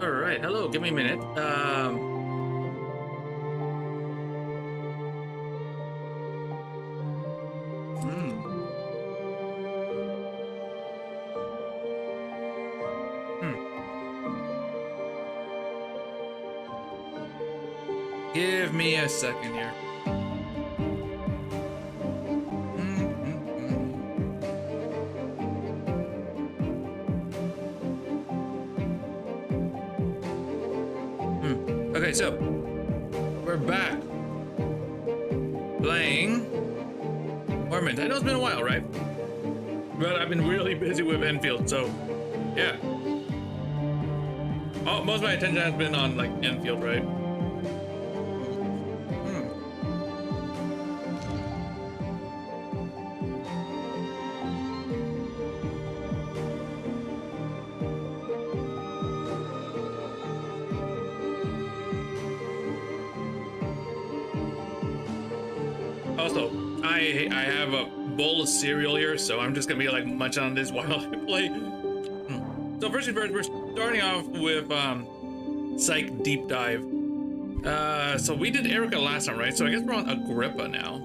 All right, hello. Give me a minute. Hmm. Hmm. Give me a second here. Okay, so we're back playing Morimens. I know it's been a while, right? But I've been really busy with Enfield, so yeah. Oh, most of my attention has been on like Enfield, right? Also, I have a bowl of cereal here, so I'm just gonna be like munching on this while I play. So first things first, we're starting off with Psych Deep Dive. So we did Erica last time, right? So I guess we're on Agrippa now.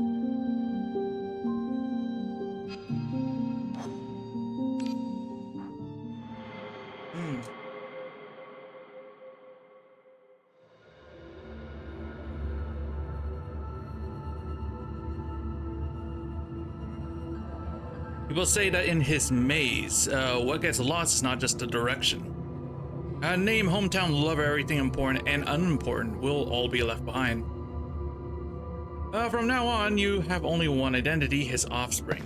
People say that in his maze, what gets lost is not just the direction. Name, hometown, love, everything important and unimportant will all be left behind. From now on, you have only one identity, his offspring.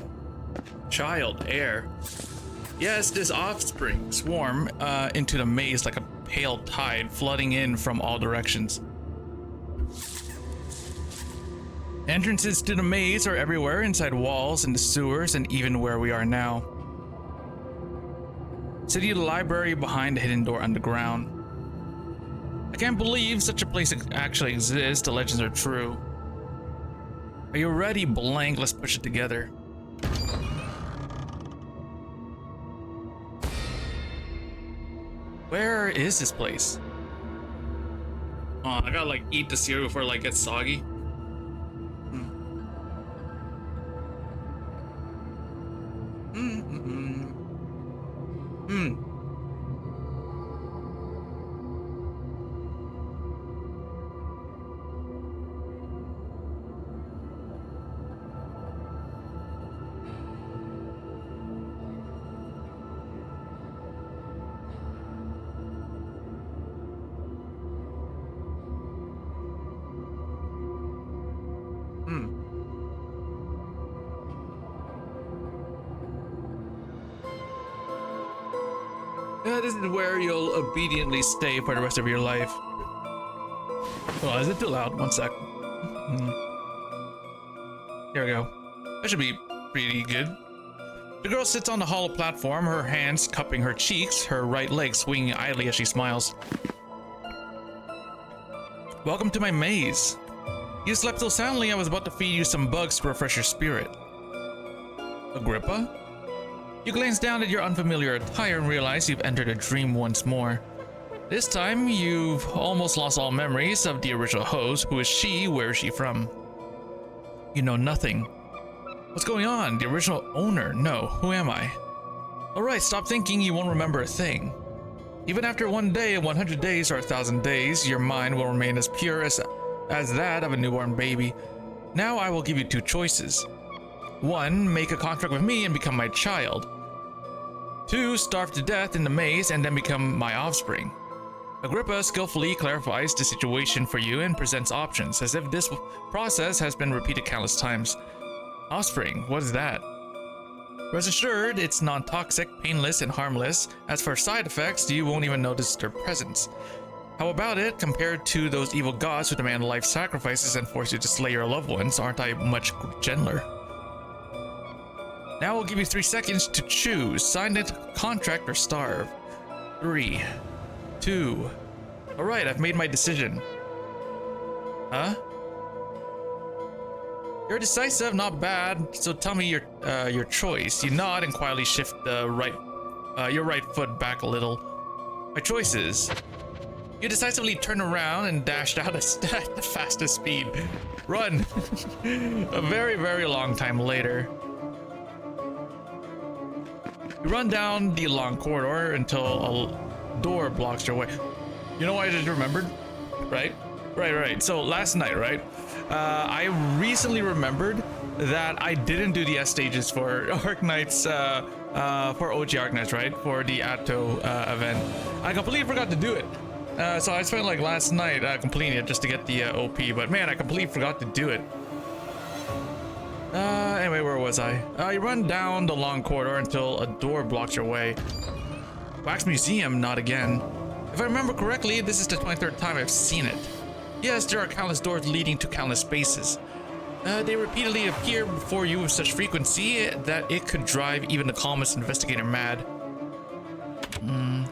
Child, heir. Yes, this offspring swarm into the maze like a pale tide flooding in from all directions. Entrances to the maze are everywhere, inside walls, in the sewers, and even where we are now. City library behind the hidden door underground. I can't believe such a place actually exists, the legends are true. Are you ready, blank? Let's push it together. Where is this place? Oh, I gotta like eat the cereal before it like gets soggy. This is where you'll obediently stay for the rest of your life. Oh, is it too loud? One sec. Here we go. That should be pretty good. The girl sits on the hollow platform, her hands cupping her cheeks, her right leg swinging idly as she smiles. Welcome to my maze. You slept so soundly I was about to feed you some bugs to refresh your spirit. Agrippa? You glance down at your unfamiliar attire and realize you've entered a dream once more. This time, you've almost lost all memories of the original host. Who is she? Where is she from? You know nothing. What's going on? The original owner? No. Who am I? Alright, stop thinking, you won't remember a thing. Even after 1 day, 100 days, or 1,000 days, your mind will remain as pure as that of a newborn baby. Now I will give you two choices. 1, make a contract with me and become my child. 2, starve to death in the maze and then become my offspring. Agrippa skillfully clarifies the situation for you and presents options, as if this process has been repeated countless times. Offspring, what is that? Rest assured, it's non-toxic, painless, and harmless. As for side effects, you won't even notice their presence. How about it, compared to those evil gods who demand life sacrifices and force you to slay your loved ones, aren't I much gentler? Now I'll give you 3 seconds to choose. Sign the contract or starve. 3, 2. Alright, I've made my decision. Huh? You're decisive, not bad. So tell me your choice. You nod and quietly shift the your right foot back a little. My choice is You decisively turn around and dashed out at the fastest speed. Run! A very, very long time later. You run down the long corridor until a door blocks your way. You know what I just remembered? Right? Right. So last night, right? I recently remembered that I didn't do the S stages for Arknights, for OG Arknights, right? For the Atto event. I completely forgot to do it. So I spent like last night completing it just to get the OP, but man, I completely forgot to do it. Anyway, where was I? You run down the long corridor until a door blocks your way. Wax Museum, not again. If I remember correctly, this is the 23rd time I've seen it. Yes, there are countless doors leading to countless spaces. They repeatedly appear before you with such frequency that it could drive even the calmest investigator mad.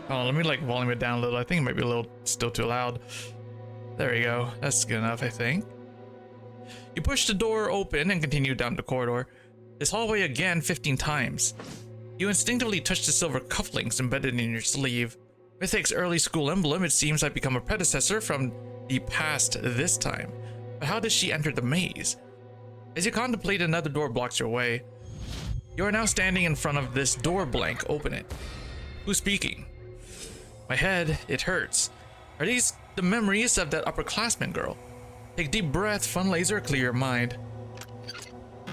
Hold on, let me like volume it down a little. I think it might be a little still too loud. There we go. That's good enough, I think. You push the door open and continue down the corridor. This hallway again 15 times. You instinctively touch the silver cufflinks embedded in your sleeve. Mythic's early school emblem, it seems, had become a predecessor from the past this time. But how does she enter the maze? As you contemplate, another door blocks your way. You are now standing in front of this door blank. Open it. Who's speaking? My head, it hurts. Are these the memories of that upperclassman girl? Take a deep breath, fun laser, clear your mind.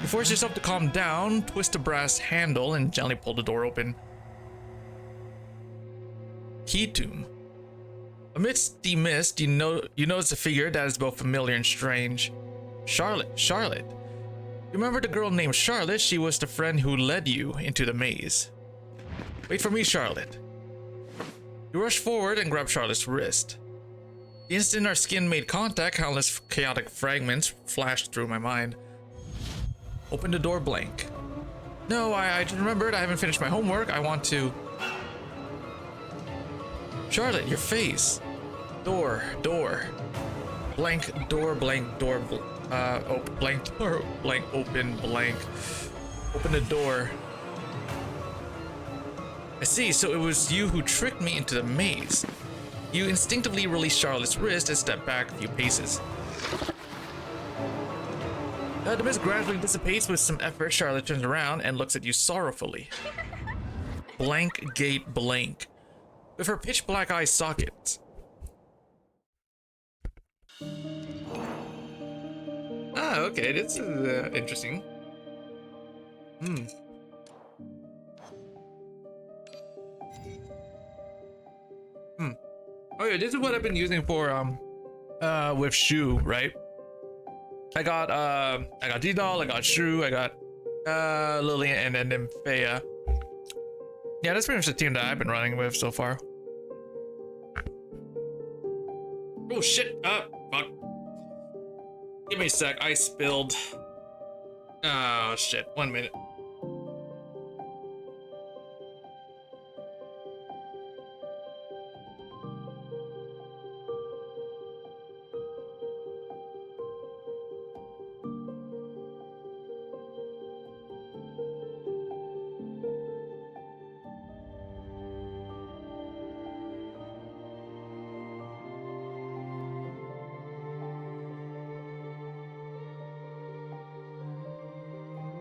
You force yourself to calm down, twist the brass handle, and gently pull the door open. Key tomb. Amidst the mist, you notice a figure that is both familiar and strange. Charlotte. You remember the girl named Charlotte? She was the friend who led you into the maze. Wait for me, Charlotte. You rush forward and grab Charlotte's wrist. The instant our skin made contact, countless chaotic fragments flashed through my mind. Open the door blank. No, I just remembered. I haven't finished my homework. I want to... Charlotte, your face. Door. Blank door, blank door. Blank door, blank open, blank. Open the door. I see, so it was you who tricked me into the maze. You instinctively release Charlotte's wrist and step back a few paces. The mist gradually dissipates. With some effort, Charlotte turns around and looks at you sorrowfully. Blank gate blank. With her pitch black eye sockets. Ah, okay, this is interesting. Oh yeah, this is what I've been using for with Shu, right? I got D-Doll, I got Shu, I got Lillian, and then Nymphaea. Yeah, that's pretty much the team that I've been running with so far. Oh shit! Fuck. Give me a sec. I spilled. Oh shit! 1 minute.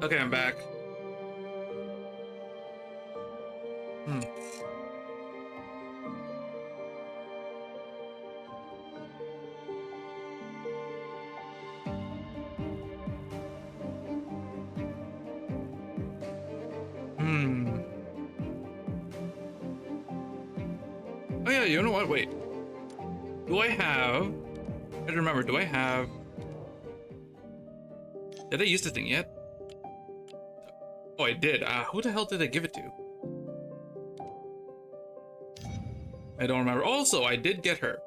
Okay, I'm back. Oh yeah, you know what? Wait. Do I have... I don't remember. Do I have... Did I use the thing yet? Oh, I did. Who the hell did I give it to? I don't remember. Also, I did get her.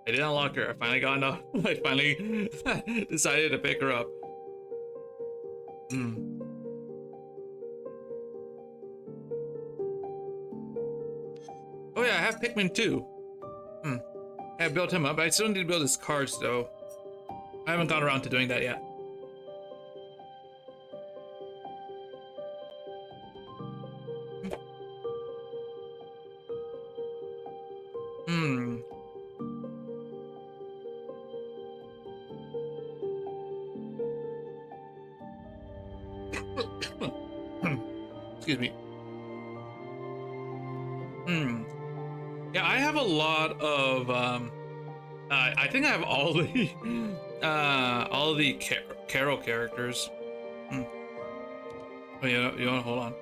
I did unlock her. I finally got enough. I finally decided to pick her up. Oh yeah, I have Pikmin too. I built him up. I still need to build his cars though. I haven't gone around to doing that yet. Excuse me. Yeah, I have a lot of I think I have all the Carol characters. Oh, you want to hold on?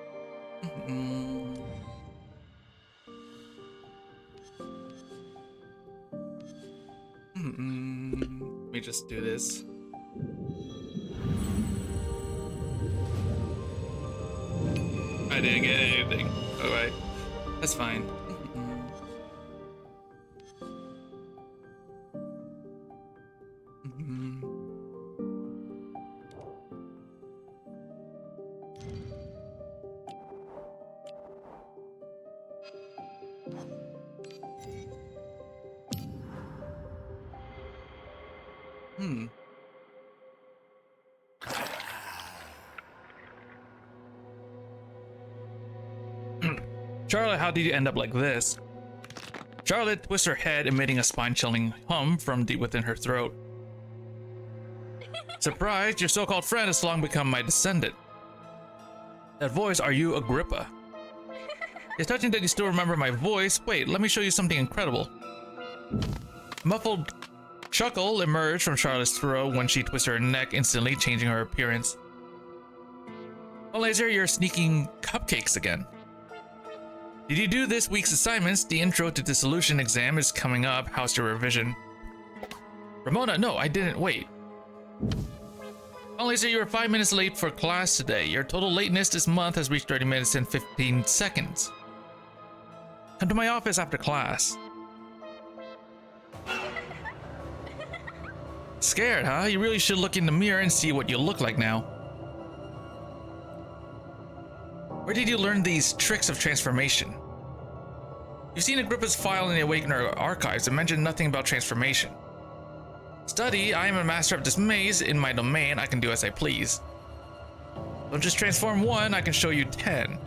Let me just do this. I didn't get anything. Alright, that's fine. Charlotte, how did you end up like this? Charlotte twists her head, emitting a spine-chilling hum from deep within her throat. Surprised, your so-called friend has long become my descendant. That voice, are you Agrippa? It's touching that you still remember my voice. Wait, let me show you something incredible. A muffled chuckle emerged from Charlotte's throat when she twisted her neck, instantly changing her appearance. Oh, Laser, you're sneaking cupcakes again. Did you do this week's assignments? The intro to dissolution exam is coming up. How's your revision? Ramona, no, I didn't. Wait. Oh, Laser, you were 5 minutes late for class today. Your total lateness this month has reached 30 minutes and 15 seconds. Come to my office after class. Scared, huh? You really should look in the mirror and see what you look like now. Where did you learn these tricks of transformation? You've seen Agrippa's file in the Awakener archives and mentioned nothing about transformation. Study, I am a master of this maze. In my domain, I can do as I please. Don't just transform one, I can show you 10.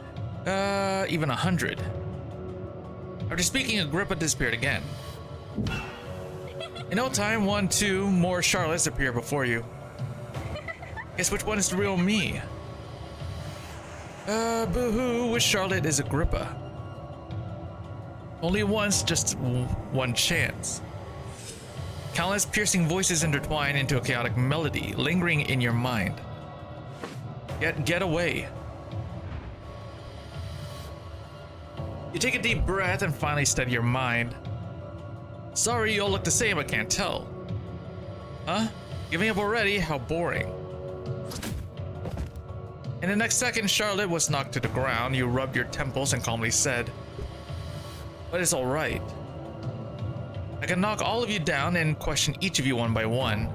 Even 100. After speaking, Agrippa disappeared again. In no time, 1, 2 more Charlottes appear before you. Guess which one is the real me? Boo-hoo, which Charlotte is Agrippa? Only once, just one chance. Countless piercing voices intertwine into a chaotic melody, lingering in your mind. Get away. You take a deep breath and finally steady your mind. Sorry, you all look the same, I can't tell. Huh? Giving up already? How boring. In the next second, Charlotte was knocked to the ground. You rubbed your temples and calmly said, "But it's all right. I can knock all of you down and question each of you one by one."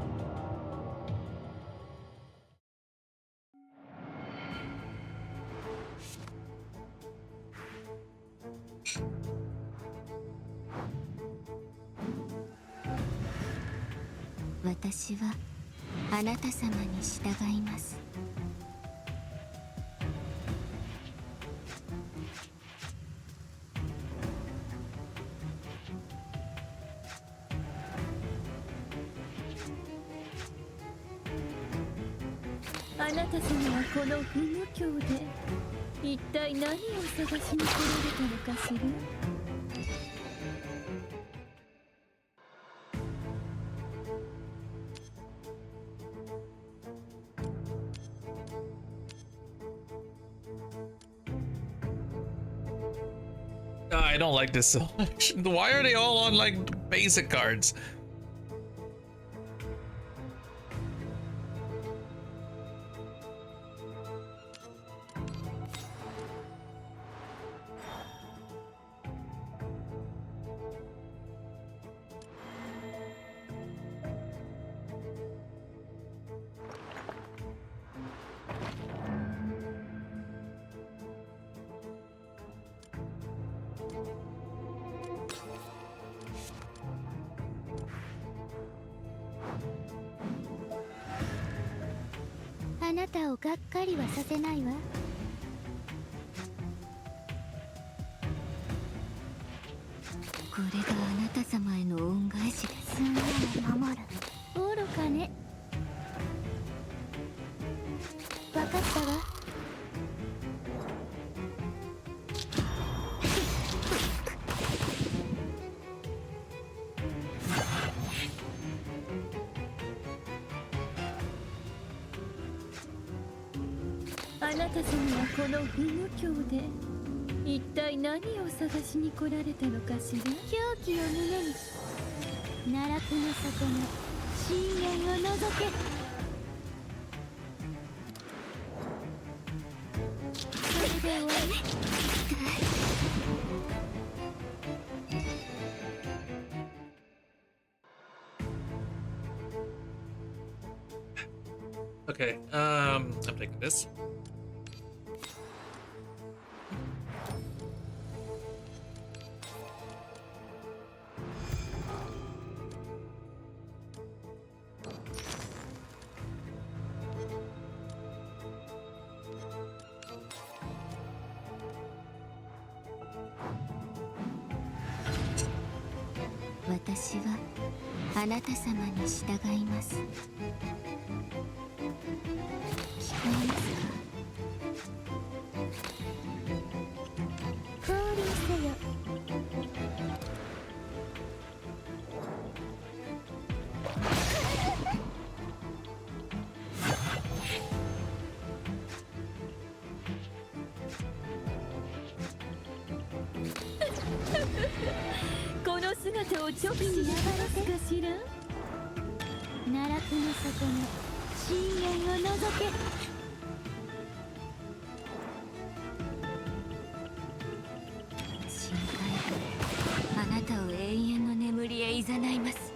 I don't like this selection. Why are they all on like basic cards? あなた様はこの不無教で一体何を探しに来られたのかしら。狂気を胸に奈落の底の深淵を覗け。それで終わり。Okay, I'm taking this. "私はあなた様に従います。聞こえますか？降臨せよ。この姿を直視しますかしら。奈落の底の深淵を覗け。深海があなたを永遠の眠りへ誘います。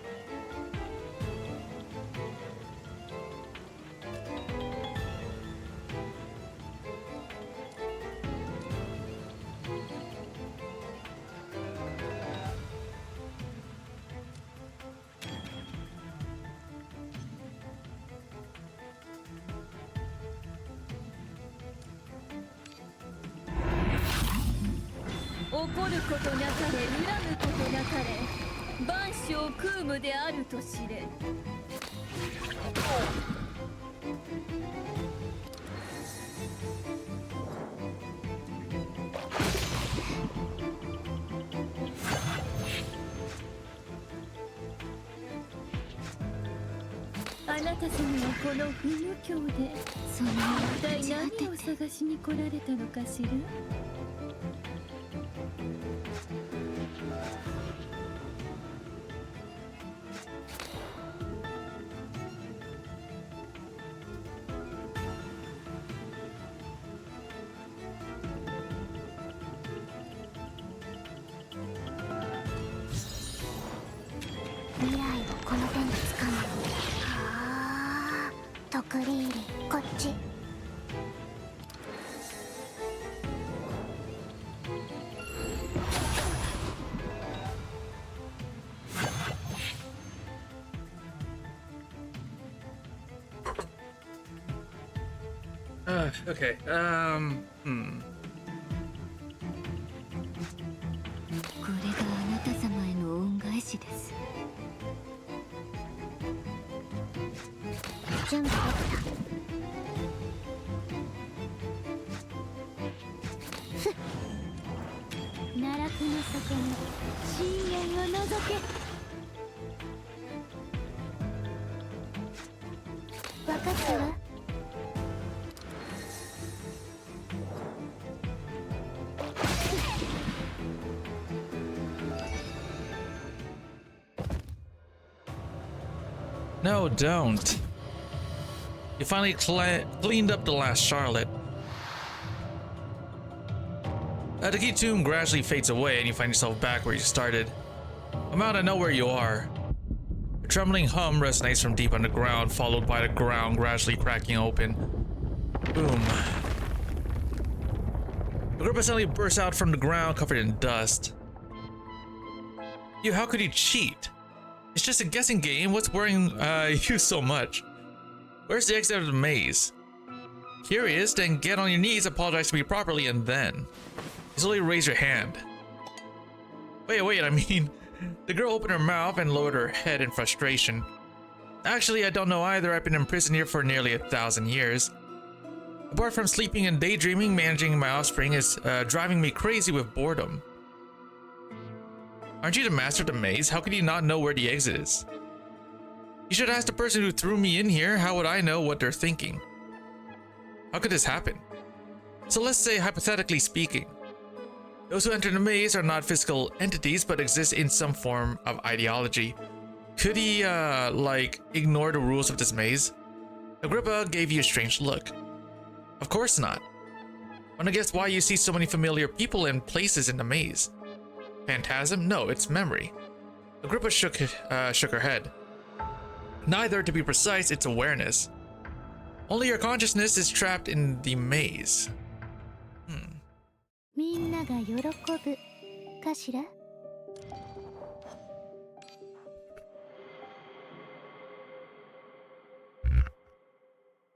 怒ることなかれ、恨むことなかれ、万象空無であると知れ。あなた様はこの不無教でその一体何を探しに来られたのかしら。未来をこの手につかむ。はあ、トクリーリ、こっち。Okay, これがあなた様への恩返しです。準備できた。奈落の底に深淵を覗け。分かったわ。No, don't. You finally cleaned up the last Charlotte. The key tomb gradually fades away and you find yourself back where you started. Amount I know where you are. A trembling hum resonates from deep underground, followed by the ground gradually cracking open. Boom. The group suddenly bursts out from the ground covered in dust. How could you cheat? It's just a guessing game. What's worrying you so much? Where's the exit of the maze? Curious? Then get on your knees, apologize to me properly, and then slowly raise your hand. Wait, I mean, the girl opened her mouth and lowered her head in frustration. Actually, I don't know either. I've been imprisoned here for nearly 1,000 years. Apart from sleeping and daydreaming, managing my offspring is driving me crazy with boredom. Aren't you the master of the maze? How could you not know where the exit is? You should ask the person who threw me in here. How would I know what they're thinking? How could this happen? So let's say, hypothetically speaking, those who enter the maze are not physical entities but exist in some form of ideology. Could he, ignore the rules of this maze? Agrippa gave you a strange look. Of course not. Wanna guess why you see so many familiar people and places in the maze? Phantasm? No, it's memory. Agrippa shook her head. Neither, to be precise, it's awareness. Only your consciousness is trapped in the maze.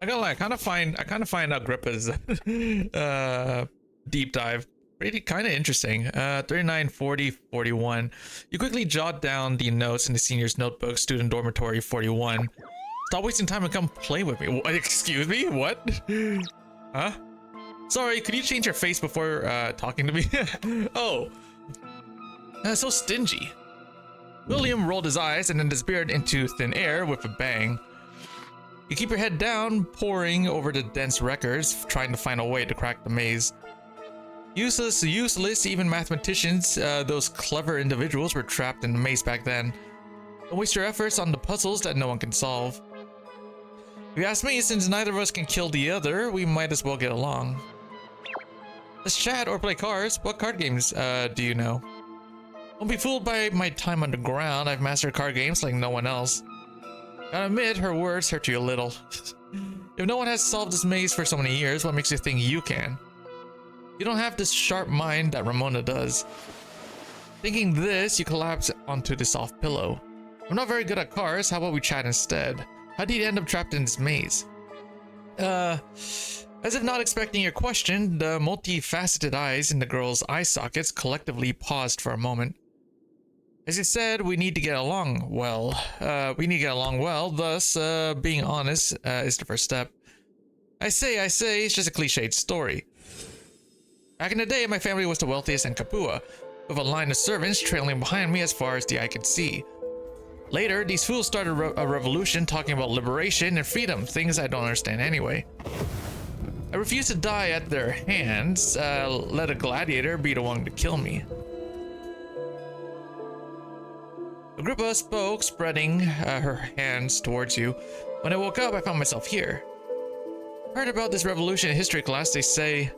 I gotta lie, I kind of find Agrippa's deep dive pretty kind of interesting. 39, 40, 41. You quickly jot down the notes in the senior's notebook, student dormitory 41. Stop wasting time and come play with me. Excuse me? What? Huh? Sorry, could you change your face before talking to me? Oh. So stingy. William rolled his eyes and then disappeared into thin air with a bang. You keep your head down, poring over the dense records, trying to find a way to crack the maze. Useless, even mathematicians, those clever individuals were trapped in the maze back then. Don't waste your efforts on the puzzles that no one can solve. If you ask me, since neither of us can kill the other, we might as well get along. Let's chat or play cards. What card games do you know? Don't be fooled by my time underground. I've mastered card games like no one else. Gotta admit, her words hurt you a little. If no one has solved this maze for so many years, what makes you think you can? You don't have this sharp mind that Ramona does. Thinking this, you collapse onto the soft pillow. I'm not very good at cards. How about we chat instead? How did you end up trapped in this maze? As if not expecting your question, the multifaceted eyes in the girl's eye sockets collectively paused for a moment. As you said, we need to get along well. Thus, being honest is the first step. I say, it's just a cliched story. Back in the day, my family was the wealthiest in Capua, with a line of servants trailing behind me as far as the eye could see. Later, these fools started a revolution talking about liberation and freedom, things I don't understand anyway. I refused to die at their hands, let a gladiator be the one to kill me. Agrippa spoke, spreading her hands towards you. When I woke up, I found myself here. Heard about this revolution in history class, they say.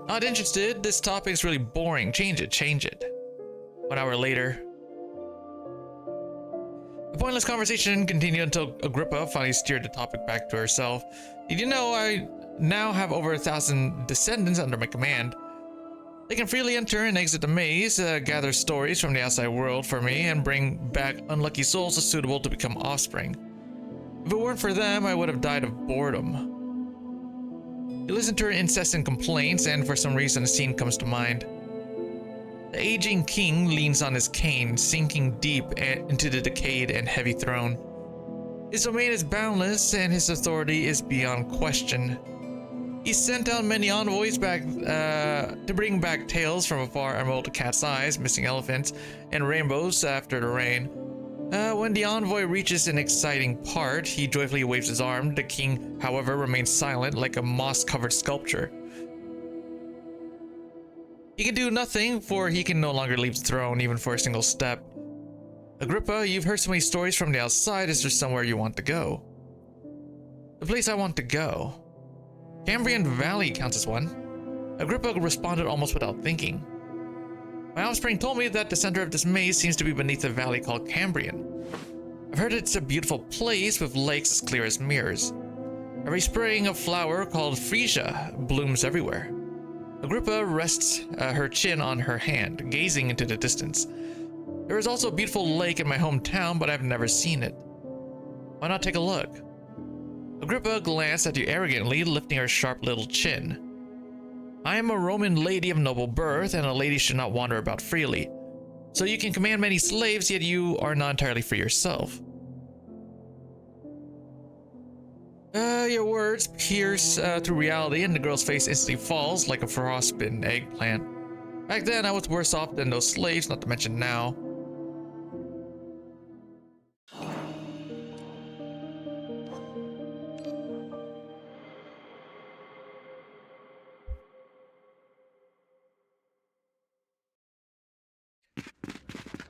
Not interested, this topic's really boring. Change it. 1 hour later. The pointless conversation continued until Agrippa finally steered the topic back to herself. Did you know I now have over 1,000 descendants under my command? They can freely enter and exit the maze, gather stories from the outside world for me, and bring back unlucky souls suitable to become offspring. If it weren't for them, I would have died of boredom. You listen to her incessant complaints, and for some reason a scene comes to mind. The aging king leans on his cane, sinking deep into the decayed and heavy throne. His domain is boundless, and his authority is beyond question. He sent out many envoys back to bring back tales from afar, emerald cat's eyes, missing elephants, and rainbows after the rain. When the envoy reaches an exciting part, he joyfully waves his arm. The king, however, remains silent like a moss-covered sculpture. He can do nothing, for he can no longer leave the throne, even for a single step. Agrippa, you've heard so many stories from the outside. Is there somewhere you want to go? The place I want to go. Cambrian Valley counts as one. Agrippa responded almost without thinking. My offspring told me that the center of this maze seems to be beneath a valley called Cambrian. I've heard it's a beautiful place with lakes as clear as mirrors. Every spring a flower called freesia blooms everywhere. Agrippa rests her chin on her hand, gazing into the distance. There is also a beautiful lake in my hometown, but I've never seen it. Why not take a look? Agrippa glanced at you arrogantly, lifting her sharp little chin. I am a Roman lady of noble birth, and a lady should not wander about freely. So you can command many slaves, yet you are not entirely free yourself. Your words pierce through reality, and the girl's face instantly falls like a frostbitten eggplant. Back then, I was worse off than those slaves, not to mention now.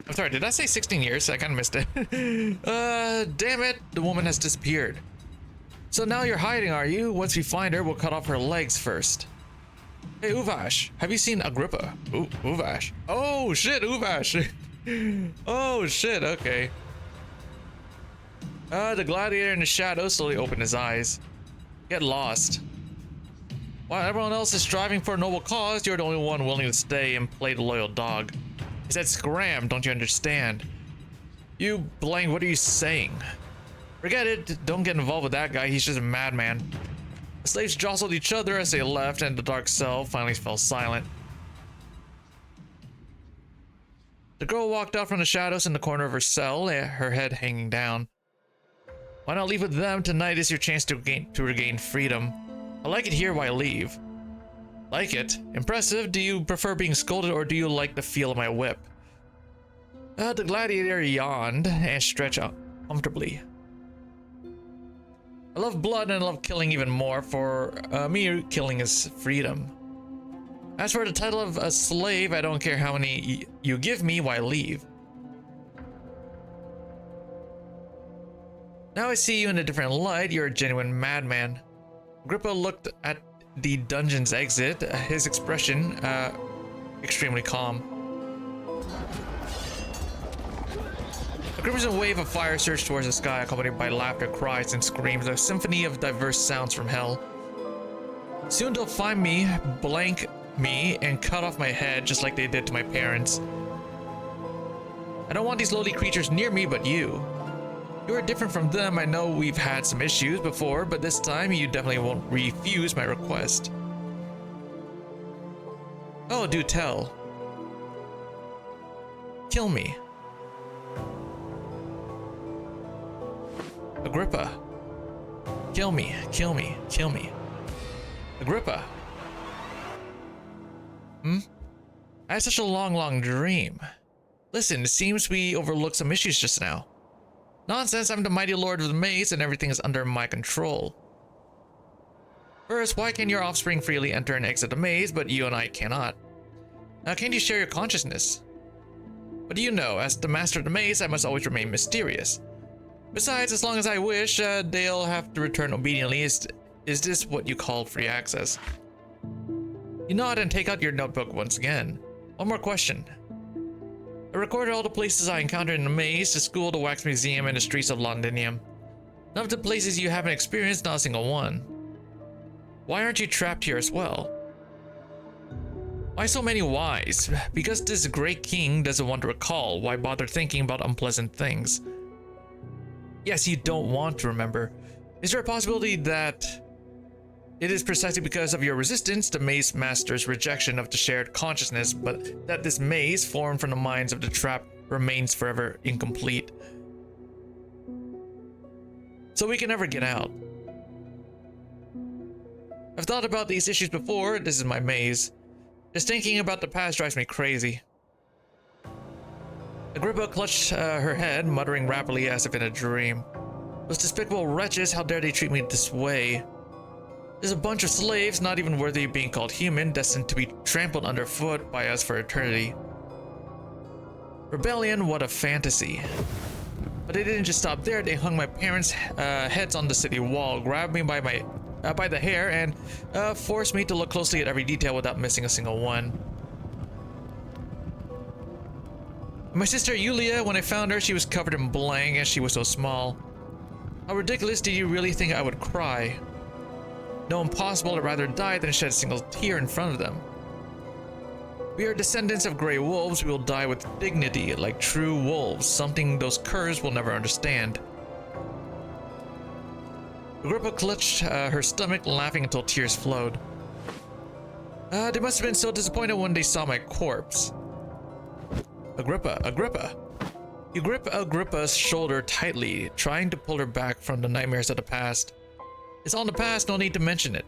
I'm sorry, did I say 16 years? I kind of missed it. Damn it, the woman has disappeared. So now you're hiding, are you? Once we find her, we'll cut off her legs first. Hey, Uvash, have you seen Agrippa? Ooh, Uvash. Oh, shit, Uvash. Oh, shit, okay. The gladiator in the shadows slowly opened his eyes. Get lost. While everyone else is striving for a noble cause, you're the only one willing to stay and play the loyal dog. He said scram, don't you understand? You blank, what are you saying? Forget it, don't get involved with that guy, he's just a madman. The slaves jostled each other as they left, and the dark cell finally fell silent. The girl walked out from the shadows in the corner of her cell, her head hanging down. Why not leave with them? Tonight is your chance to regain freedom. I like it here, why leave? Like it? Impressive. Do you prefer being scolded or do you like the feel of my whip? The gladiator yawned and stretched out comfortably. I love blood and I love killing even more. For me, killing is freedom. As for the title of a slave, I don't care how many you give me, why leave? Now I see you in a different light, you're a genuine madman. Agrippa looked at the dungeon's exit, his expression extremely calm. A crimson wave of fire surged towards the sky, accompanied by laughter, cries, and screams, a symphony of diverse sounds from hell. Soon they'll find me, blank me, and cut off my head just like they did to my parents. I don't want these lowly creatures near me but you. You are different from them. I know we've had some issues before, but this time you definitely won't refuse my request. Oh, do tell. Kill me. Agrippa. Kill me, kill me, kill me. Agrippa. I had such a long dream. Listen, it seems we overlooked some issues just now. Nonsense, I'm the mighty lord of the maze and everything is under my control. First, why can your offspring freely enter and exit the maze, but you and I cannot? Now, can't you share your consciousness? What do you know? As the master of the maze, I must always remain mysterious. Besides, as long as I wish, they'll have to return obediently. Is this what you call free access? You nod and take out your notebook once again. One more question. I recorded all the places I encountered in the maze, the school, the wax museum, and the streets of Londinium. None of the places you haven't experienced, not a single one. Why aren't you trapped here as well? Why so many whys? Because this great king doesn't want to recall. Why bother thinking about unpleasant things? Yes, you don't want to remember. Is there a possibility that it is precisely because of your resistance, the maze master's rejection of the shared consciousness, but that this maze formed from the minds of the trapped remains forever incomplete? So we can never get out. I've thought about these issues before. This is my maze. Just thinking about the past drives me crazy. Agrippa clutched her head, muttering rapidly as if in a dream. Those despicable wretches, how dare they treat me this way? There's a bunch of slaves, not even worthy of being called human, destined to be trampled underfoot by us for eternity. Rebellion, what a fantasy. But they didn't just stop there. They hung my parents' heads on the city wall, grabbed me by the hair, and forced me to look closely at every detail without missing a single one. My sister Yulia, when I found her, she was covered in blank and she was so small. How ridiculous, did you really think I would cry? No, impossible. I'd rather die than shed a single tear in front of them. We are descendants of grey wolves. We will die with dignity, like true wolves, something those curs will never understand. Agrippa clutched her stomach, laughing until tears flowed. They must have been so disappointed when they saw my corpse. Agrippa. You grip Agrippa's shoulder tightly, trying to pull her back from the nightmares of the past. It's all in the past, no need to mention it.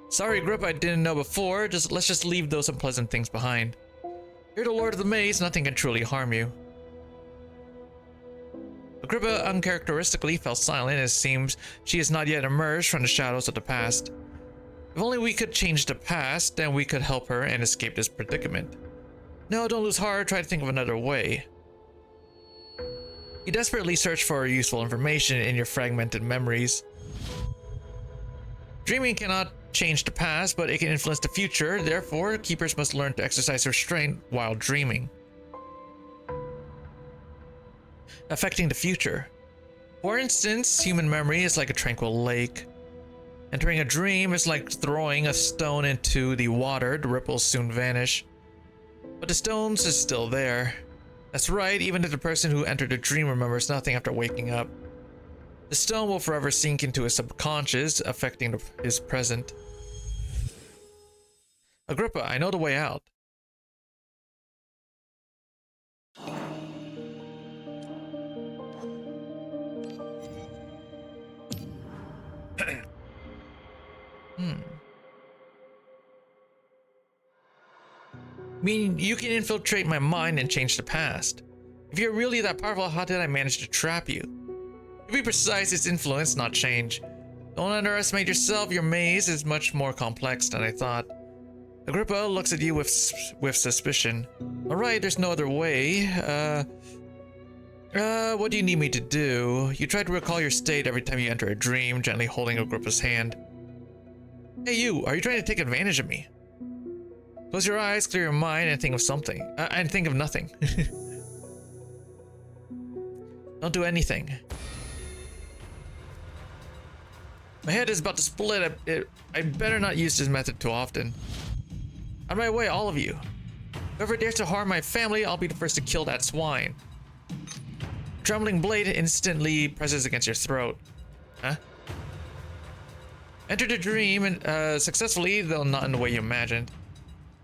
Sorry, Agrippa, I didn't know before. Let's just leave those unpleasant things behind. You're the Lord of the Maze, nothing can truly harm you. Agrippa uncharacteristically fell silent. It seems she has not yet emerged from the shadows of the past. If only we could change the past, then we could help her and escape this predicament. No, don't lose heart. Try to think of another way. You desperately search for useful information in your fragmented memories. Dreaming cannot change the past, but it can influence the future. Therefore, keepers must learn to exercise restraint while dreaming. Affecting the future. For instance, human memory is like a tranquil lake. Entering a dream is like throwing a stone into the water. The ripples soon vanish, but the stones is still there. That's right, even if the person who entered the dream remembers nothing after waking up, the stone will forever sink into his subconscious, affecting his present. Agrippa, I know the way out. I mean, you can infiltrate my mind and change the past. If you're really that powerful, how did I manage to trap you? To be precise, it's influence, not change. Don't underestimate yourself. Your maze is much more complex than I thought. Agrippa looks at you with suspicion. Alright, there's no other way. What do you need me to do? You try to recall your state every time you enter a dream, gently holding Agrippa's hand. Hey you, are you trying to take advantage of me? Close your eyes, clear your mind, and think of something. And think of nothing. Don't do anything. My head is about to split. I better not use this method too often. On my way, all of you. Whoever dares to harm my family, I'll be the first to kill that swine. Trembling blade instantly presses against your throat. Huh? Enter the dream and successfully, though not in the way you imagined.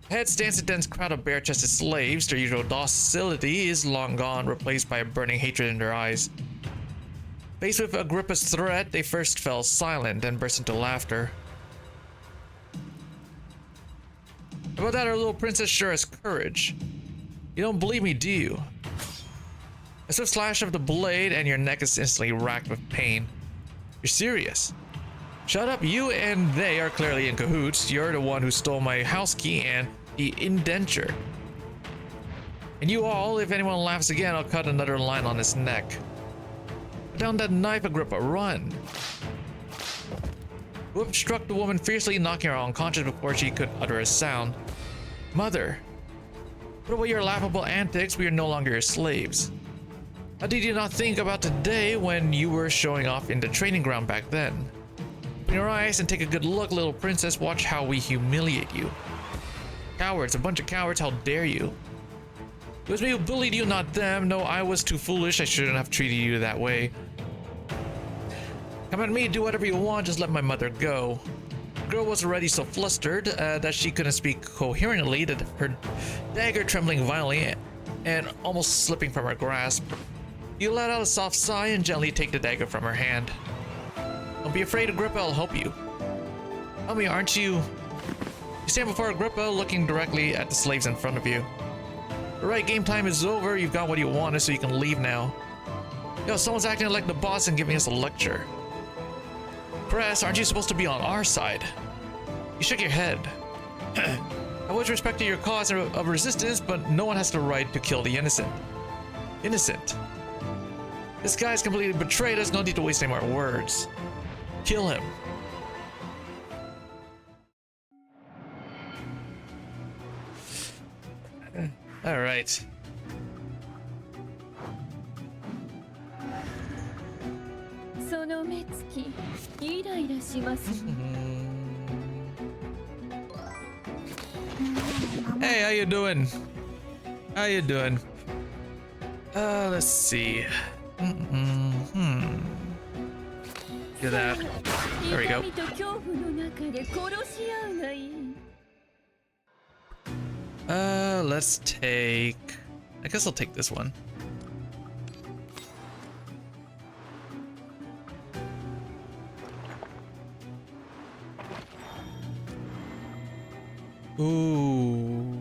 Ahead stands a dense crowd of bare-chested slaves. Their usual docility is long gone, replaced by a burning hatred in their eyes. Faced with Agrippa's threat, they first fell silent, then burst into laughter. About that, our little princess sure has courage. You don't believe me, do you? A swift slash of the blade, and your neck is instantly racked with pain. You're serious? Shut up, you and they are clearly in cahoots. You're the one who stole my house key and the indenture. And you all, if anyone laughs again, I'll cut another line on his neck. Put down that knife, Agrippa, run. Whoop struck the woman fiercely, knocking her unconscious before she could utter a sound. Mother, put away your laughable antics. We are no longer your slaves. How did you not think about today when you were showing off in the training ground back then? Open your eyes and take a good look, little princess. Watch how we humiliate you. Cowards, a bunch of cowards, how dare you? It was me who bullied you, not them. No, I was too foolish. I shouldn't have treated you that way. Come at me, do whatever you want, just let my mother go. The girl was already so flustered that she couldn't speak coherently, that her dagger trembling violently and almost slipping from her grasp. You let out a soft sigh and gently take the dagger from her hand. Don't be afraid, Agrippa, I'll help you. Help me, aren't you? You stand before Agrippa, looking directly at the slaves in front of you. Alright, game time is over. You've got what you wanted, so you can leave now. Yo, someone's acting like the boss and giving us a lecture. Press, aren't you supposed to be on our side? You shook your head. I always respected your cause of resistance, but no one has the right to kill the innocent. Innocent? This guy's completely betrayed us. No need to waste any more words. Kill him. All right. Hey, how you doing? How you doing? Let's see. Do that. There we go. Let's take... I guess I'll take this one. Ooh.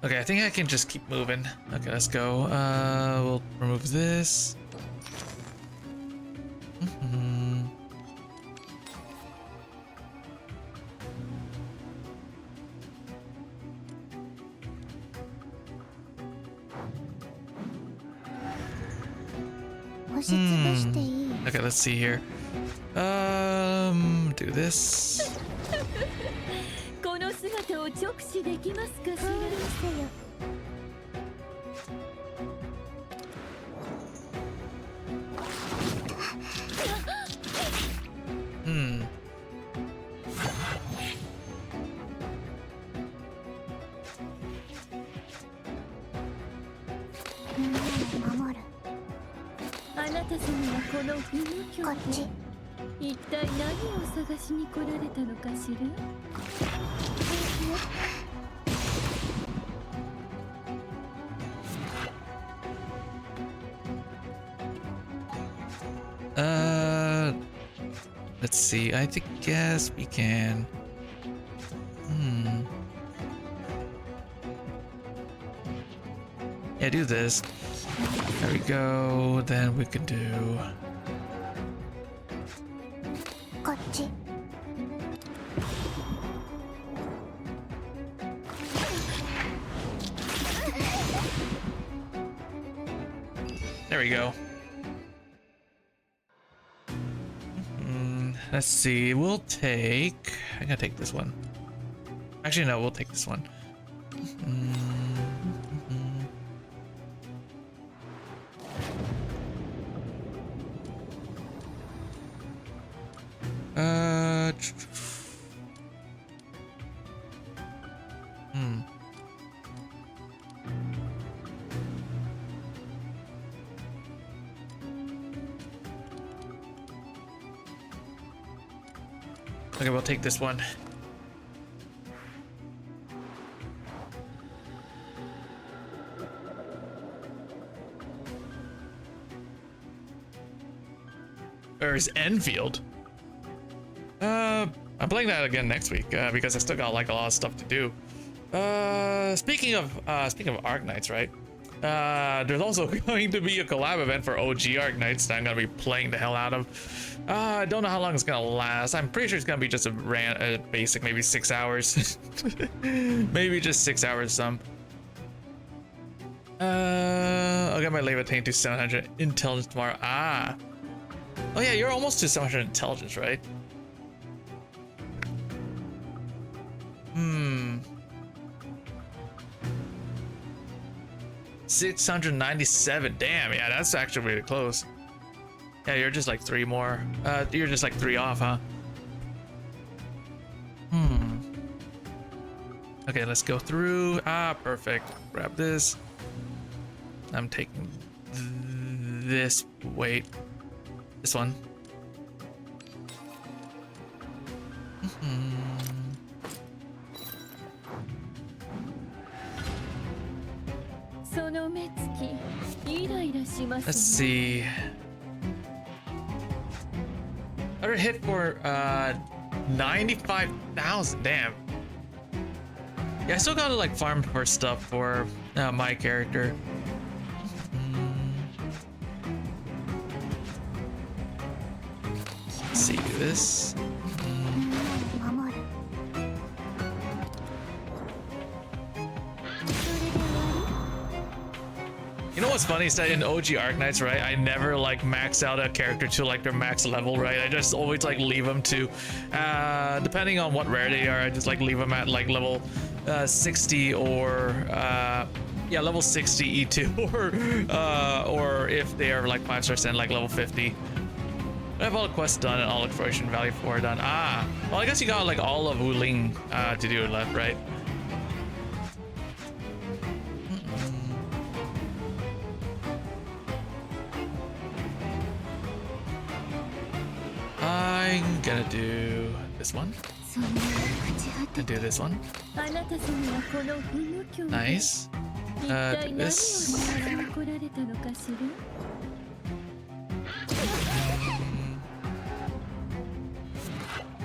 Okay, I think I can just keep moving. Okay, let's go. We'll remove this. Okay, let's see here. Do this. この姿を直視できますかしら。あなた様はこの不無教で一体何を探しに来られたのかしら。Let's see. I guess we can. Yeah, do this. There we go. Then we can do. There we go. Let's see. We'll take. I'm gonna take this one. Actually, no. We'll take this one. Okay, we'll take this one. There's Enfield. I'm playing that again next week because I still got like a lot of stuff to do. Speaking of Arknights, right? There's also going to be a collab event for OG Arknights that I'm gonna be playing the hell out of. I don't know how long it's gonna last. I'm pretty sure it's gonna be just a basic, maybe 6 hours. Maybe just 6 hours some. I'll get my labor tank to 700 intelligence tomorrow. Ah. Oh yeah, you're almost to 700 intelligence, right? 697. Damn, yeah, that's actually really close. Yeah, you're just like 3 more. You're just like 3 off, huh? Okay, let's go through. Ah, perfect. Grab this. I'm taking this. Wait, this one. Let's see. Another hit for 95,000. Damn. Yeah, I still gotta like farm for stuff for my character. Let's see, do this. You know what's funny is that in OG Arknights, right, I never like max out a character to like their max level, right? I just always like leave them to, depending on what rare they are, I just like leave them at like level 60 or yeah, level 60 E2 or if they are like 5 stars then like level 50. I have all the quests done and all exploration value 4 done. Ah, well I guess you got like all of Wuling to do left, right? I'm gonna do this one and do this one. Nice. Do this.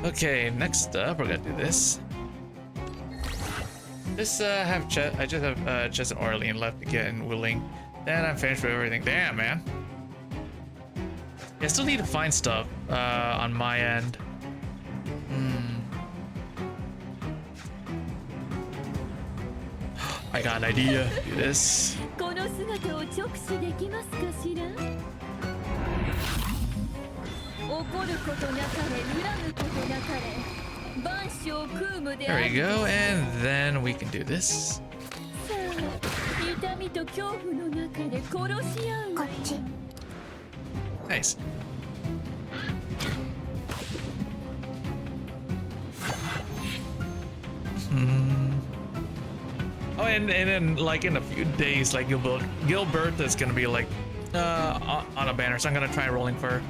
Okay, next up we're gonna do this. I just have just an Orlean left to get in Wuling. Then I'm finished with everything. Damn, man. Yeah, I still need to find stuff on my end. I got an idea. Do this. There we go, and then we can do this. Nice. Oh, and then like in a few days, like Gilbert is gonna be like on a banner, so I'm gonna try rolling for her.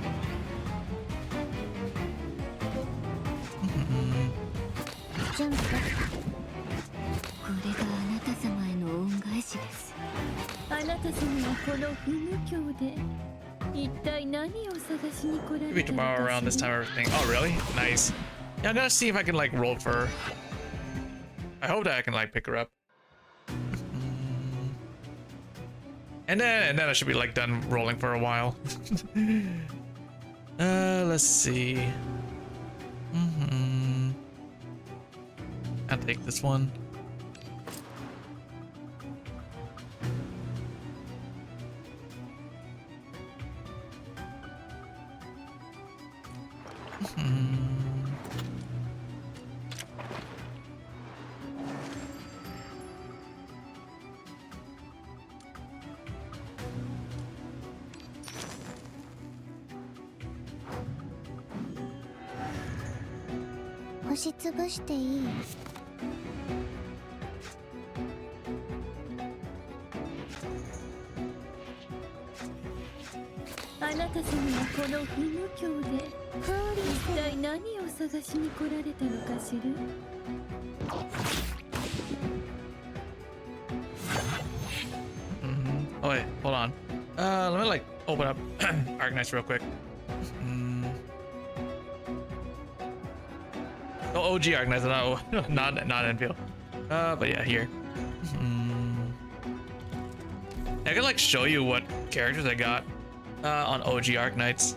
Maybe tomorrow around this time, everything. Oh, really? Nice. Yeah, I'm gonna see if I can like roll for her. I hope that I can like pick her up. And then I should be like done rolling for a while. Let's see. I'll take this one. Oh wait, hold on. Let me like open up Arknights real quick. Oh, OG Arknights, not Enfield. But yeah, here. I can like show you what characters I got on OG Arknights.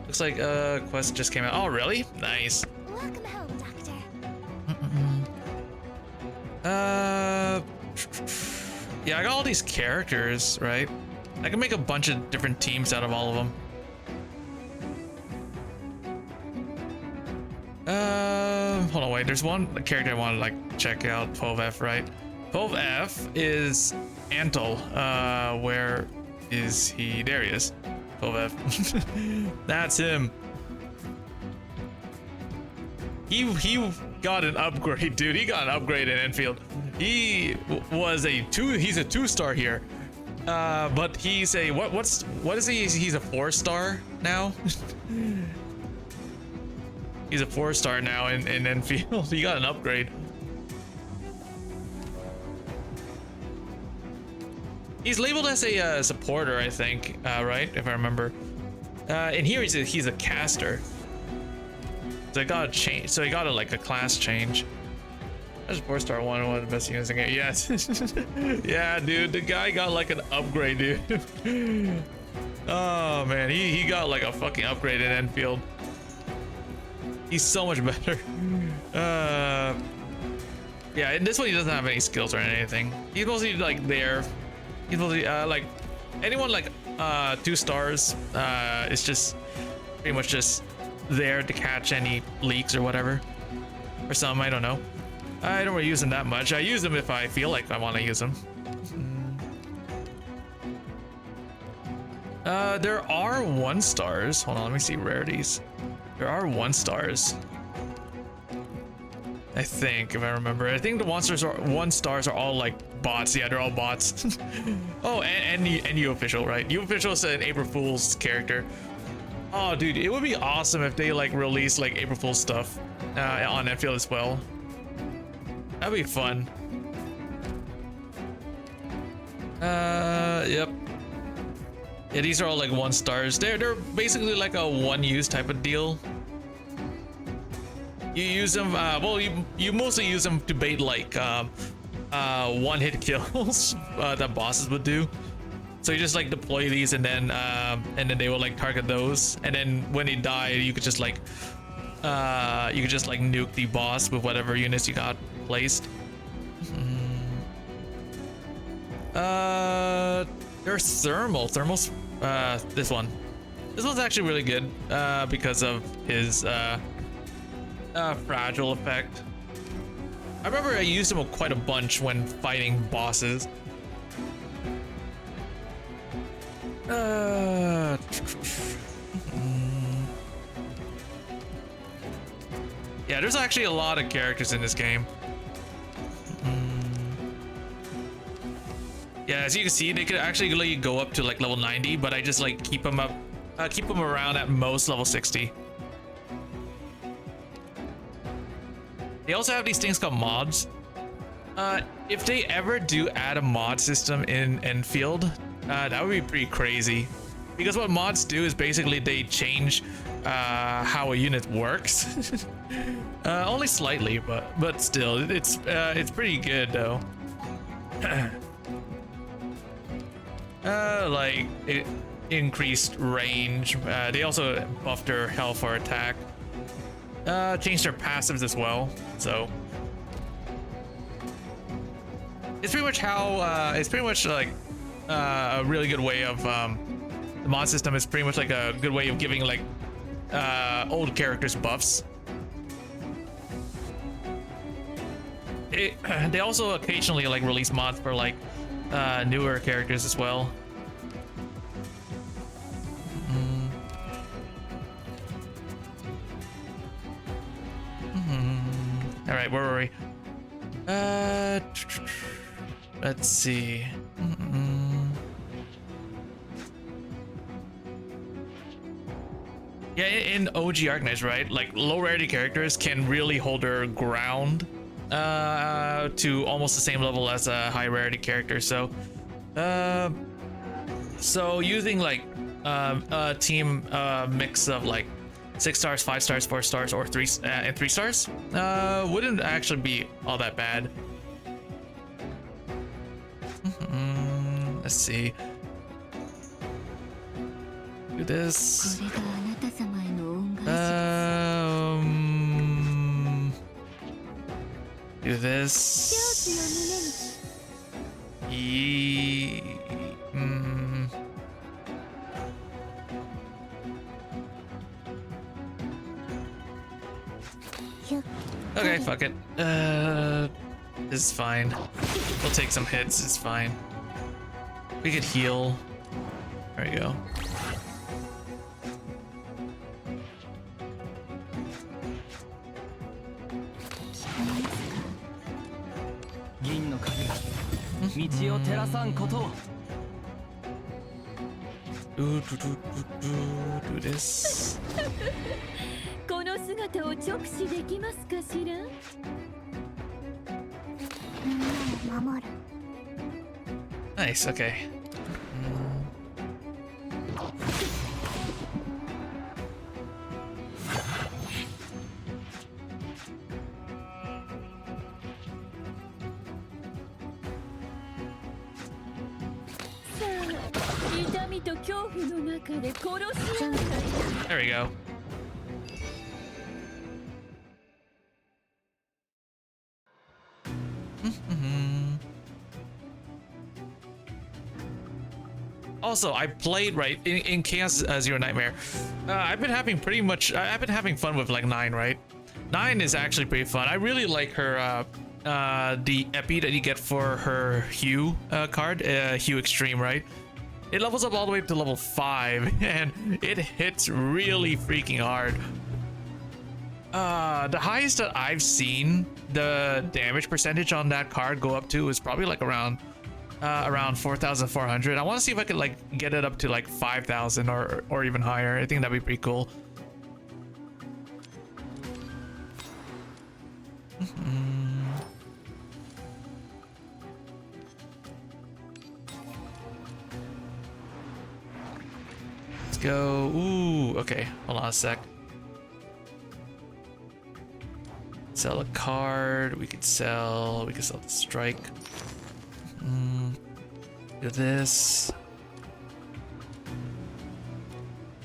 Looks like quest just came out. Oh, really? Nice. Welcome home, Doctor. Yeah, I got all these characters, right? I can make a bunch of different teams out of all of them. Hold on, wait. There's one character I want to like check out. 12F, right? 12F is Antle. Where is he? There he is. 12F. That's him. He got an upgrade, dude. He got an upgrade in Enfield. He was he's a 2-star here. But he's a what is he? He's a 4-star now. He's a 4-star now in Enfield. He got an upgrade. He's labeled as a supporter, I think, right? If I remember. And here he's a caster. So I got a change. So he got like a class change. That's 4-star one of the best units in the game. Yes. Yeah, dude. The guy got like an upgrade, dude. Oh man, he got like a fucking upgrade in Enfield. He's so much better. Yeah, in this one he doesn't have any skills or anything. He's mostly like there. He's mostly like anyone like 2 stars. It's just pretty much just there to catch any leaks or whatever, or something. I don't know. I don't really use them that much. I use them if I feel like I want to use them. There are 1-stars. Hold on, let me see rarities. There are 1-stars. I think, if I remember. I think the 1-stars are all like bots. Yeah, they're all bots. Oh, and you official, right? You official is an April Fool's character. Oh, dude, it would be awesome if they like release like April Fool's stuff on Enfield as well. That'd be fun. Yep. Yeah, these are all like 1-stars. They're basically like a one-use type of deal. You use them. Well, you mostly use them to bait like one-hit kills that bosses would do. So you just like deploy these, and then they will like target those, and then when they die, you could just like nuke the boss with whatever units you got placed. There's thermals. This one. This one's actually really good because of his fragile effect. I remember I used him quite a bunch when fighting bosses. Yeah, there's actually a lot of characters in this game. Yeah, as you can see, they could actually really go up to like level 90, but I just like keep them around at most level 60. They also have these things called mods. If they ever do add a mod system in Enfield, that would be pretty crazy. Because what mods do is basically they change how a unit works. Only slightly, but still, it's pretty good though. Like it increased range. They also buffed their health or attack. Changed their passives as well. So it's pretty much how it's pretty much like a really good way of the mod system is pretty much like a good way of giving like old characters buffs. They also occasionally like release mods for like newer characters as well. All right, where were we? Let's see. Yeah, in OG Arknights, right? Like low rarity characters can really hold their ground to almost the same level as a high rarity character. So, using like a team mix of like 6 stars, 5 stars, 4 stars, or 3 stars wouldn't actually be all that bad. Let's see. Do this. Do this. Okay, fuck it. This is fine. We'll take some hits, it's fine. We could heal. There we go. Do this. Nice, okay. There we go. Also, I played right in Chaos Zero Nightmare. I've been having fun with like 9, right? 9 is actually pretty fun. I really like her the epi that you get for her Hue card, Hue Extreme, right? It levels up all the way up to level 5 and it hits really freaking hard. The highest that I've seen the damage percentage on that card go up to is probably like around 4,400. I want to see if I could like get it up to like 5,000 or even higher. I think that'd be pretty cool. Let's go. Ooh, okay. Hold on a sec. Sell a card. We could sell the strike. Do this.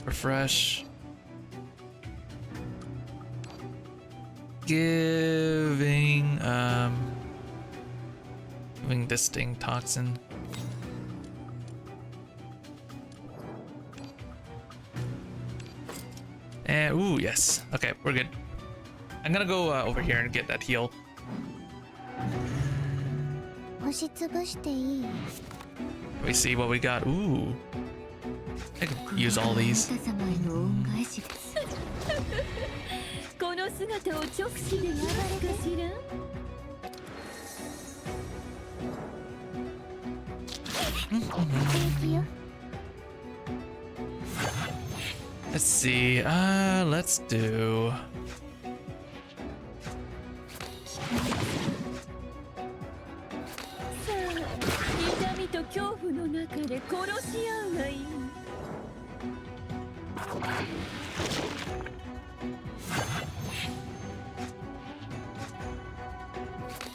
Refresh. Giving this thing toxin. Ooh, yes. Okay, we're good. I'm gonna go over here and get that heal. 押しつぶしていい？ We see what we got. Ooh. I could use all these. あなた様への恩返しです。この姿を直視できますかしら？ Let's see. Let's do. さあ、痛みと恐怖の中で殺し合うがいい。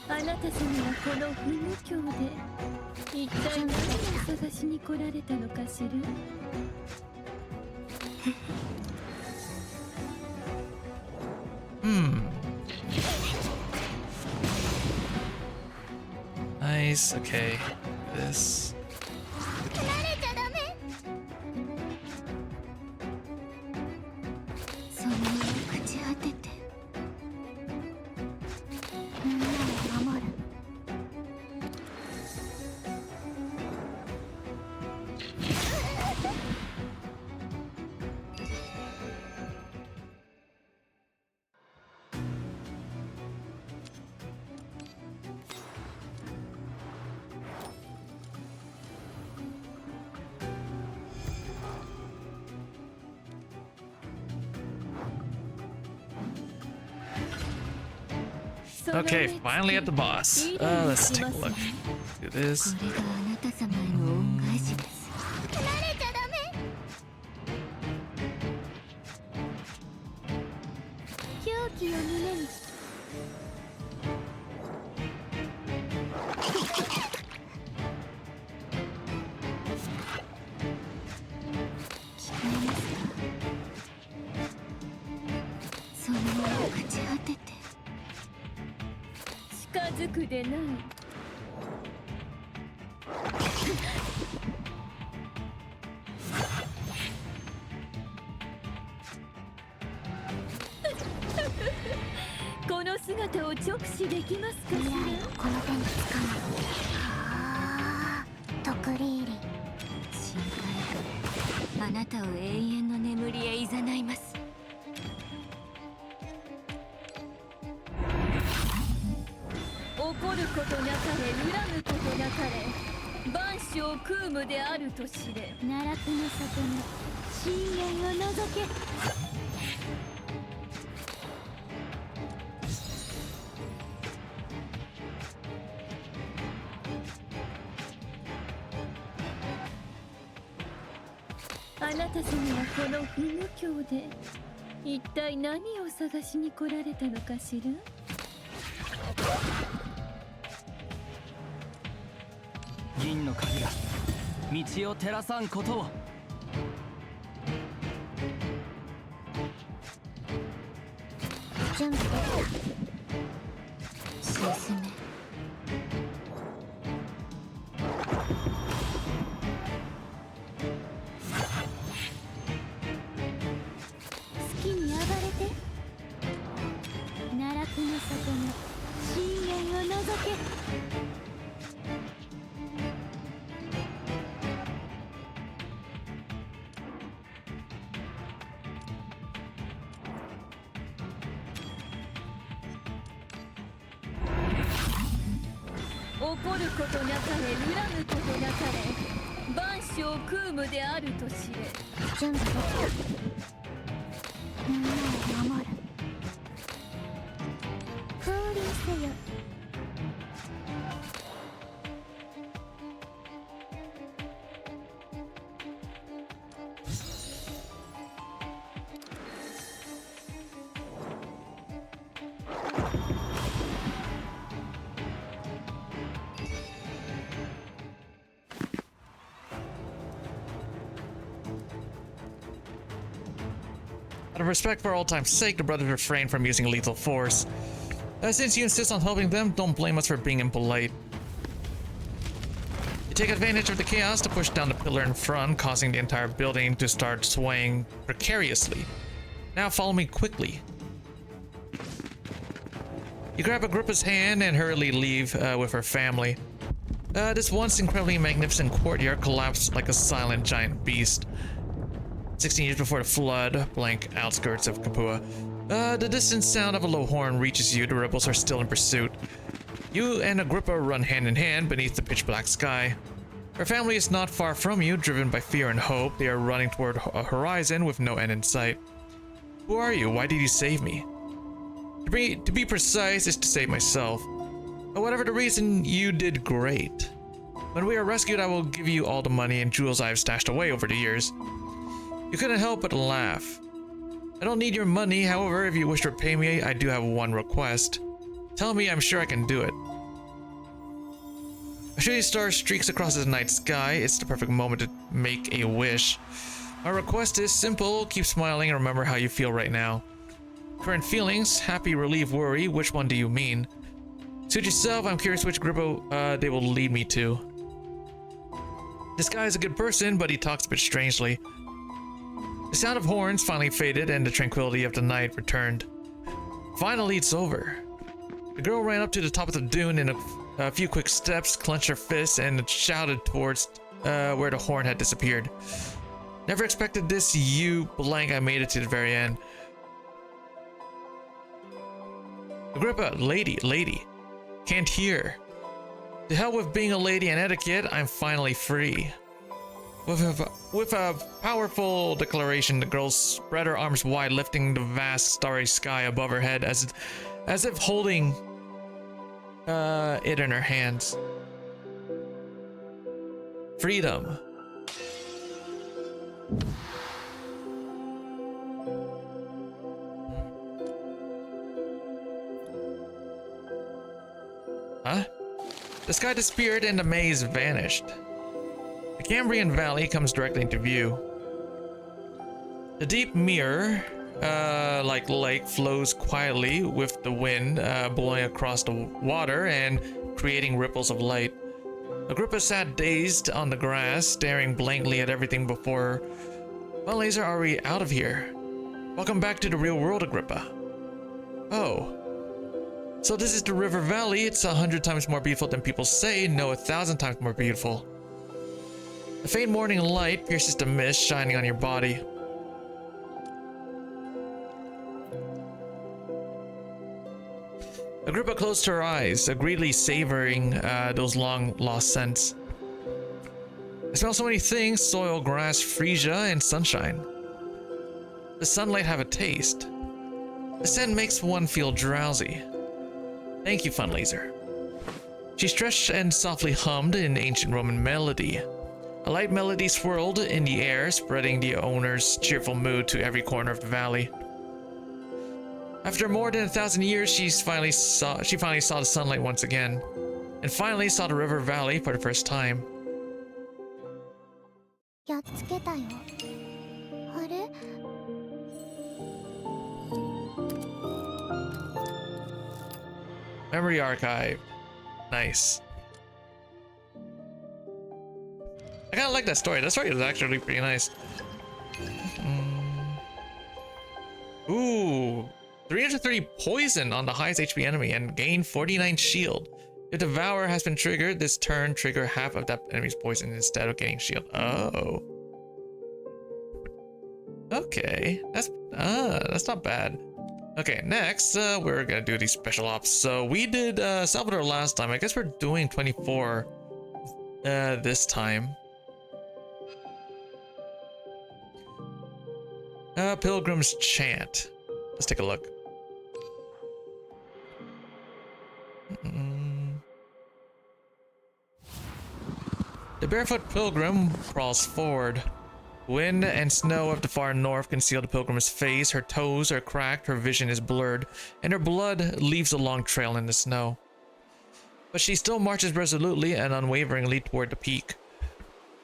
あなた様はこの不無教で一体何を探しに来られたのかしら？ Nice. Okay. This. 慣れちゃダメ。その朽ち果ててみんなを守る。 Okay, finally at the boss. Let's take a look. Do this. これがあなた様への恩返しです。慣れちゃダメ。狂気を胸に。聞こえますか？そのまま朽ち果てて。 近づくでない。この姿を直視できますかしら？この手につかむ。はあ、トクリーリ。深海があなたを永遠の眠りへ誘います。 怒ることなかれ、恨むことなかれ、万象空無であると知れ。奈落の里の深淵を覗け。あなた様はこの不無教で一体何を探しに来られたのかしら？ 銀の鍵が道を照らさんことを。準備できた。進め。好きに暴れて。奈落の里の深淵を覗け。 怒ることなかれ、恨むことなかれ、万象空無であると知れ。準備できた。みんなを守る。降臨せよ。Out of respect for all time's sake, the brothers refrain from using lethal force. Since you insist on helping them, don't blame us for being impolite. You take advantage of the chaos to push down the pillar in front, causing the entire building to start swaying precariously. Now follow me quickly. You grab Agrippa's hand and hurriedly leave with her family. This once incredibly magnificent courtyard collapsed like a silent giant beast. 16 years before the flood, blank outskirts of Capua. The distant sound of a low horn reaches you. The rebels are still in pursuit. You and Agrippa run hand in hand beneath the pitch black sky. Her family is not far from you, driven by fear and hope. They are running toward a horizon with no end in sight. Who are you? Why did you save me? To be precise is to save myself. But whatever the reason, you did great. When we are rescued, I will give you all the money and jewels I have stashed away over the years. You couldn't help but laugh. I don't need your money, however, if you wish to repay me, I do have one request. Tell me, I'm sure I can do it. A shooting star streaks across the night sky. It's the perfect moment to make a wish. My request is simple. Keep smiling and remember how you feel right now. Current feelings, happy, relief, worry. Which one do you mean? Suit yourself. I'm curious which Grippo they will lead me to. This guy is a good person, but he talks a bit strangely. The sound of horns finally faded and the tranquility of the night returned. Finally, it's over. The girl ran up to the top of the dune in a few quick steps, clenched her fists, and shouted towards where the horn had disappeared. Never expected this, you blank. I made it to the very end. Agrippa, lady. Can't hear. To hell with being a lady and etiquette, I'm finally free. With a powerful declaration, the girl spread her arms wide, lifting the vast starry sky above her head as if holding it in her hands. Freedom. Huh? The sky disappeared and the maze vanished. The Cambrian Valley comes directly into view. The deep mirror, like lake, flows quietly with the wind blowing across the water and creating ripples of light. Agrippa sat dazed on the grass, staring blankly at everything before her. Well, Laser, are we out of here? Welcome back to the real world, Agrippa. Oh. So this is the River Valley. It's 100 times more beautiful than people say. No, 1,000 times more beautiful. The faint morning light pierces the mist shining on your body. Agrippa closed her eyes, greedily savoring those long-lost scents. I smell so many things: soil, grass, freesia, and sunshine. The sunlight have a taste. The scent makes one feel drowsy. Thank you, Fun Laser. She stretched and softly hummed an ancient Roman melody. A light melody swirled in the air, spreading the owner's cheerful mood to every corner of the valley. After more than 1,000 years, she finally saw the sunlight once again, and finally saw the river valley for the first time. Memory archive. Nice. I kind of like that story. That story is actually pretty nice. Ooh. 330 poison on the highest HP enemy and gain 49 shield. If Devour has been triggered, this turn trigger half of that enemy's poison instead of getting shield. Oh. Okay. That's not bad. Okay, next, we're gonna do these special ops. So we did Salvador last time. I guess we're doing 24 this time. Pilgrim's Chant. Let's take a look. The barefoot pilgrim crawls forward. Wind and snow of the far north conceal the pilgrim's face. Her toes are cracked, her vision is blurred, and her blood leaves a long trail in the snow. But she still marches resolutely and unwaveringly toward the peak.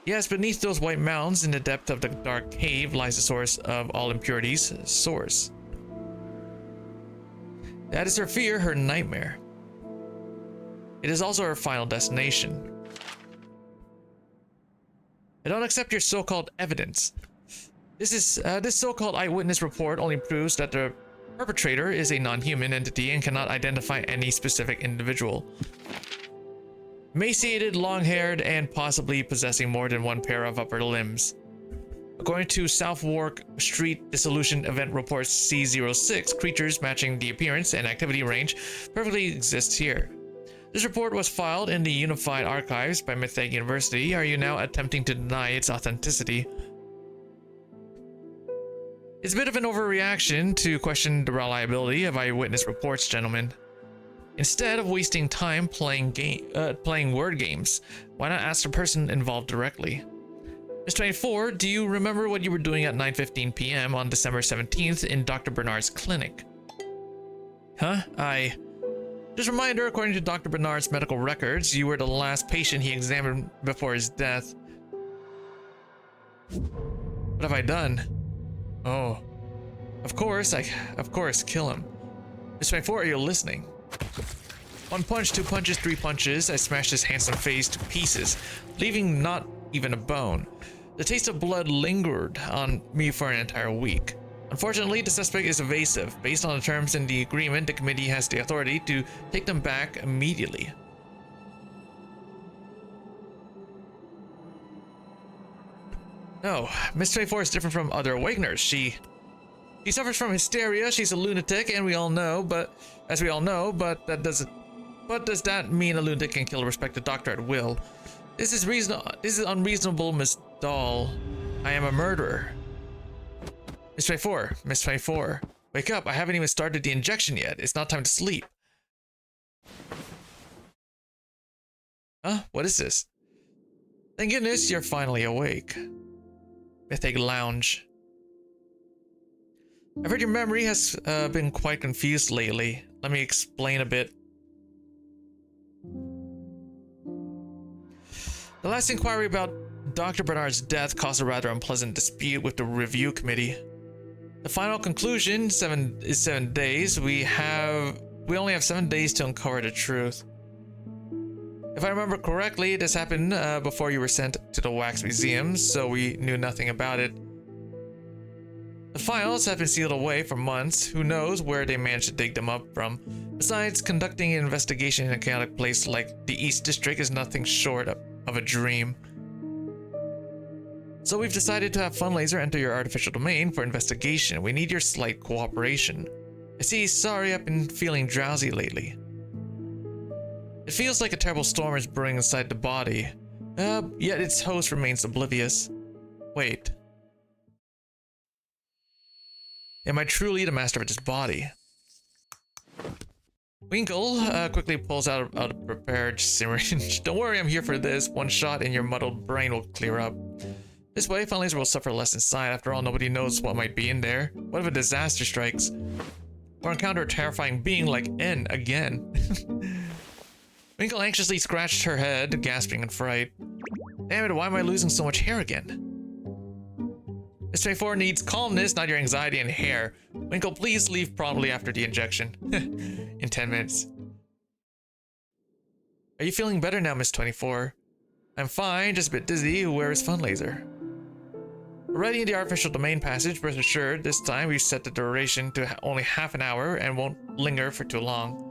Yes, beneath those white mountains, in the depth of the dark cave, lies the source of all impurities, Source. That is her fear, her nightmare. It is also her final destination. I don't accept your so-called evidence. This so-called eyewitness report only proves that the perpetrator is a non-human entity and cannot identify any specific individual. Emaciated, long-haired, and possibly possessing more than one pair of upper limbs. According to Southwark Street Dissolution Event Report C06, creatures matching the appearance and activity range perfectly exists here. This report was filed in the Unified Archives by Mythic University. Are you now attempting to deny its authenticity? It's a bit of an overreaction to question the reliability of eyewitness reports, gentlemen. Instead of wasting time playing word games, why not ask the person involved directly? Ms. 24, do you remember what you were doing at 9:15 p.m. on December 17th in Dr. Bernard's clinic? Huh? Just a reminder, according to Dr. Bernard's medical records, you were the last patient he examined before his death. What have I done? Oh. Of course, kill him. Ms. 24, are you listening? One punch, two punches, three punches, I smashed his handsome face to pieces, leaving not even a bone. The taste of blood lingered on me for an entire week. Unfortunately, the suspect is evasive. Based on the terms in the agreement, the committee has the authority to take them back immediately. No, Miss 24 is different from other awakeners. She suffers from hysteria. She's a lunatic, and does that mean a lunatic can kill a respected doctor at will? This is unreasonable, Miss Doll. I am a murderer. Miss 24, wake up. I haven't even started the injection yet. It's not time to sleep. Huh? What is this? Thank goodness you're finally awake. Mythic Lounge. I've heard your memory has been quite confused lately. Let me explain a bit. The last inquiry about Dr. Bernard's death caused a rather unpleasant dispute with the review committee. The final conclusion is 7 days. We only have 7 days to uncover the truth. If I remember correctly, this happened before you were sent to the Wax Museum, so we knew nothing about it. The files have been sealed away for months. Who knows where they managed to dig them up from? Besides, conducting an investigation in a chaotic place like the East District is nothing short of a dream. So we've decided to have Funlaser enter your artificial domain for investigation. We need your slight cooperation. I see, sorry, I've been feeling drowsy lately. It feels like a terrible storm is brewing inside the body, yet its host remains oblivious. Wait. Am I truly the master of this body? Winkle quickly pulls out a prepared syringe. Don't worry, I'm here for this. One shot and your muddled brain will clear up. This way, Funlaser will suffer less inside. After all, nobody knows what might be in there. What if a disaster strikes? Or encounter a terrifying being like N again? Winkle anxiously scratched her head, gasping in fright. Damn it, why am I losing so much hair again? Miss 24 needs calmness, not your anxiety and hair. Winkle, please leave promptly after the injection. In 10 minutes. Are you feeling better now, Miss 24? I'm fine, just a bit dizzy. Where is Funlaser? Already in the artificial domain passage, rest assured, this time we've set the duration to only half an hour and won't linger for too long.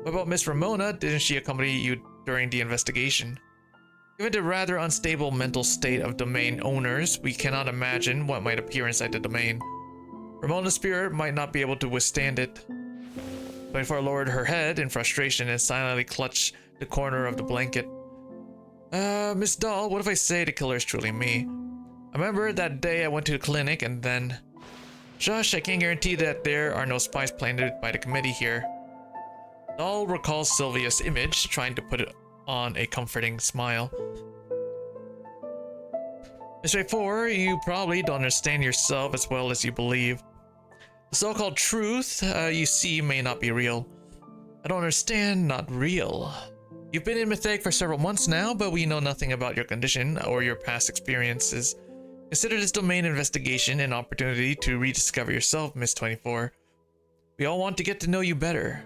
What about Miss Ramona? Didn't she accompany you during the investigation? Given the rather unstable mental state of domain owners, we cannot imagine what might appear inside the domain. Ramona's spirit might not be able to withstand it. 24 lowered her head in frustration and silently clutched the corner of the blanket. Miss Doll, what if I say the killer is truly me? I remember that day I went to the clinic and then... Shush, I can't guarantee that there are no spies planted by the committee here. Doll recalls Sylvia's image, trying to put it on a comforting smile. Miss 24, you probably don't understand yourself as well as you believe. The so-called truth you see may not be real. I don't understand, not real. You've been in Mythic for several months now, but we know nothing about your condition or your past experiences. Consider this domain investigation an opportunity to rediscover yourself, Miss 24. We all want to get to know you better.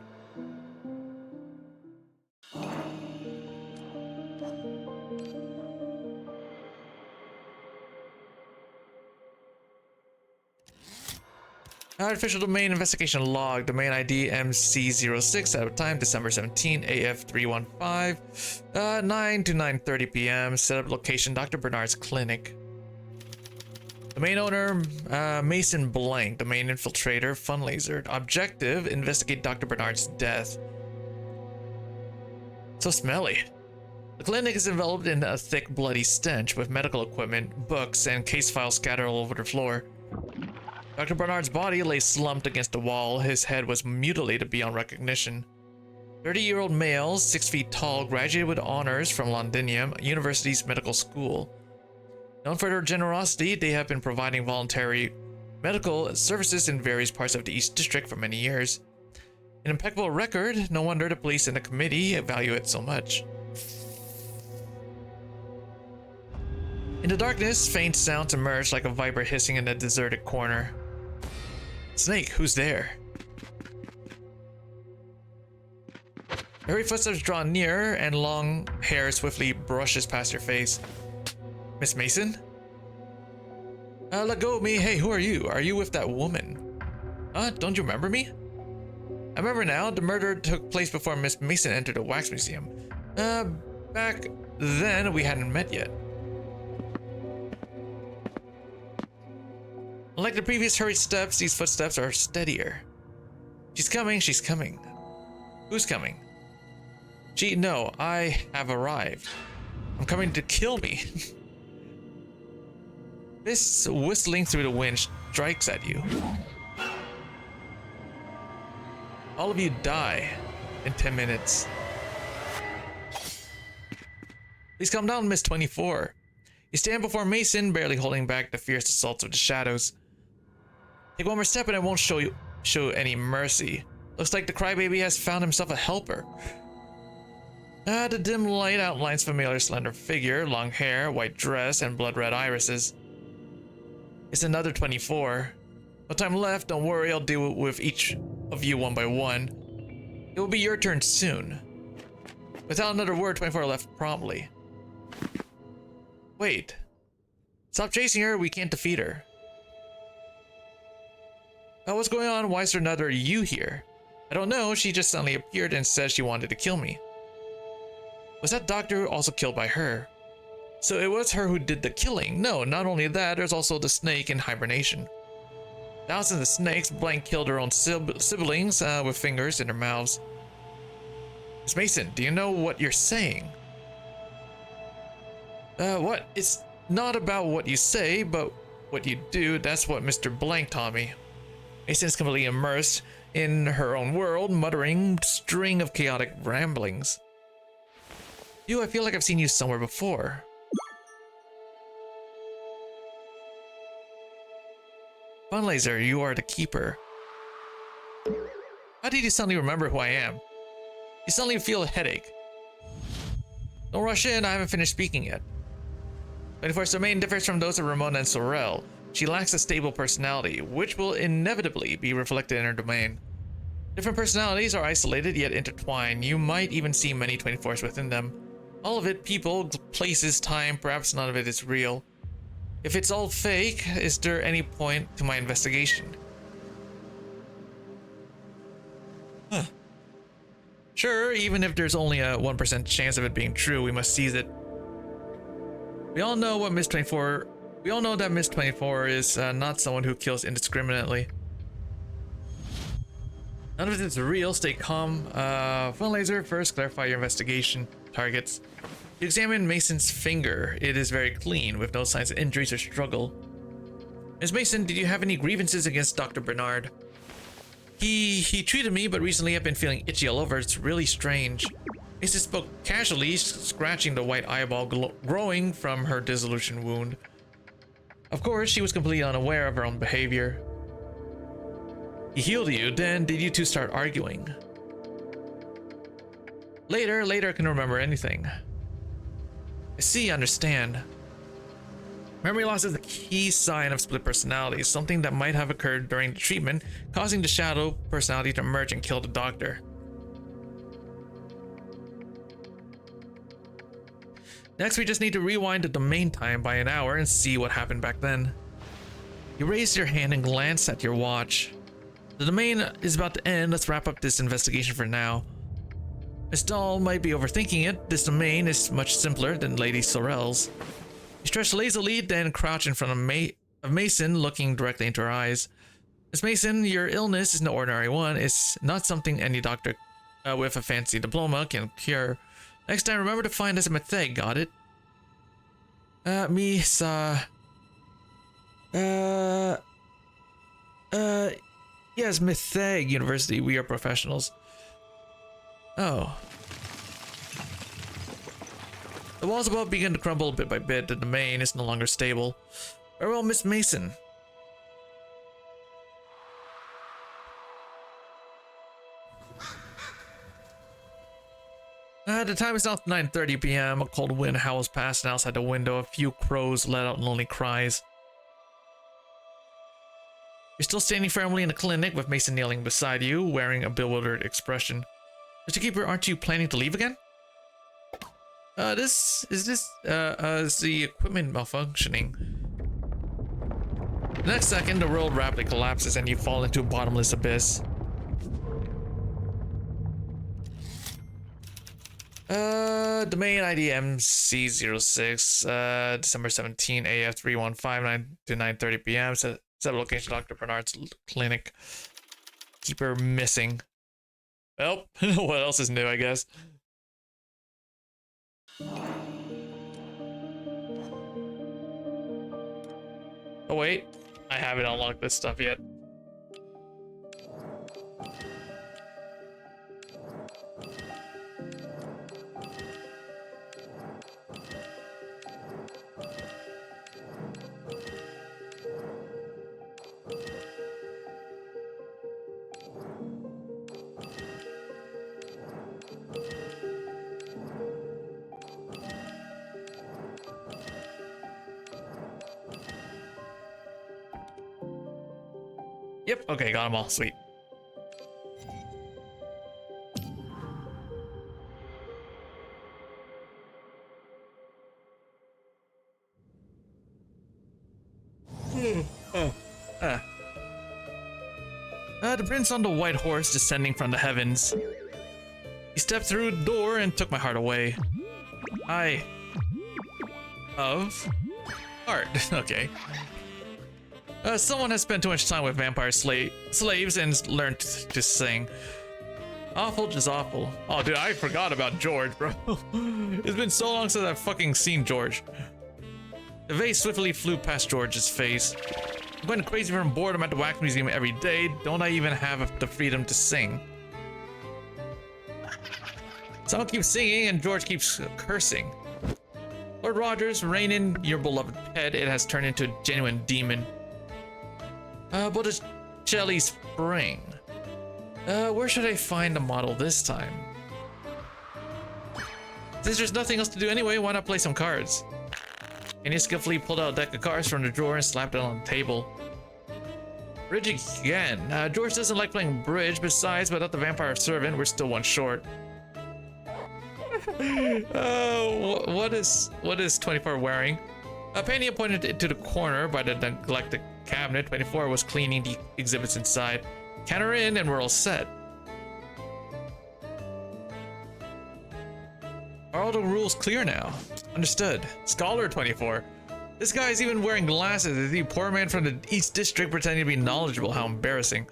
Artificial domain investigation log. Domain ID MC06. Out of time December 17, AF315. 9 to 9:30 p.m. Setup location Dr. Bernard's clinic. Domain owner Mason Blank. Domain infiltrator Funlaser. Objective investigate Dr. Bernard's death. So smelly. The clinic is enveloped in a thick bloody stench with medical equipment, books, and case files scattered all over the floor. Dr. Bernard's body lay slumped against the wall. His head was mutilated beyond recognition. 30-year-old male, 6 feet tall, graduated with honors from Londinium University's medical school. Known for their generosity, they have been providing voluntary medical services in various parts of the East District for many years. An impeccable record, no wonder the police and the committee value it so much. In the darkness, faint sounds emerged like a viper hissing in a deserted corner. Snake, who's there? Hurry footsteps draw nearer, and long hair swiftly brushes past your face. Miss Mason? Let go of me. Hey, who are you? Are you with that woman? Don't you remember me? I remember now. The murder took place before Miss Mason entered the wax museum. Back then we hadn't met yet. Unlike the previous hurried steps, these footsteps are steadier. She's coming, she's coming. Who's coming? No, I have arrived. I'm coming to kill me. This whistling through the wind strikes at you. All of you die in 10 minutes. Please calm down, Miss 24. You stand before Mason, barely holding back the fierce assaults of the shadows. Take one more step and I won't show any mercy. Looks like the crybaby has found himself a helper. The dim light outlines familiar slender figure, long hair, white dress, and blood-red irises. It's another 24. No time left, don't worry, I'll deal with each of you one by one. It will be your turn soon. Without another word, 24 left promptly. Wait. Stop chasing her, we can't defeat her. What's going on? Why is there another you here? I don't know, she just suddenly appeared and said she wanted to kill me. Was that doctor also killed by her? So it was her who did the killing? No, not only that, there's also the snake in hibernation. Thousands of snakes, Blank killed her own siblings with fingers in their mouths. Miss Mason, do you know what you're saying? What? It's not about what you say, but what you do. That's what Mr. Blank taught me. Mason's completely immersed in her own world, muttering string of chaotic ramblings. You, I feel like I've seen you somewhere before. Funlaser, you are the keeper. How did you suddenly remember who I am? You suddenly feel a headache. Don't rush in, I haven't finished speaking yet. 24's domain differs from those of Ramona and Sorel. She lacks a stable personality, which will inevitably be reflected in her domain. Different personalities are isolated yet intertwined. You might even see many 24s within them. All of it, people, places, time, perhaps none of it is real. If it's all fake, is there any point to my investigation? Sure, even if there's only a 1% chance of it being true, we must seize it. We all know that Miss 24 is not someone who kills indiscriminately. None of it is real. Stay calm. Funlaser, first clarify your investigation targets. You examine Mason's finger. It is very clean, with no signs of injuries or struggle. Ms. Mason, did you have any grievances against Dr. Bernard? He treated me, but recently I've been feeling itchy all over. It's really strange. Mason spoke casually, scratching the white eyeball growing from her dissolution wound. Of course, she was completely unaware of her own behavior. He healed you, then did you two start arguing? Later I can remember anything. I see, understand. Memory loss is a key sign of split personality, something that might have occurred during the treatment, causing the shadow personality to emerge and kill the doctor. Next, we just need to rewind the domain time by an hour and see what happened back then. You raised your hand and glanced at your watch. The domain is about to end. Let's wrap up this investigation for now. Miss Dahl might be overthinking it. This domain is much simpler than Lady Sorel's. You stretch lazily, then crouch in front of Mason, looking directly into her eyes. Miss Mason, your illness is no ordinary one. It's not something any doctor with a fancy diploma can cure. Next time, remember to find us a Metheg, got it? Yes, Metheg University, we are professionals. Oh. The walls above begin to crumble bit by bit. The domain is no longer stable. Farewell, Miss Mason. The time is now 9:30 p.m. A cold wind howls past, and outside the window, a few crows let out lonely cries. You're still standing firmly in the clinic with Mason kneeling beside you, wearing a bewildered expression. Mr. Keeper, aren't you planning to leave again? Is the equipment malfunctioning? The next second, the world rapidly collapses and you fall into a bottomless abyss. Domain ID MC06, December 17, AF 315 to 9:30 p.m. Set location, Dr. Bernard's clinic. Keeper missing. Well, what else is new, I guess? Oh wait, I haven't unlocked this stuff yet. Yep, okay, got them all, sweet. The prince on the white horse descending from the heavens. He stepped through the door and took my heart away. Of heart, okay. Someone has spent too much time with vampire slaves and learned to sing. Awful, just awful. Oh, dude, I forgot about George, bro. It's been so long since I've fucking seen George. The vase swiftly flew past George's face. I'm going crazy from boredom at the wax museum every day. Don't I even have the freedom to sing? Someone keeps singing and George keeps cursing. Lord Rogers, rein in your beloved pet. It has turned into a genuine demon. Botticelli Spring. Where should I find a model this time? Since there's nothing else to do anyway, why not play some cards? And he skillfully pulled out a deck of cards from the drawer and slapped it on the table. Bridge again. George doesn't like playing bridge. Besides, without the vampire servant, we're still one short. What is 24 wearing? Penny pointed to the corner by the neglected cabinet. 24 was cleaning the exhibits inside. Count her in and we're all set. Are all the rules clear now? Understood. Scholar 24. This guy is even wearing glasses. Is he a poor man from the East District pretending to be knowledgeable? How embarrassing.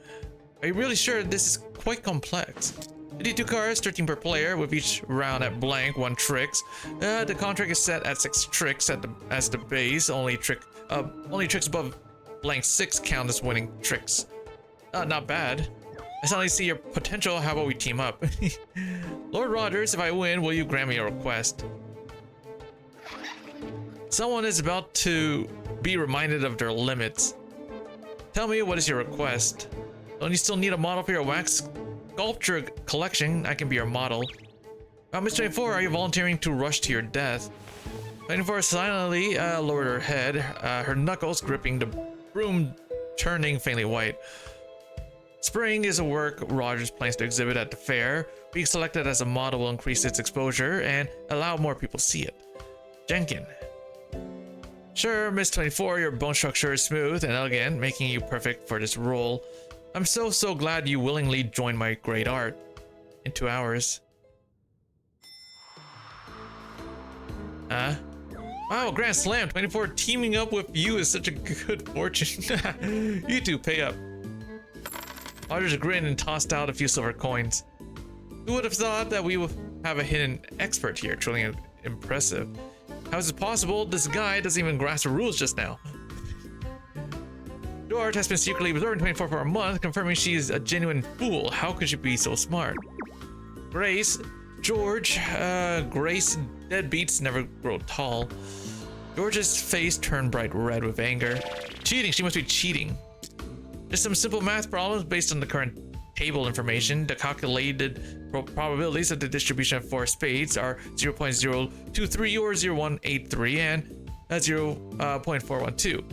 Are you really sure this is quite complex? 52 cards, 13 per player, with each round at blank, 1 tricks. The contract is set at 6 tricks as the base. Only tricks above blank 6 count as winning tricks. Not bad. I suddenly see your potential. How about we team up? Lord Rogers, if I win, will you grant me a request? Someone is about to be reminded of their limits. Tell me, what is your request? Don't you still need a model for your wax sculpture collection? I can be your model. Miss 24, are you volunteering to rush to your death? 24 silently lowered her head, her knuckles gripping the broom, turning faintly white. Spring is a work Rogers plans to exhibit at the fair. Being selected as a model will increase its exposure and allow more people to see it. Jenkin. Sure, Miss 24, your bone structure is smooth and elegant, making you perfect for this role. I'm so glad you willingly joined my great art. In 2 hours. Huh? Wow, Grand Slam 24 teaming up with you is such a good fortune. You two pay up. Roger grinned and tossed out a few silver coins. Who would have thought that we would have a hidden expert here? Truly impressive. How is it possible? This guy doesn't even grasp the rules just now. George has been secretly observing 24 for a month, confirming she is a genuine fool. How could she be so smart? Grace, George, Grace, deadbeats never grow tall. George's face turned bright red with anger. Cheating, she must be cheating. Just some simple math problems based on the current table information. The calculated probabilities of the distribution of 4 spades are 0.023 or 0.183 and 0.412.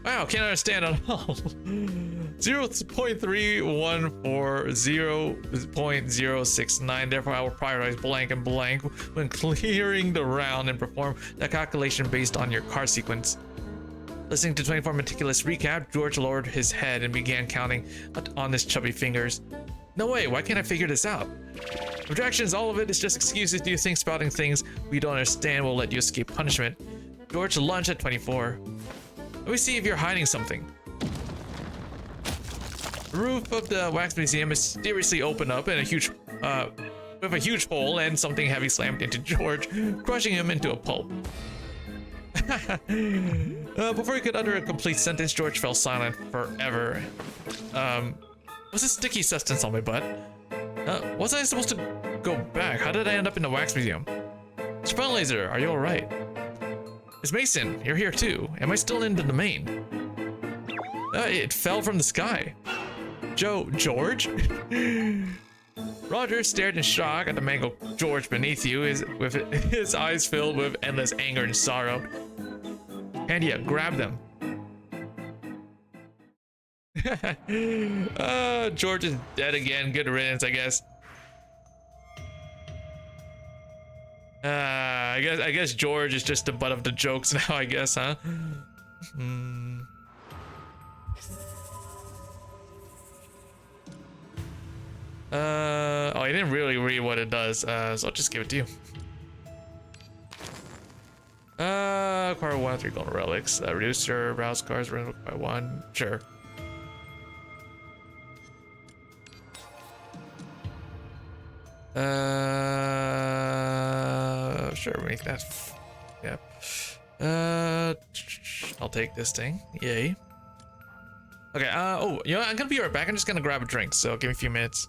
Wow, can't understand at all. 0.314 therefore I will prioritize blank and blank when clearing the round and perform the calculation based on your card sequence. Listening to 24 meticulous recap, George lowered his head and began counting on his chubby fingers. No way, why can't I figure this out? Objections, all of it is just excuses. Do you think spouting things we don't understand will let you escape punishment? George lunged at 24. Let me see if you're hiding something. The roof of the wax museum mysteriously opened up in a huge, with a huge hole, and something heavy slammed into George, crushing him into a pulp. Before he could utter a complete sentence, George fell silent forever. What's this sticky substance on my butt? Wasn't I supposed to go back? How did I end up in the wax museum? Spell Laser, are you alright? It's Mason, you're here too. Am I still in the domain? It fell from the sky. George? Roger stared in shock at the mangled George beneath you, with his eyes filled with endless anger and sorrow. Pandia, grab them. George is dead again. Good riddance, I guess. I guess George is just the butt of the jokes now, I guess, huh? Oh, I didn't really read what it does, so I'll just give it to you. Acquire 1 of 3 golden relics. Reduce your browse cards rental by 1. Sure. Sure, make that. Yep. I'll take this thing. Yay. Okay. Oh, you know, I'm gonna be right back. I'm just gonna grab a drink. So give me a few minutes.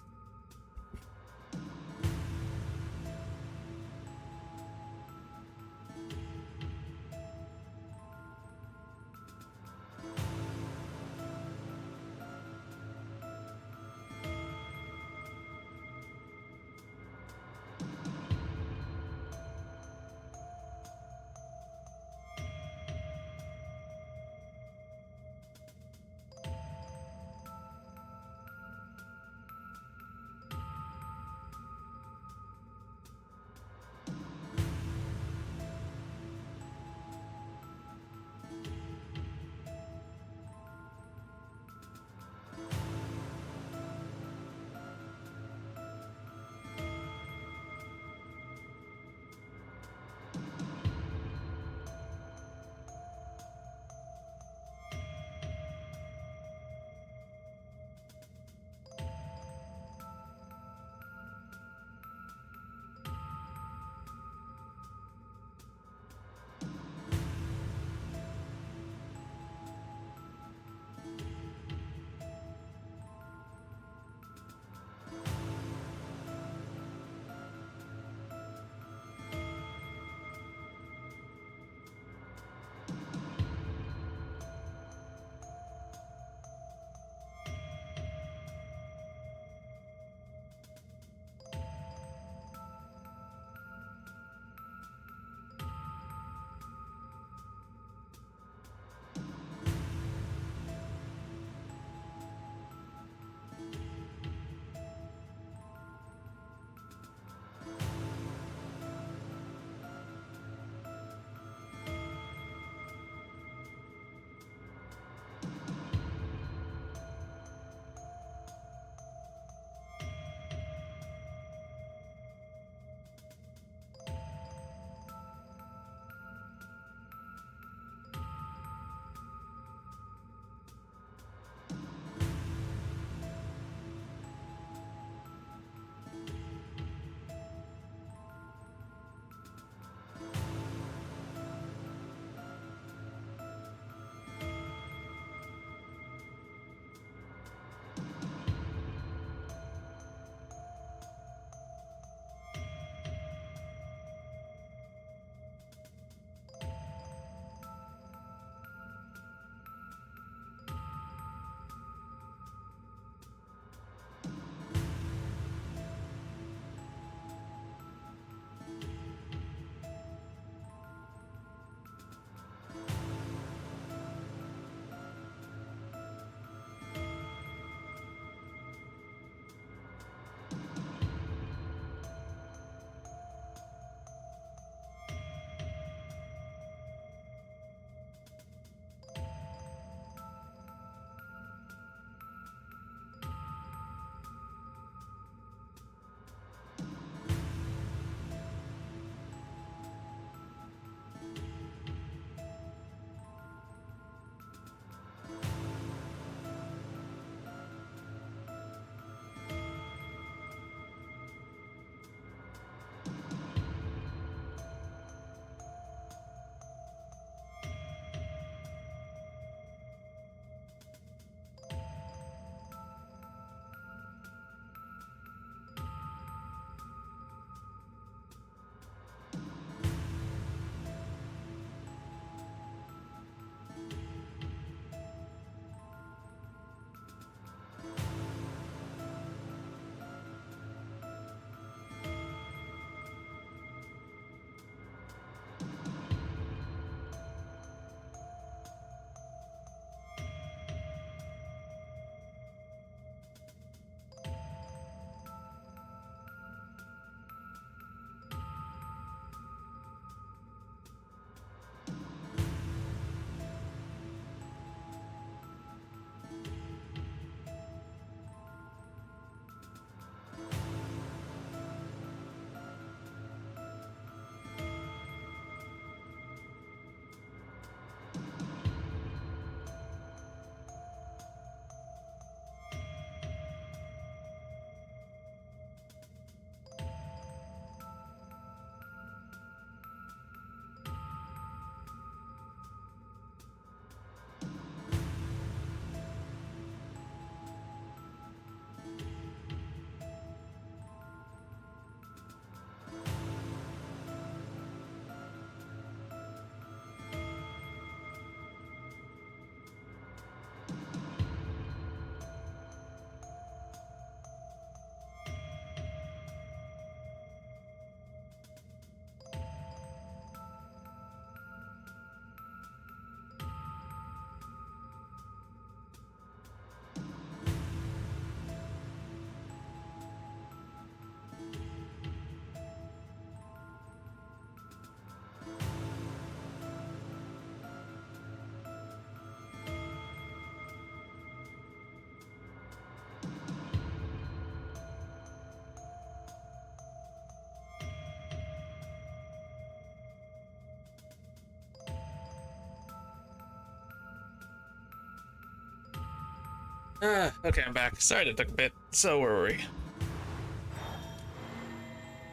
Okay, I'm back. Sorry that took a bit. So where were we?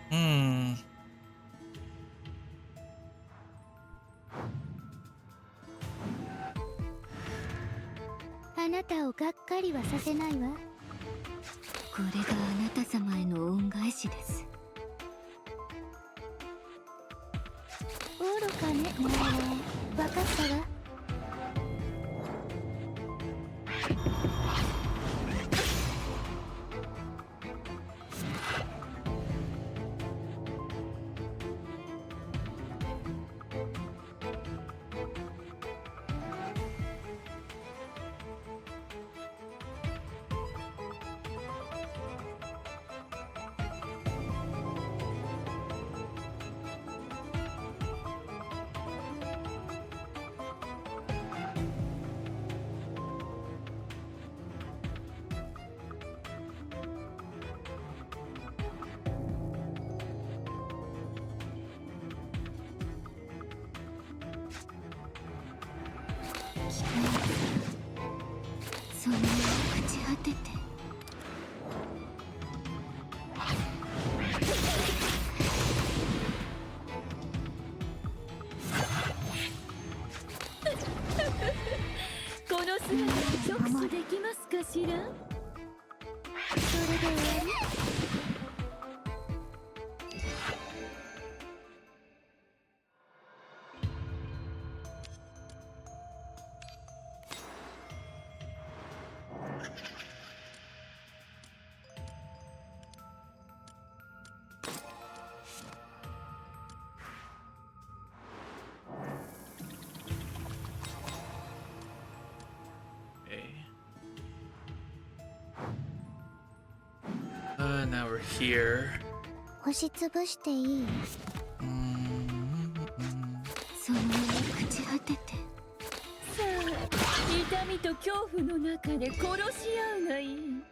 Hmm. あなたをがっかりはさせないわ。これがあなた様への恩返しです。愚かね、もう分かったわ。その朽ち果ててこの姿に直視できますかしら。それで終わり。Now we're here. 押しつぶしていい？その朽ち果てて。さあ、痛みと恐怖の中で殺し合うがいい。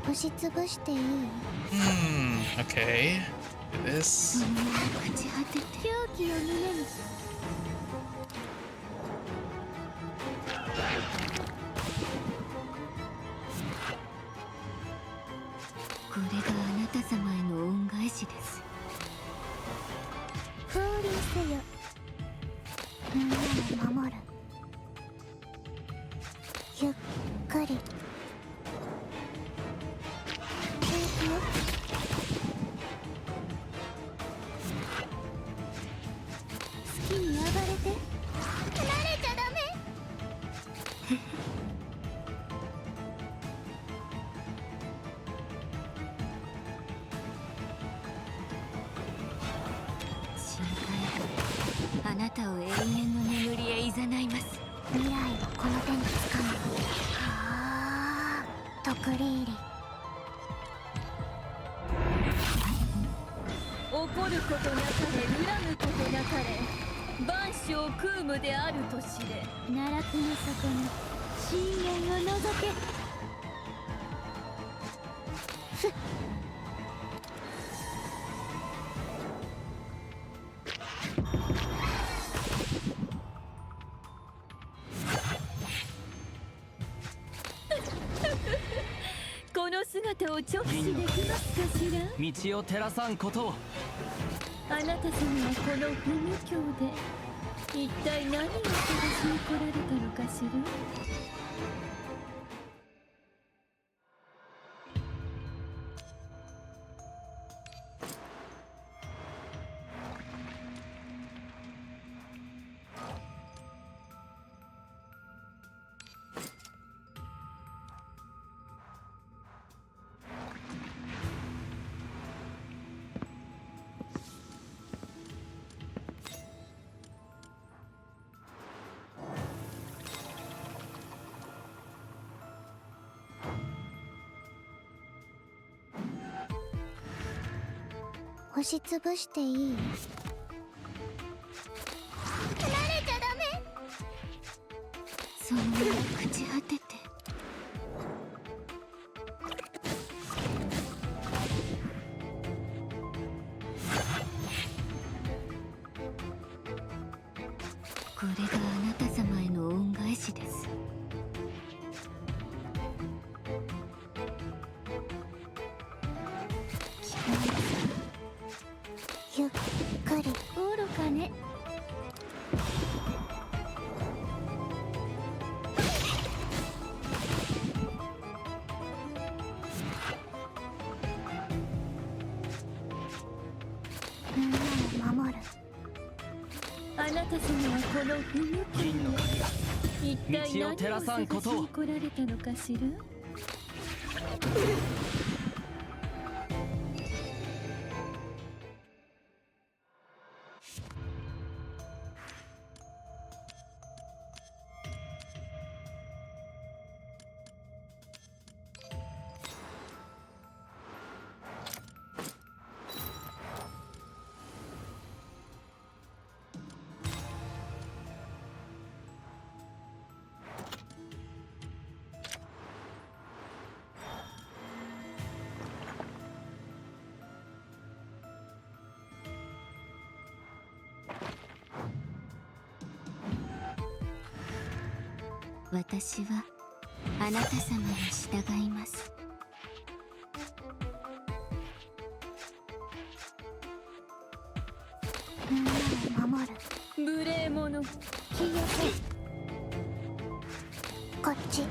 押しつぶしていい？Okay. Do this. その朽ち果てて狂気を胸に。これがあなた様への恩返しです。降臨せよ。みんなを守る。ゆっくり。好きに暴れて。離れちゃダメ。深海があなたを永遠の眠りへ誘います。未来をこの手に掴む。はあ、とくり入り。怒ることなかれ、恨むことなかれ、万象空無であると知れ。奈落の底に深淵を覗け。ふっ。この姿を直視できますかしら。道を照らさんことを。あなた様はこの不無境で一体何を探しに来られたのかしら。押しつぶしていい？離れちゃダメ。そう朽ち果てて。これがあなた様への恩返しです。ゆっくり愚かね。みんなを守る。あなた様はこの不無銀の鍵が一体道を照らさんことを。何を探しに来られたのかしら。私はあなた様に従います。みんなを守る。無礼者。消えて。こっち。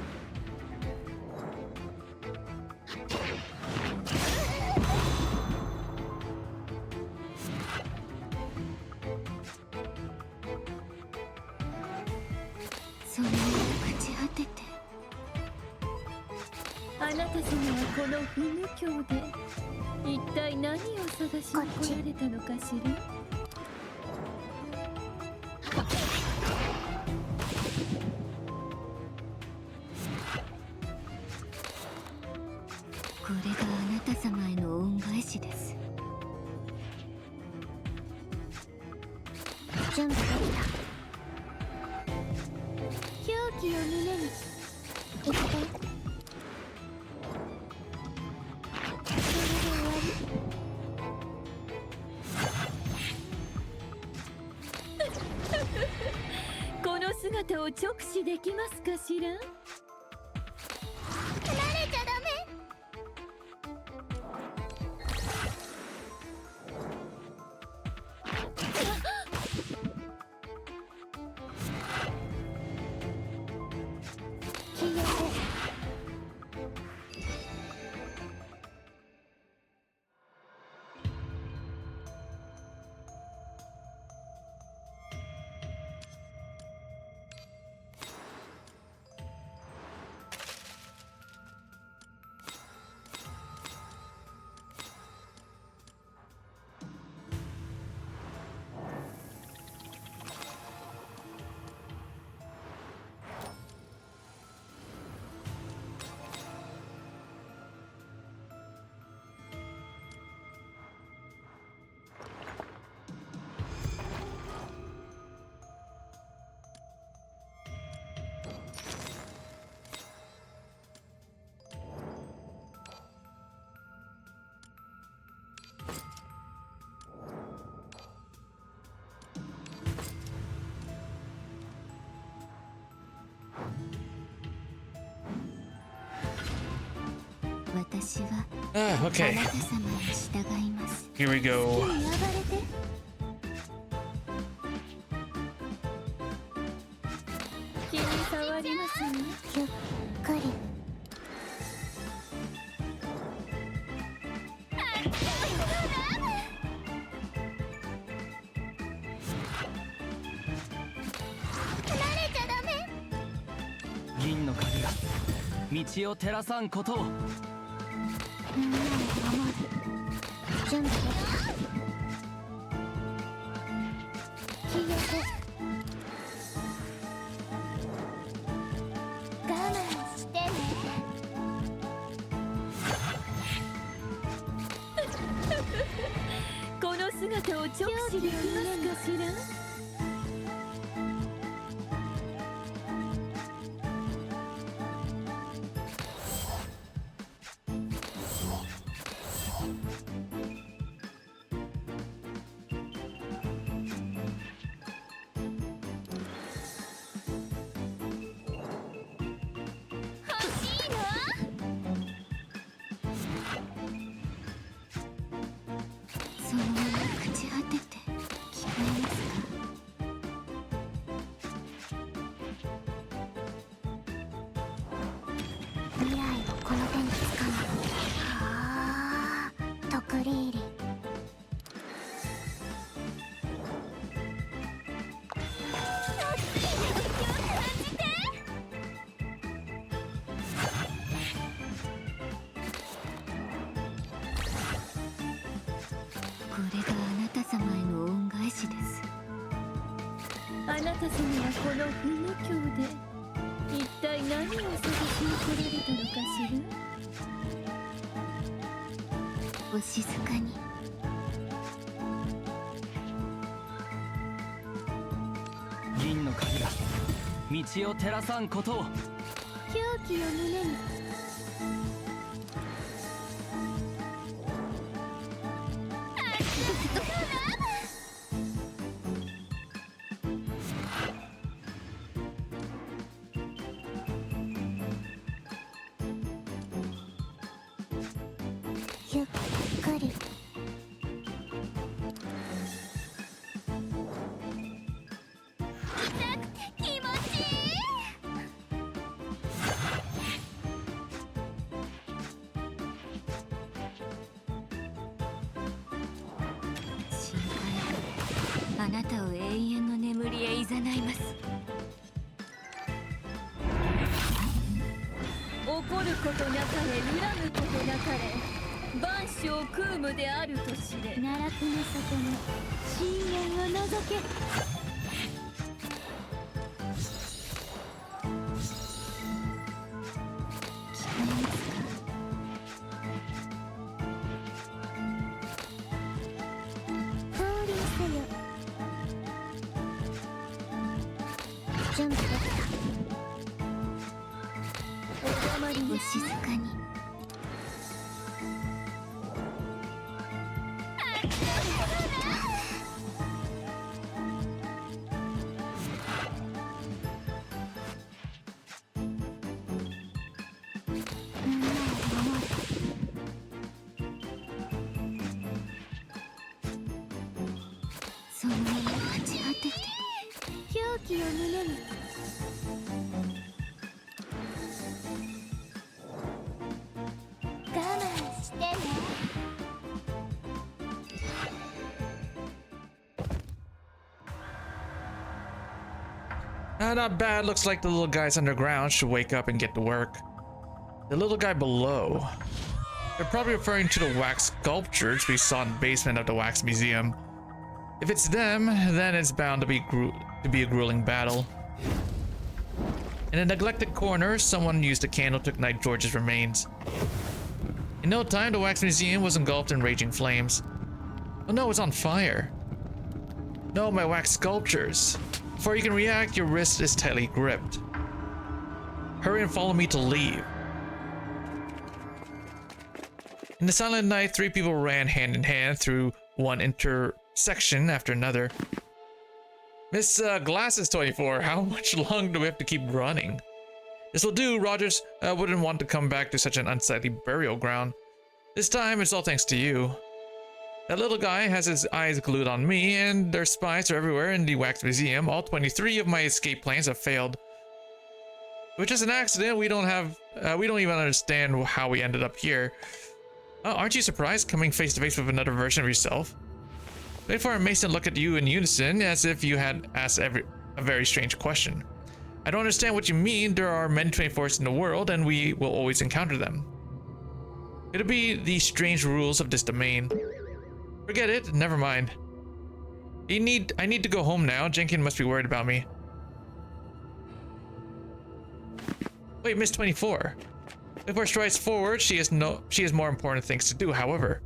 それを朽ち果てて。あなた様はこの不無教で一体何を探しに来られたのかしら。これがあなた様への恩返しです。準備できた。狂気を胸に行って。それで終わり。この姿を直視できますかしら。離れちゃダメ。消えて。私は Okay. あなた様に従います。 Here we 好き go. に暴れて。気に障りますね。ゆっくり。離れちゃダメ。銀の鍵が道を照らさんことを。みんなを守る。準備できた。消えて。我慢してね。こしできますかしら。そのまま朽ち果てて聞こえますか。未来をこの手につかむ。はあ、トクリーリ。これがあなた様への恩返しです。あなた様はこの不無教で一体何を探しに来られたのかしら。お静かに。銀の鍵が道を照らさんことを。狂気を胸に。ゆっくり。痛くて気持ちいい。深海があなたを永遠の眠りへ誘います。怒ることなかれ、恨むことなかれ、万象空無であると知れ。奈落の底の深淵を覗け。聞こえますか。降臨せよ。準備できた。お黙りお静かに。そのまま勝ち果てて狂気を胸に。我慢してね。Not bad. Looks like the little guys underground should wake up and get to work. The little guy below. They're probably referring to the wax sculptures we saw in the basement of the wax museum. If it's them, then it's bound to be a grueling battle. In a neglected corner, someone used a candle to ignite George's remains. In no time, the wax museum was engulfed in raging flames. Oh no, it's on fire. No, my wax sculptures. Before you can react, your wrist is tightly gripped. Hurry and follow me to leave. In the silent night, three people ran hand in hand through one intersection after another. Miss Glasses 24, how much longer do we have to keep running? This will do. Rogers wouldn't want to come back to such an unsightly burial ground. This time, it's all thanks to you. That little guy has his eyes glued on me, and their spies are everywhere in the wax museum. All 23 of my escape plans have failed. Which is an accident. We don't even understand how we ended up here. Aren't you surprised coming face to face with another version of yourself? Therefore, and Mason look at you in unison as if you had asked a very strange question. I don't understand what you mean. There are many 24s in the world, and we will always encounter them. Could it be the strange rules of this domain? Forget it. Never mind. I need to go home now. Jenkins must be worried about me. Wait, Miss 24. Before strides forward, she has more important things to do. However,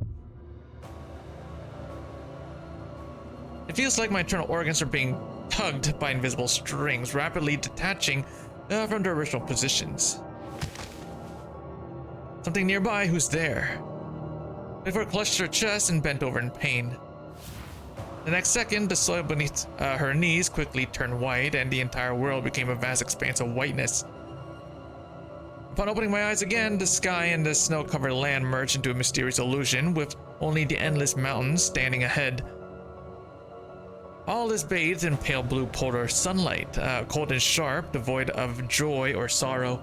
It feels like my internal organs are being tugged by invisible strings, rapidly detaching from their original positions. Something nearby. Who's there? 24 clutched her chest and bent over in pain. The next second, the soil beneath her knees quickly turned white, and the entire world became a vast expanse of whiteness. Upon opening my eyes again, the sky and the snow-covered land merged into a mysterious illusion, with only the endless mountains standing ahead. All is bathed in pale blue polar sunlight, cold and sharp, devoid of joy or sorrow.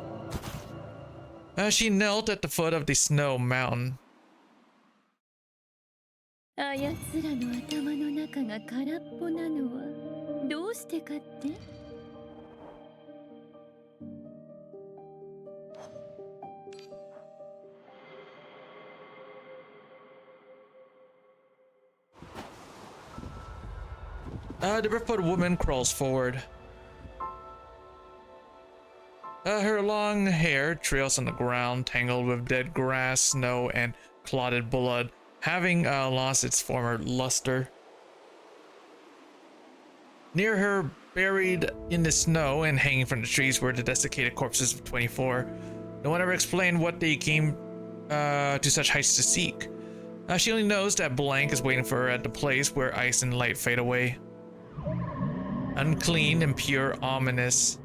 She knelt at the foot of the snow mountain. あやつらの頭の中が空っぽなのはどうしてかって？ The barefoot woman crawls forward. Her long hair trails on the ground, tangled with dead grass, snow, and clotted blood, having lost its former luster. Near her, buried in the snow and hanging from the trees, were the desiccated corpses of 24. No one ever explained what they came to such heights to seek. She only knows that blank is waiting for her at the place where ice and light fade away. Unclean, impure, ominous.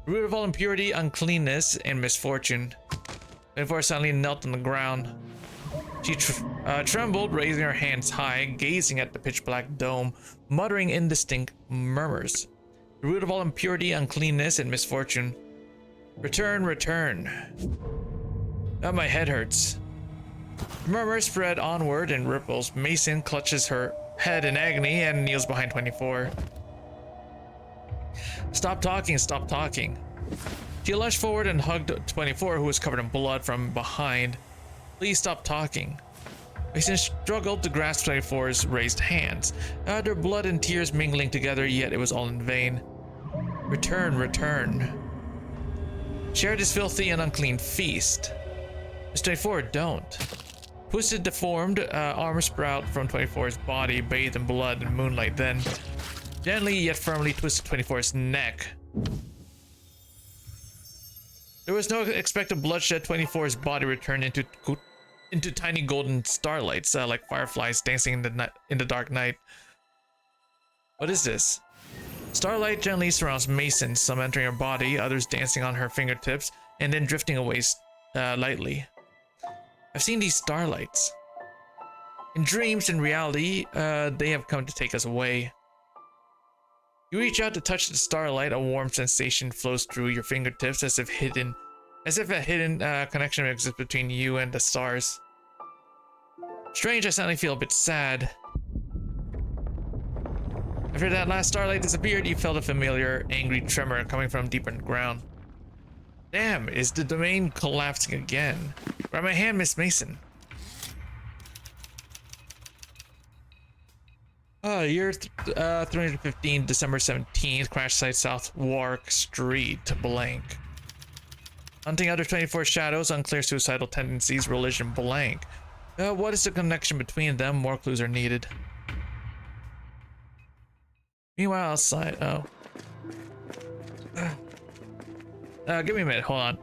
The root of all impurity, uncleanness, and misfortune. 24 suddenly knelt on the ground. She trembled, raising her hands high, gazing at the pitch-black dome, muttering indistinct murmurs. The root of all impurity, uncleanness, and misfortune. Return, return. My head hurts. The murmur spread onward in ripples. Mason clutches her head in agony and kneels behind 24. Stop talking, stop talking. She lunged forward and hugged 24, who was covered in blood from behind. Please stop talking. Mason struggled to grasp 24's raised hands, their blood and tears mingling together, yet it was all in vain. Return, return. Share this filthy and unclean feast. Miss 24, don't. Twisted, deformed arm sprout from 24's body, bathed in blood and moonlight, then gently yet firmly twisted 24's neck. There was no expected bloodshed. 24's body returned into tiny golden starlights, like fireflies dancing in the dark night. What is this? Starlight gently surrounds Mason, some entering her body, others dancing on her fingertips, and then drifting away lightly. I've seen these starlights. In dreams and reality, they have come to take us away. You reach out to touch the starlight, a warm sensation flows through your fingertips as if a hidden connection exists between you and the stars. Strange, I suddenly feel a bit sad. After that last starlight disappeared, you felt a familiar, angry tremor coming from deep underground. Damn, is the domain collapsing again? Grab my hand, Miss Mason. Year 315, December 17th, crash site South Warwick Street, blank. Hunting other 24 shadows, unclear suicidal tendencies, religion, blank. What is the connection between them? More clues are needed. Meanwhile, outside, give me a minute, hold on.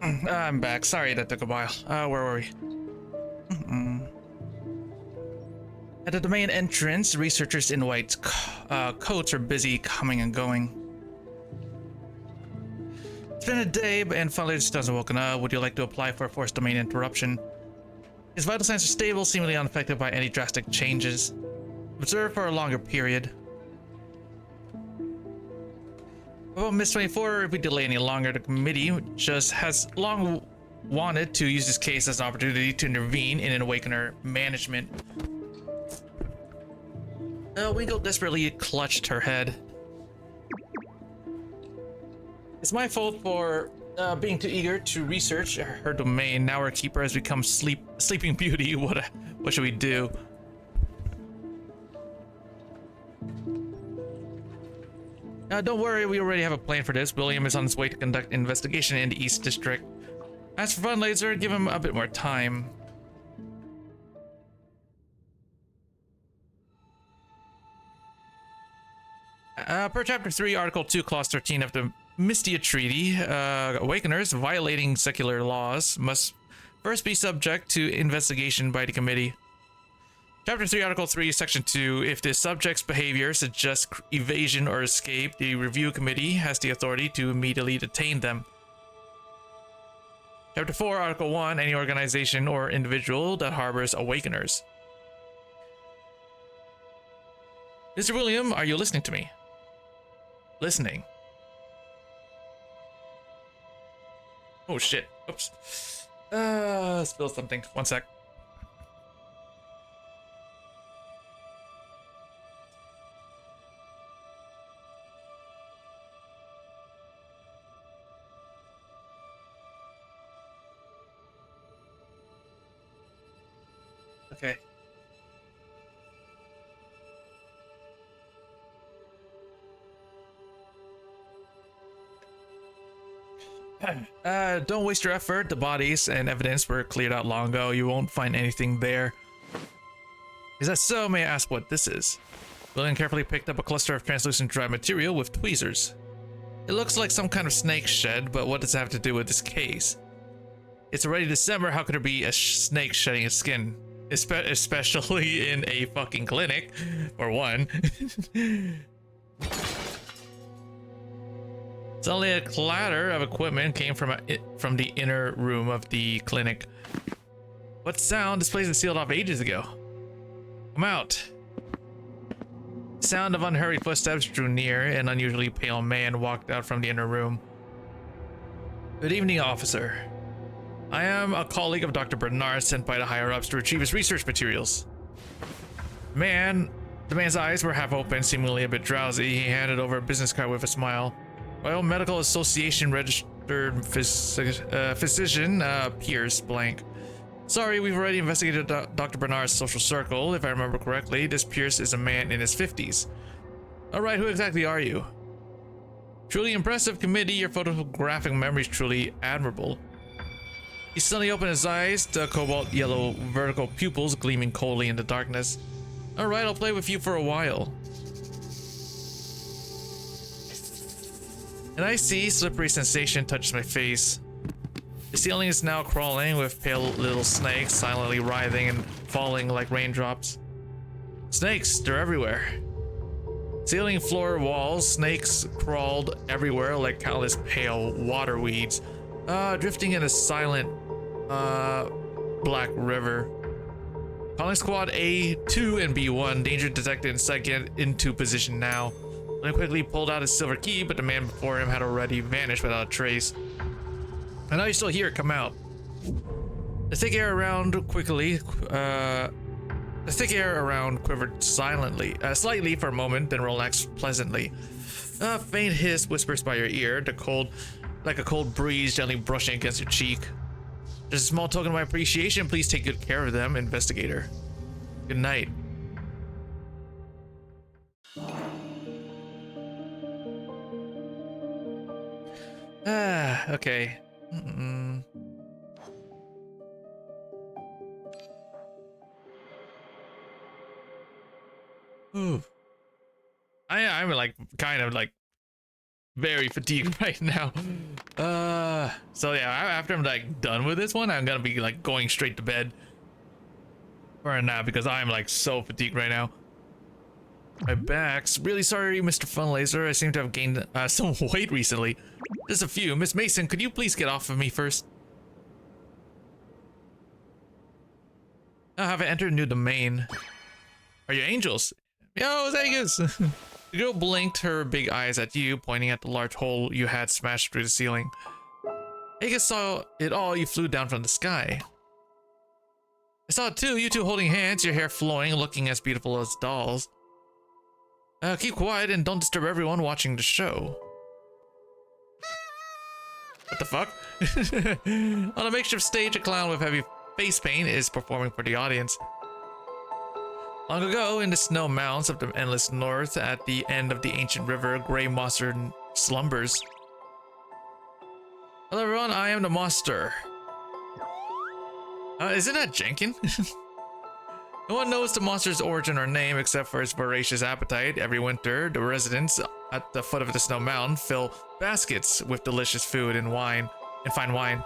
I'm back. Sorry that took a while. Where were we? At the domain entrance, researchers in white coats are busy coming and going. It's been a day, and finally just hasn't woken up. Would you like to apply for a forced domain interruption? His vital signs are stable, seemingly unaffected by any drastic changes. Observe for a longer period. About Miss 24, if we delay any longer, the committee just has long wanted to use this case as an opportunity to intervene in an Awakener management. Winkle desperately clutched her head. It's my fault for being too eager to research her domain. Now our keeper has become Sleeping Beauty. What should we do? Don't worry, we already have a plan for this. William is on his way to conduct an investigation in the East District. As for Fundraiser, give him a bit more time. Per Chapter 3, Article 2, Clause 13 of the Mystia Treaty, Awakeners violating secular laws must first be subject to investigation by the committee. Chapter 3, Article 3, Section 2, if the subject's behavior suggests evasion or escape, the review committee has the authority to immediately detain them. Chapter 4, Article 1, any organization or individual that harbors Awakeners. Mr. William, are you listening to me? Listening. Oh shit. Oops. Spilled something. One sec. Okay. Don't waste your effort. The bodies and evidence were cleared out long ago. You won't find anything there. Is that so? May I ask what this is? William carefully picked up a cluster of translucent dry material with tweezers. It looks like some kind of snake shed, but what does it have to do with this case? It's already December. How could there be a snake shedding its skin? Especially in a fucking clinic, for one. Suddenly a clatter of equipment came from the inner room of the clinic. What sound? This place was sealed off ages ago. Come out. Sound of unhurried footsteps drew near. An unusually pale man walked out from the inner room. Good evening, officer. I am a colleague of Dr. Bernard sent by the higher-ups to retrieve his research materials. The man's eyes were half open, seemingly a bit drowsy. He handed over a business card with a smile. Royal Medical Association registered physician, Pierce blank. Sorry, we've already investigated Dr. Bernard's social circle. If I remember correctly, this Pierce is a man in his 50s. Alright, who exactly are you? Truly impressive committee. Your photographic memory is truly admirable. He suddenly opened his eyes, the cobalt yellow vertical pupils gleaming coldly in the darkness. Alright, I'll play with you for a while. An icy, slippery sensation touches my face. The ceiling is now crawling with pale little snakes silently writhing and falling like raindrops. Snakes, they're everywhere. Ceiling, floor, walls, snakes crawled everywhere like countless pale water weeds, drifting in a silent, black river. Calling squad A2 and B1, danger detected inside, get into position now. He quickly pulled out his silver key, but the man before him had already vanished without a trace. I know you're still here, come out. The thick air around quivered slightly for a moment, then relaxed pleasantly. A faint hiss whispers by your ear, like a cold breeze gently brushing against your cheek. Just a small token of my appreciation. Please take good care of them, investigator. Good night. Okay. Ooh. I'm like kind of like very fatigued right now. So yeah, after I'm like done with this one, I'm gonna be like going straight to bed for a nap because I'm like so fatigued right now. My back's really sorry, Mr. Funlaser. I seem to have gained some weight recently. Just a few. Miss Mason, could you please get off of me first? I have entered a new domain. Are you angels? Yo, Zegas! The girl blinked her big eyes at you, pointing at the large hole you had smashed through the ceiling. Aegis saw it all. You flew down from the sky. I saw it too. You two holding hands, your hair flowing, looking as beautiful as dolls. Keep quiet and don't disturb everyone watching the show. What the fuck? On a makeshift stage, a clown with heavy face paint is performing for the audience. Long ago, in the snow mounds of the endless north, at the end of the ancient river, a gray monster slumbers. Hello everyone, I am the monster. Isn't that Jenkin? No one knows the monster's origin or name except for its voracious appetite. Every winter, the residents at the foot of the snow mountain fill baskets with delicious food and wine, and fine wine.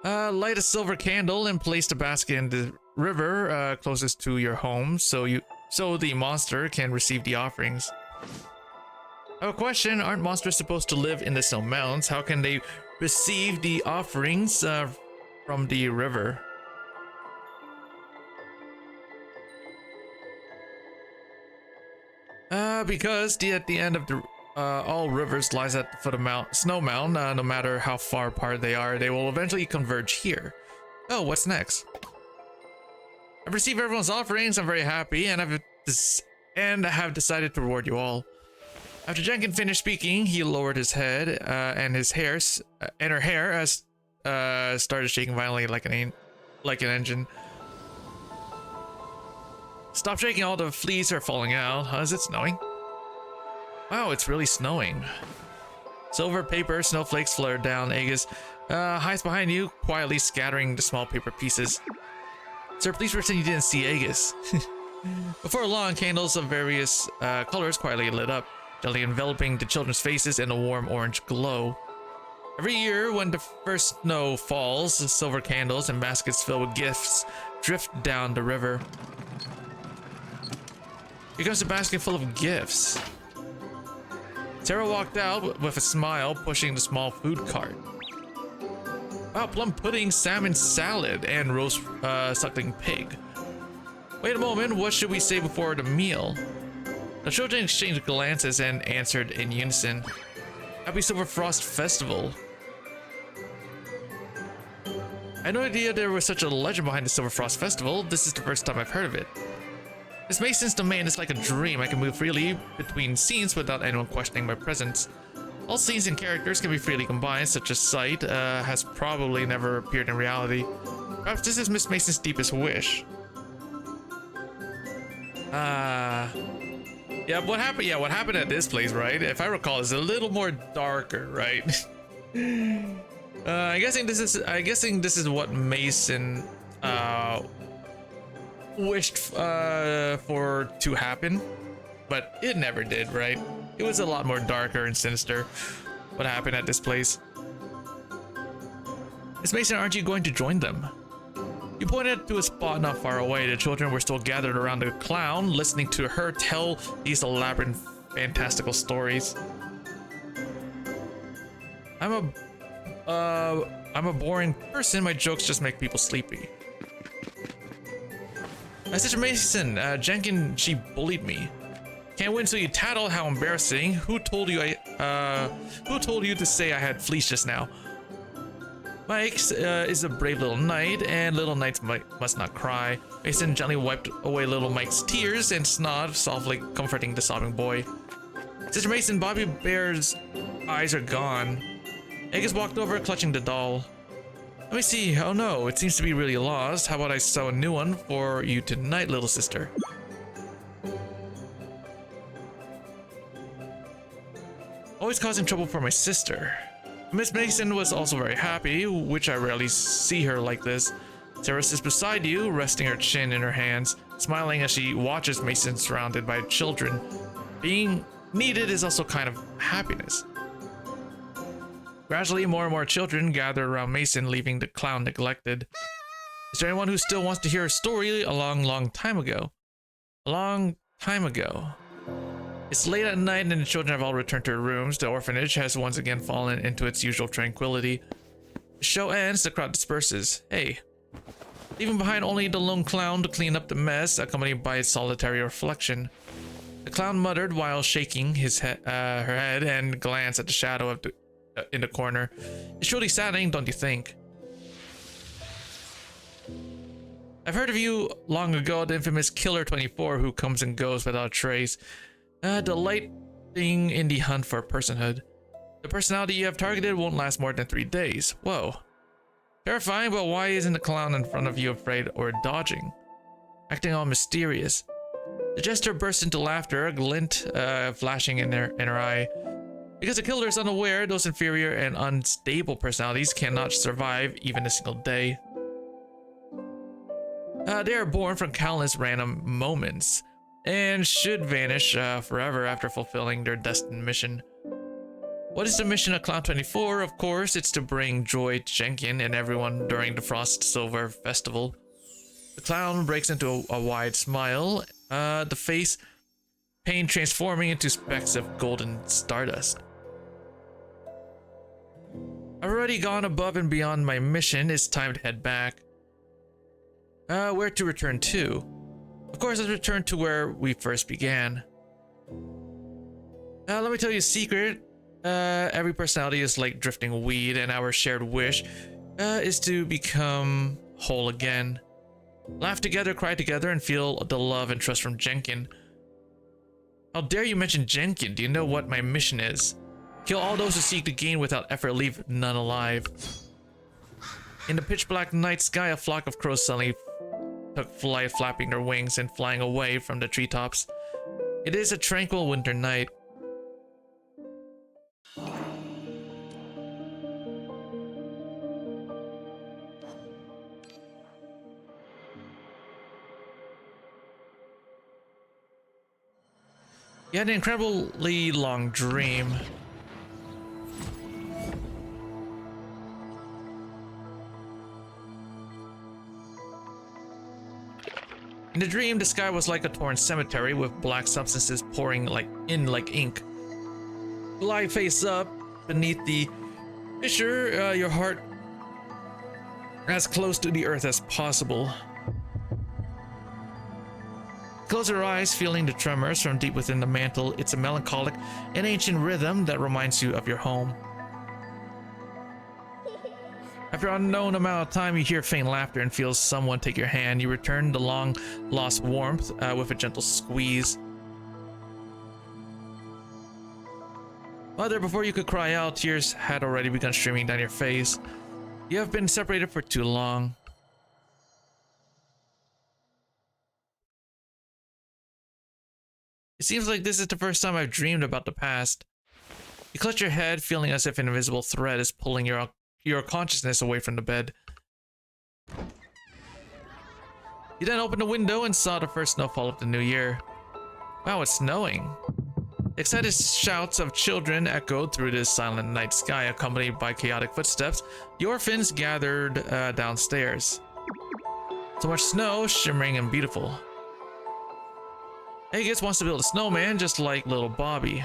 Light a silver candle and place the basket in the river closest to your home, so the monster can receive the offerings. I have a question. Aren't monsters supposed to live in the snow mountains? How can they receive the offerings from the river? Because at the end of the all rivers lies at the foot of Snow Mountain. No matter how far apart they are, they will eventually converge here. Oh, what's next? I've received everyone's offerings. I'm very happy, and I have decided to reward you all. After Jenkins finished speaking, he lowered his head, and her hair started shaking violently like an engine. Stop shaking! All the fleas are falling out. Is it snowing? Wow, it's really snowing. Silver paper snowflakes fluttered down. Aegis hides behind you, quietly scattering the small paper pieces. Sir, please pretend you didn't see Aegis. Before long, candles of various colors quietly lit up, gently enveloping the children's faces in a warm orange glow. Every year, when the first snow falls, silver candles and baskets filled with gifts drift down the river. Here comes a basket full of gifts. Sarah walked out with a smile, pushing the small food cart. Wow, plum pudding, salmon salad, and roast suckling pig. Wait a moment, what should we say before the meal? The children exchanged glances and answered in unison. Happy Silver Frost Festival. I had no idea there was such a legend behind the Silver Frost Festival. This is the first time I've heard of it. Miss Mason's domain is like a dream. I can move freely between scenes without anyone questioning my presence. All scenes and characters can be freely combined. Such a sight has probably never appeared in reality. Perhaps this is Miss Mason's deepest wish. Yeah, what happened? Yeah, what happened at this place, right? If I recall, is a little more darker, right? I'm guessing this is what Mason wished for to happen, but it never did, right? It was a lot more darker and sinister. What happened at this place? Miss Mason, aren't you going to join them? You pointed to a spot not far away. The children were still gathered around the clown, listening to her tell these elaborate, fantastical stories. I'm a boring person. My jokes just make people sleepy. Sister Mason, Jenkins, she bullied me. Can't win till you tattle. How embarrassing. Who told you to say I had fleas just now? Mike is a brave little knight, and little knights must not cry. Mason gently wiped away little Mike's tears and snod, softly comforting the sobbing boy. Sister Mason, Bobby Bear's eyes are gone. Aegis walked over, clutching the doll. Let me see. Oh no, it seems to be really lost. How about I sew a new one for you tonight, little sister? Always causing trouble for my sister. Miss Mason was also very happy, which I rarely see her like this. Sarah sits beside you, resting her chin in her hands, smiling as she watches Mason surrounded by children. Being needed is also kind of happiness. Gradually, more and more children gather around Mason, leaving the clown neglected. Is there anyone who still wants to hear a story a long, long time ago? A long time ago. It's late at night and the children have all returned to their rooms. The orphanage has once again fallen into its usual tranquility. The show ends, the crowd disperses. Hey. Leaving behind only the lone clown to clean up the mess, accompanied by its solitary reflection. The clown muttered while shaking his her head and glanced at the shadow of in the corner. It's truly saddening, don't you think? I've heard of you long ago, the infamous Killer 24 who comes and goes without a trace. Delighting in the hunt for personhood. The personality you have targeted won't last more than 3 days. Whoa. Terrifying, but why isn't the clown in front of you afraid or dodging? Acting all mysterious. The jester burst into laughter, a glint flashing in her eye. Because the killer is unaware, those inferior and unstable personalities cannot survive even a single day. They are born from countless random moments, and should vanish forever after fulfilling their destined mission. What is the mission of Clown 24? Of course, it's to bring joy to Jenkin and everyone during the Frost Silver Festival. The clown breaks into a wide smile, the face pain transforming into specks of golden stardust. I've already gone above and beyond my mission. It's time to head back. Where to return to? Of course, let's return to where we first began. Let me tell you a secret. Every personality is like drifting weed, and our shared wish is to become whole again. Laugh together, cry together, and feel the love and trust from Jenkin. How dare you mention Jenkin? Do you know what my mission is? Kill all those who seek to gain without effort, leave none alive. In the pitch black night sky, a flock of crows suddenly took flight, flapping their wings and flying away from the treetops. It is a tranquil winter night. You had an incredibly long dream. In the dream, the sky was like a torn cemetery with black substances pouring like ink. Lie face up beneath the fissure, your heart as close to the earth as possible. Close your eyes, feeling the tremors from deep within the mantle. It's a melancholic and ancient rhythm that reminds you of your home. After an unknown amount of time, you hear faint laughter and feel someone take your hand. You return the long-lost warmth with a gentle squeeze. Mother, before you could cry out, tears had already begun streaming down your face. You have been separated for too long. It seems like this is the first time I've dreamed about the past. You clutch your head, feeling as if an invisible thread is pulling your consciousness away from the bed. You then opened the window and saw the first snowfall of the new year. Wow, it's snowing. Excited shouts of children echoed through the silent night sky, accompanied by chaotic footsteps. The orphans gathered downstairs. So much snow, shimmering and beautiful. Aegis wants to build a snowman just like little Bobby.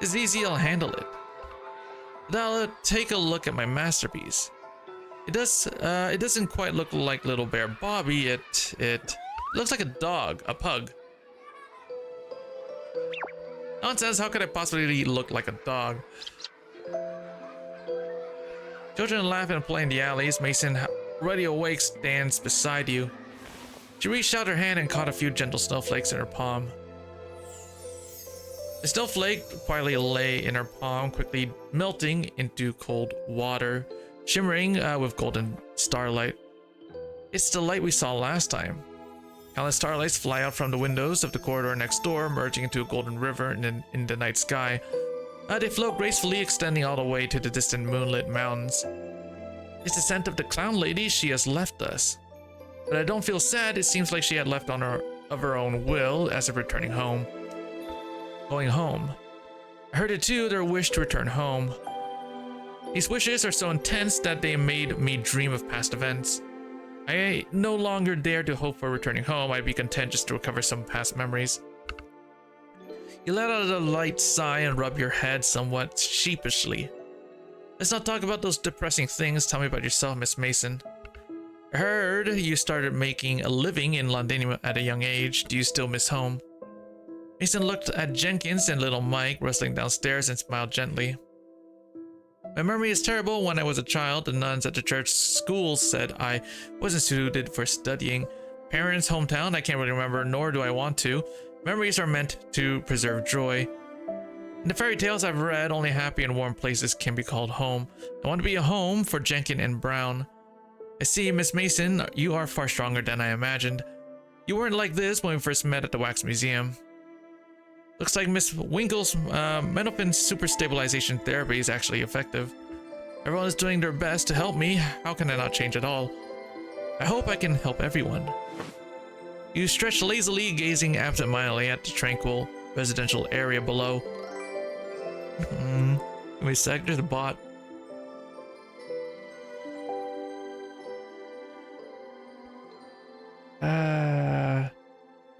It's easy, I'll handle it. Now take a look at my masterpiece. It doesn't quite look like little bear Bobby. It looks like a dog, a pug. Nonsense, how could I possibly look like a dog? Children laugh and play in the alleys. Mason, already awake, stands beside you. She reached out her hand and caught a few gentle snowflakes in her palm. The snowflake quietly lay in her palm, quickly melting into cold water, shimmering with golden starlight. It's the light we saw last time. Countless starlights fly out from the windows of the corridor next door, merging into a golden river in the night sky. They float gracefully, extending all the way to the distant moonlit mountains. It's the scent of the clown lady. She has left us. But I don't feel sad. It seems like she had left of her own will, as if returning home. Going home. I heard it too, their wish to return home. These wishes are so intense that they made me dream of past events. I no longer dare to hope for returning home. I'd be content just to recover some past memories. You let out a light sigh and rub your head somewhat sheepishly. Let's not talk about those depressing things. Tell me about yourself, Miss Mason. I heard you started making a living in London at a young age. Do you still miss home? Mason looked at Jenkins and little Mike rustling downstairs and smiled gently. My memory is terrible. When I was a child, the nuns at the church school said I wasn't suited for studying. Parents' hometown, I can't really remember, nor do I want to. Memories are meant to preserve joy. In the fairy tales I've read, only happy and warm places can be called home. I want to be a home for Jenkins and Brown. I see, Miss Mason, you are far stronger than I imagined. You weren't like this when we first met at the Wax Museum. Looks like Miss Winkle's Menopin super stabilization therapy is actually effective. Everyone is doing their best to help me. How can I not change at all? I hope I can help everyone. You stretched lazily, gazing absent-mindedly at the tranquil residential area below. Give me a sec, there's a bot.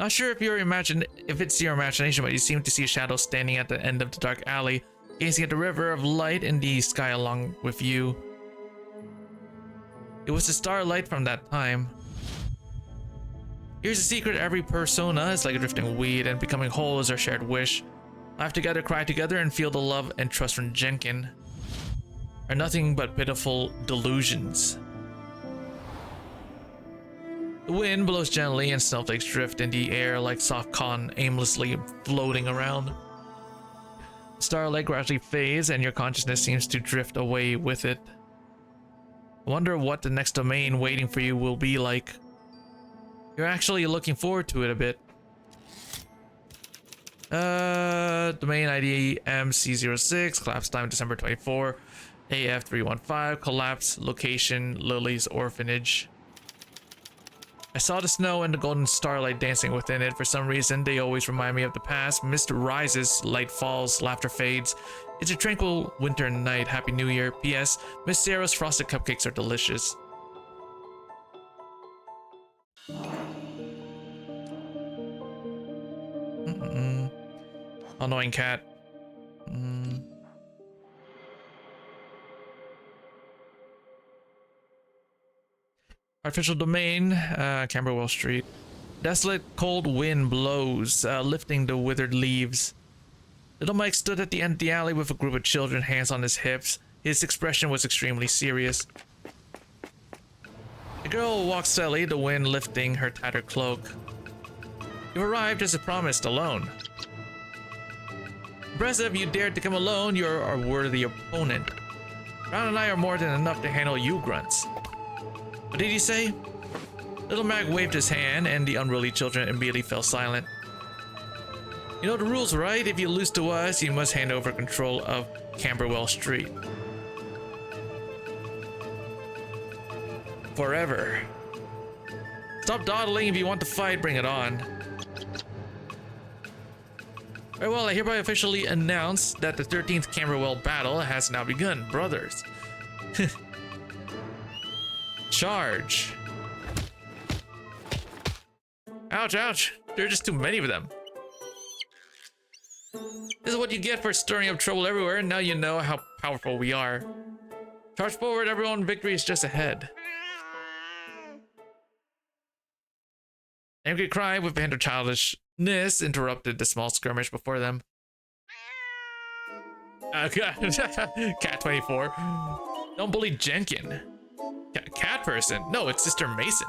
Not sure if it's your imagination, but you seem to see a shadow standing at the end of the dark alley, gazing at the river of light in the sky along with you. It was the starlight from that time. Here's a secret: every persona is like a drifting weed, and becoming whole is our shared wish. Laugh together, cry together, and feel the love and trust from Jenkins are nothing but pitiful delusions. The wind blows gently and snowflakes drift in the air like soft cotton aimlessly floating around. Starlight gradually fades and your consciousness seems to drift away with it. I wonder what the next domain waiting for you will be like. You're actually looking forward to it a bit. Domain ID MC06, collapse time December 24, AF315, collapse location Lily's Orphanage. I saw the snow and the golden starlight dancing within it. For some reason, they always remind me of the past. Mist rises, light falls, laughter fades. It's a tranquil winter night. Happy New Year. P.S. Miss Sarah's frosted cupcakes are delicious. Annoying cat. Artificial domain, Camberwell Street. Desolate cold wind blows, lifting the withered leaves. Little Mike stood at the end of the alley with a group of children, hands on his hips. His expression was extremely serious. The girl walked steadily, the wind lifting her tattered cloak. You arrived as promised, alone. Impressive, you dared to come alone. You're a worthy opponent. Brown and I are more than enough to handle you grunts. What did he say? Little Mac waved his hand and the unruly children immediately fell silent. You know the rules, right? If you lose to us, you must hand over control of Camberwell Street. Forever. Stop dawdling. If you want to fight, bring it on. Very well, I hereby officially announce that the 13th Camberwell battle has now begun, brothers. Charge. Ouch, ouch. There are just too many of them. This is what you get for stirring up trouble everywhere. Now you know how powerful we are. Charge forward, everyone. Victory is just ahead. Angry cry with vehement childishness interrupted the small skirmish before them. Cat 24. Don't bully Jenkins. Cat person? No, it's Sister Mason.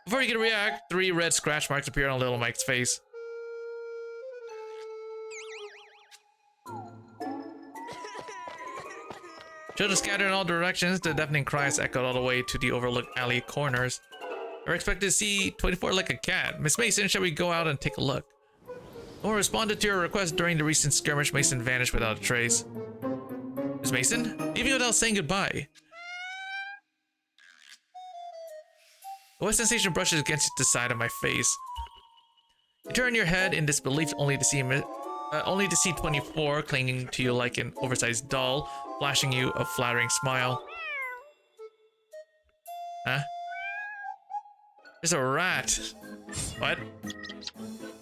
Before you can react, 3 red scratch marks appear on little Mike's face. Children scattered in all directions. The deafening cries echoed all the way to the overlooked alley corners. We're expected to see 24 like a cat. Miss Mason, shall we go out and take a look? No one responded to your request during the recent skirmish. Mason vanished without a trace. Miss Mason? Leaving without saying goodbye. The wet sensation brushes against the side of my face. You turn your head in disbelief only to see 24 clinging to you like an oversized doll, flashing you a flattering smile. Huh? There's a rat. What?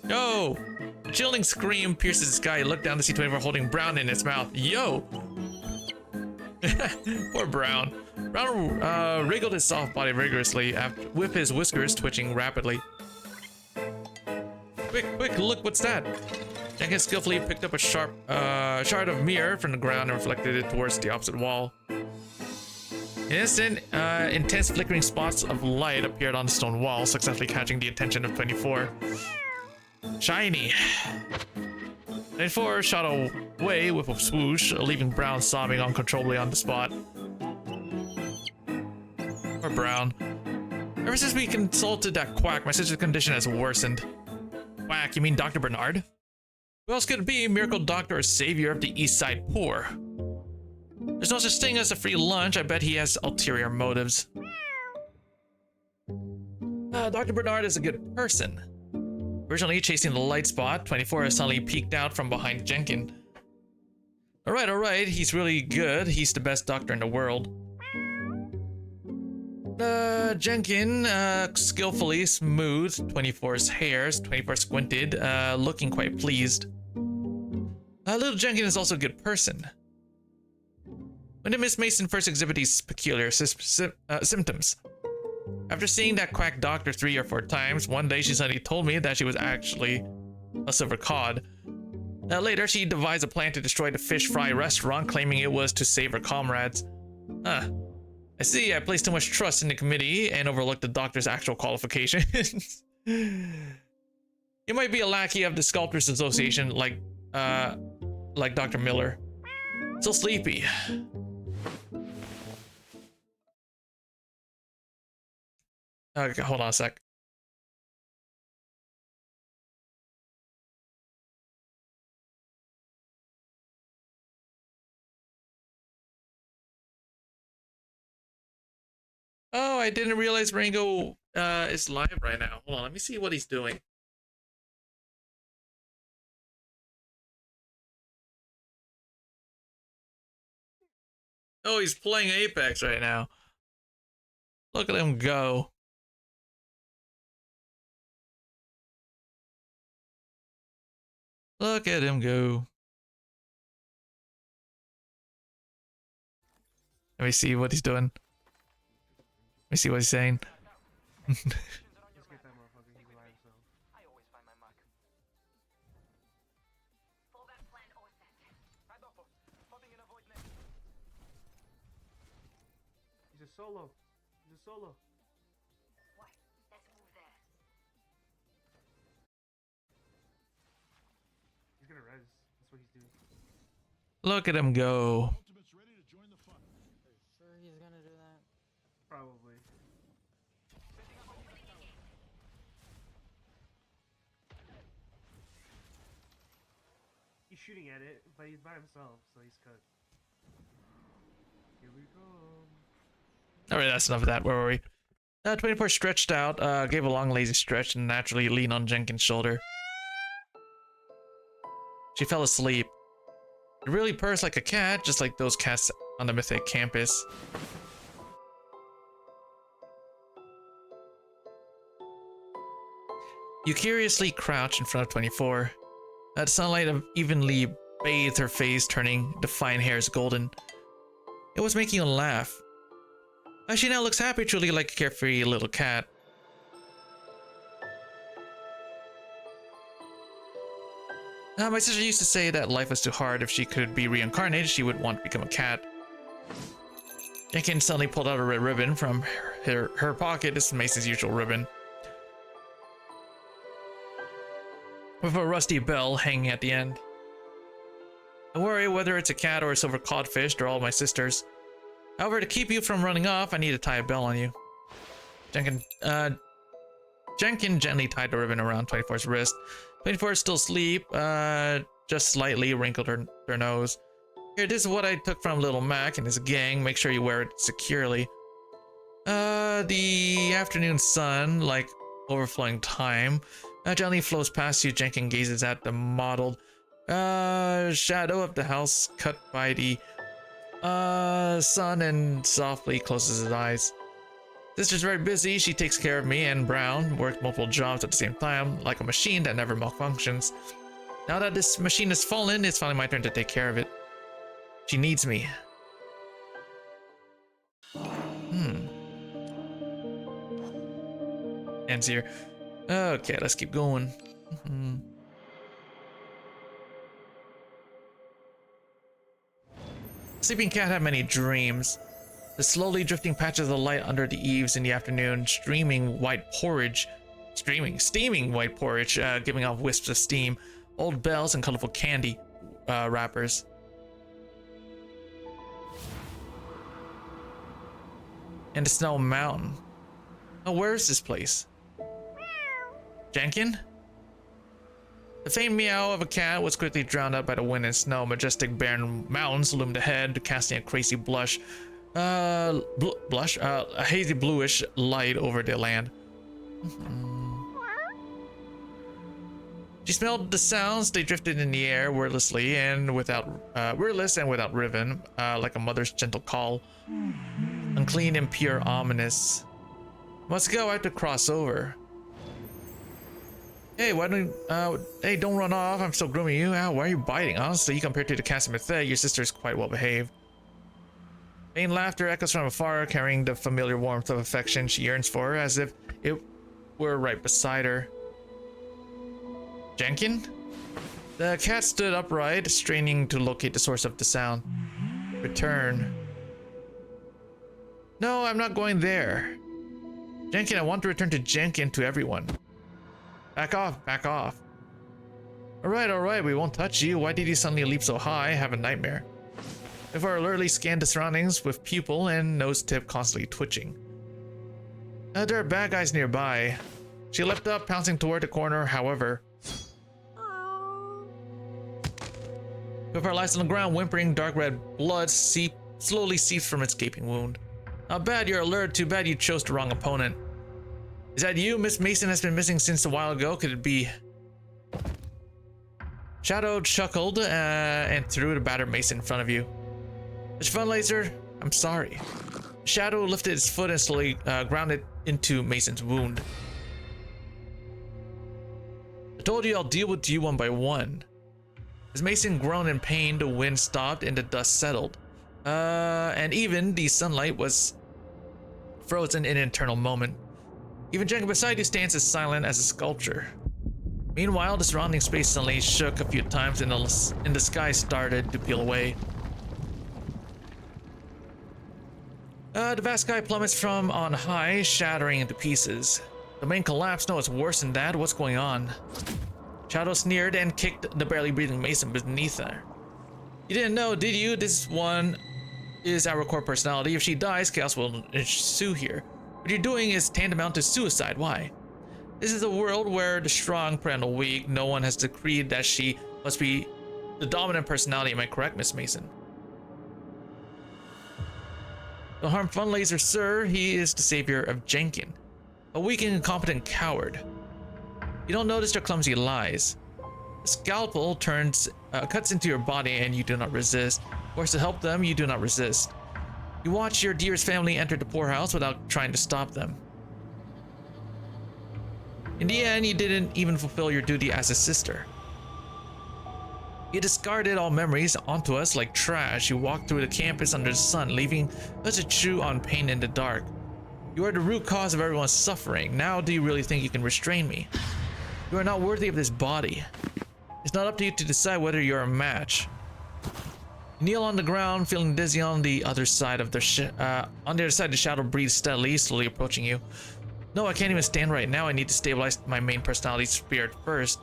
Yo! A chilling scream pierces the sky. You look down to see 24 holding Brown in its mouth. Yo! Poor Brown. Brown wriggled his soft body vigorously, with his whiskers twitching rapidly. Quick, look, what's that? Jenkins skillfully picked up a sharp shard of mirror from the ground and reflected it towards the opposite wall. In an instant, intense flickering spots of light appeared on the stone wall, successfully catching the attention of 24. Shiny! 24 shot away with a swoosh, leaving Brown sobbing uncontrollably on the spot. Poor Brown. Ever since we consulted that quack, my sister's condition has worsened. Quack, you mean Dr. Bernard? Who else could it be? Miracle doctor or savior of the East Side poor? There's no such thing as a free lunch. I bet he has ulterior motives. Dr. Bernard is a good person. Originally chasing the light spot, 24 has suddenly peeked out from behind Jenkins. Alright, he's really good. He's the best doctor in the world. Jenkins skillfully smoothed 24's hairs. 24 squinted, looking quite pleased. Little Jenkins is also a good person. When did Miss Mason first exhibit these peculiar symptoms? After seeing that quack doctor 3 or 4 times, one day she suddenly told me that she was actually a silver cod. Later, she devised a plan to destroy the fish fry restaurant, claiming it was to save her comrades. I see, I placed too much trust in the committee and overlooked the doctor's actual qualifications. You might be a lackey of the Sculptors Association like Dr. Miller. So sleepy. Okay, hold on a sec. Oh, I didn't realize Rango is live right now. Hold on, let me see what he's doing. Oh, he's playing Apex right now. Look at him go. Look at him go. Let me see what he's doing. Let me see what he's saying. He's a solo. He's a solo. What? Let's move there. He's gonna res. That's what he's doing. Look at him go. Ultimate's ready to join the fun. Sure he's gonna do that? Probably. He's shooting at it, but he's by himself, so he's cooked. Here we go. Alright, that's enough of that. Where were we? 24 stretched out, gave a long lazy stretch and naturally leaned on Jenkins' shoulder. She fell asleep. It really purrs like a cat, just like those cats on the Mythic campus. You curiously crouch in front of 24. The sunlight evenly bathed her face, turning the fine hairs golden. It was making you laugh. She now looks happy, truly like a carefree little cat. My sister used to say that life was too hard. If she could be reincarnated, she would want to become a cat. Jenkins suddenly pulled out a red ribbon from her pocket. This is Mason's usual ribbon, with a rusty bell hanging at the end. Don't worry, whether it's a cat or a silver codfish, they're all my sisters. However, to keep you from running off, I need to tie a bell on you. Jenkins gently tied the ribbon around 24's wrist. 24 is still asleep, just slightly wrinkled her nose. Here, this is what I took from Little Mac and his gang. Make sure you wear it securely. The afternoon sun, like overflowing time, Gently flows past you. Jenkins gazes at the mottled shadow of the house cut by the sun and softly closes his eyes. Sister's very busy. She takes care of me and Brown, works multiple jobs at the same time, like a machine that never malfunctions. Now that this machine has fallen, it's finally my turn to take care of it. She needs me. Ends here. Okay, let's keep going. Sleeping cat had many dreams. The slowly drifting patches of light under the eaves in the afternoon, steaming white porridge, giving off wisps of steam, old bells and colorful candy wrappers. And the snow mountain. Oh, where is this place? Jenkins? The faint meow of a cat was quickly drowned out by the wind and snow. Majestic barren mountains loomed ahead, casting a crazy a hazy bluish light over the land. She smelled the sounds. They drifted in the air wordlessly and without rhythm, like a mother's gentle call. Unclean, impure, ominous. Must go. I have to cross over. Hey, hey, don't run off. I'm still grooming you. Why are you biting? Honestly, compared to the Casimir, your sister is quite well behaved. Faint laughter echoes from afar, carrying the familiar warmth of affection she yearns for, as if it were right beside her. Jenkins? The cat stood upright, straining to locate the source of the sound. Return. No, I'm not going there. Jenkins, I want to return to Jenkins, to everyone. Back off, back off. Alright, we won't touch you. Why did you suddenly leap so high? Have a nightmare. Before alertly scanned the surroundings with pupil and nose tip constantly twitching. There are bad guys nearby. She leapt up, pouncing toward the corner, however. With her lies on the ground, whimpering, dark red blood slowly seeps from its gaping wound. Not bad, you're alert. Too bad you chose the wrong opponent. Is that you? Miss Mason has been missing since a while ago. Could it be? Shadow chuckled and threw the battered mason in front of you. It's fun, Laser. I'm sorry. Shadow lifted its foot and slowly grounded into Mason's wound. I told you I'll deal with you one by one. As Mason groaned in pain, the wind stopped and the dust settled. And even the sunlight was frozen in an eternal moment. Even Jenkins beside you stands as silent as a sculpture. Meanwhile, the surrounding space suddenly shook a few times and the sky started to peel away. The vast sky plummets from on high, shattering into pieces. The main collapse? No, it's worse than that. What's going on? Shadow sneered and kicked the barely breathing Mason beneath her. You didn't know, did you? This one is our core personality. If she dies, chaos will ensue here. What you're doing is tantamount to suicide. Why? This is a world where the strong prey on the weak. No one has decreed that she must be the dominant personality. Am I correct, Miss Mason? Don't harm Fun Laser, sir. He is the savior of Jenkins, a weak and incompetent coward. You don't notice their clumsy lies. The scalpel cuts into your body and you do not resist. Forced to help them, you do not resist. You watch your dearest family enter the poorhouse without trying to stop them. In the end, you didn't even fulfill your duty as a sister. You discarded all memories onto us like trash. You walked through the campus under the sun, leaving us to chew on pain in the dark. You are the root cause of everyone's suffering. Now do you really think you can restrain me? You are not worthy of this body. It's not up to you to decide whether you're a match. You kneel on the ground, feeling dizzy. On the other side of the shadow breathes steadily, slowly approaching you. No, I can't even stand right now. I need to stabilize my main personality's spirit first.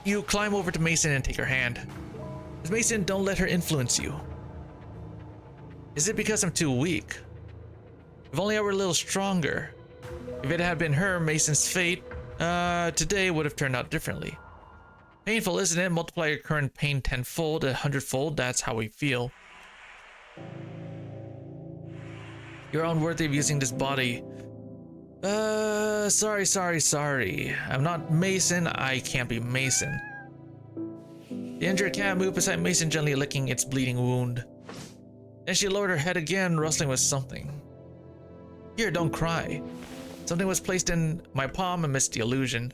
You climb over to Mason and take her hand. Miss Mason, don't let her influence you. Is it because I'm too weak? If only I were a little stronger. If it had been her, Mason's fate today would have turned out differently. Painful, isn't it? Multiply your current pain 10-fold, 100-fold. That's how we feel. You're unworthy of using this body. Sorry. I'm not Mason. I can't be Mason. The injured cat moved beside Mason, gently licking its bleeding wound. Then she lowered her head again, rustling with something. Here, don't cry. Something was placed in my palm amidst the illusion.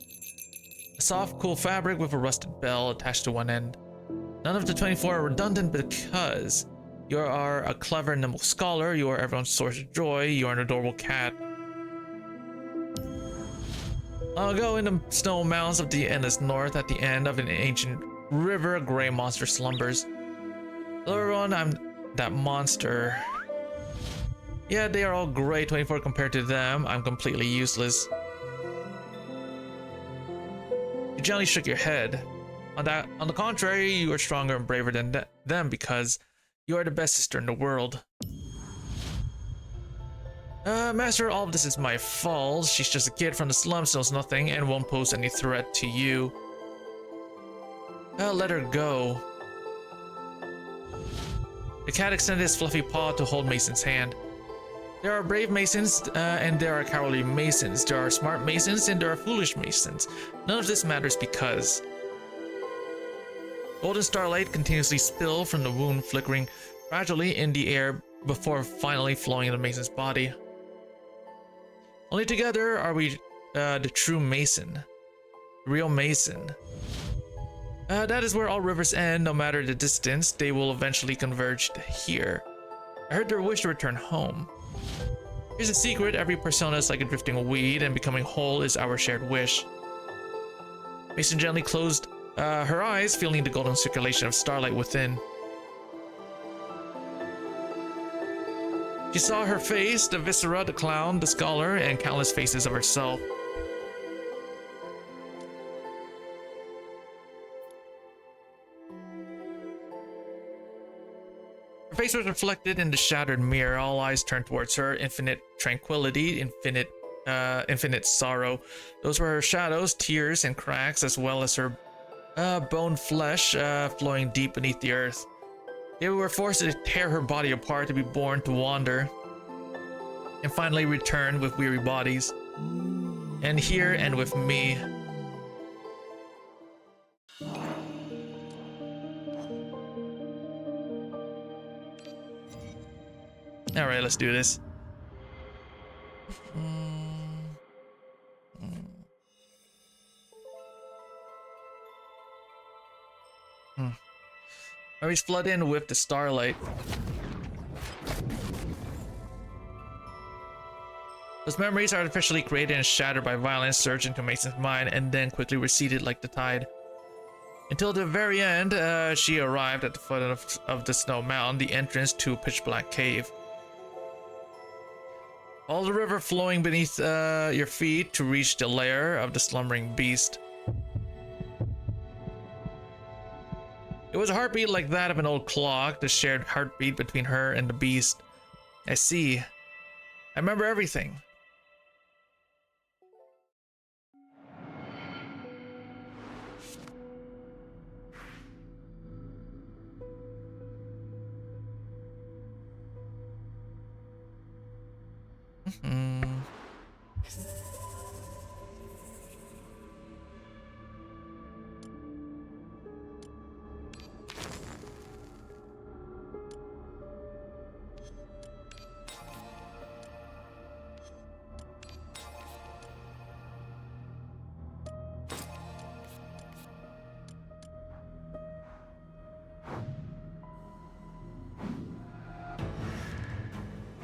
A soft, cool fabric with a rusted bell attached to one end. None of the 24 are redundant because you are a clever, nimble scholar, you are everyone's source of joy, you are an adorable cat. Long ago in the snow mountains of the endless north, at the end of an ancient river, a gray monster slumbers. Hello everyone, I'm that monster. Yeah, they are all gray, 24 compared to them. I'm completely useless. You gently shook your head. On the contrary, you are stronger and braver than them because you are the best sister in the world. Master, all of this is my fault. She's just a kid from the slums, knows nothing, and won't pose any threat to you. Let her go. The cat extended his fluffy paw to hold Mason's hand. There are brave Masons, and there are cowardly Masons. There are smart Masons, and there are foolish Masons. None of this matters because... Golden starlight continuously spilled from the wound, flickering gradually in the air before finally flowing into Mason's body. Only together are we the true Mason. The real Mason. That is where all rivers end, no matter the distance. They will eventually converge here. I heard their wish to return home. Here's a secret, every persona is like a drifting weed, and becoming whole is our shared wish. Mason gently closed her eyes, feeling the golden circulation of starlight within. She saw her face, the viscera, the clown, the scholar, and countless faces of herself. Her face was reflected in the shattered mirror, all eyes turned towards her, infinite tranquility, infinite sorrow. Those were her shadows, tears, and cracks, as well as her bone flesh flowing deep beneath the earth. They were forced to tear her body apart to be born to wander, and finally return with weary bodies, and here and with me. Alright, let's do this. Memories flood in with the starlight. Those memories, artificially created and shattered by violence, surged into Mason's mind and then quickly receded like the tide. Until the very end, she arrived at the foot of the snow mountain, the entrance to a pitch-black cave. All the river flowing beneath your feet to reach the lair of the slumbering beast. It was a heartbeat like that of an old clock, the shared heartbeat between her and the beast. I see. I remember everything.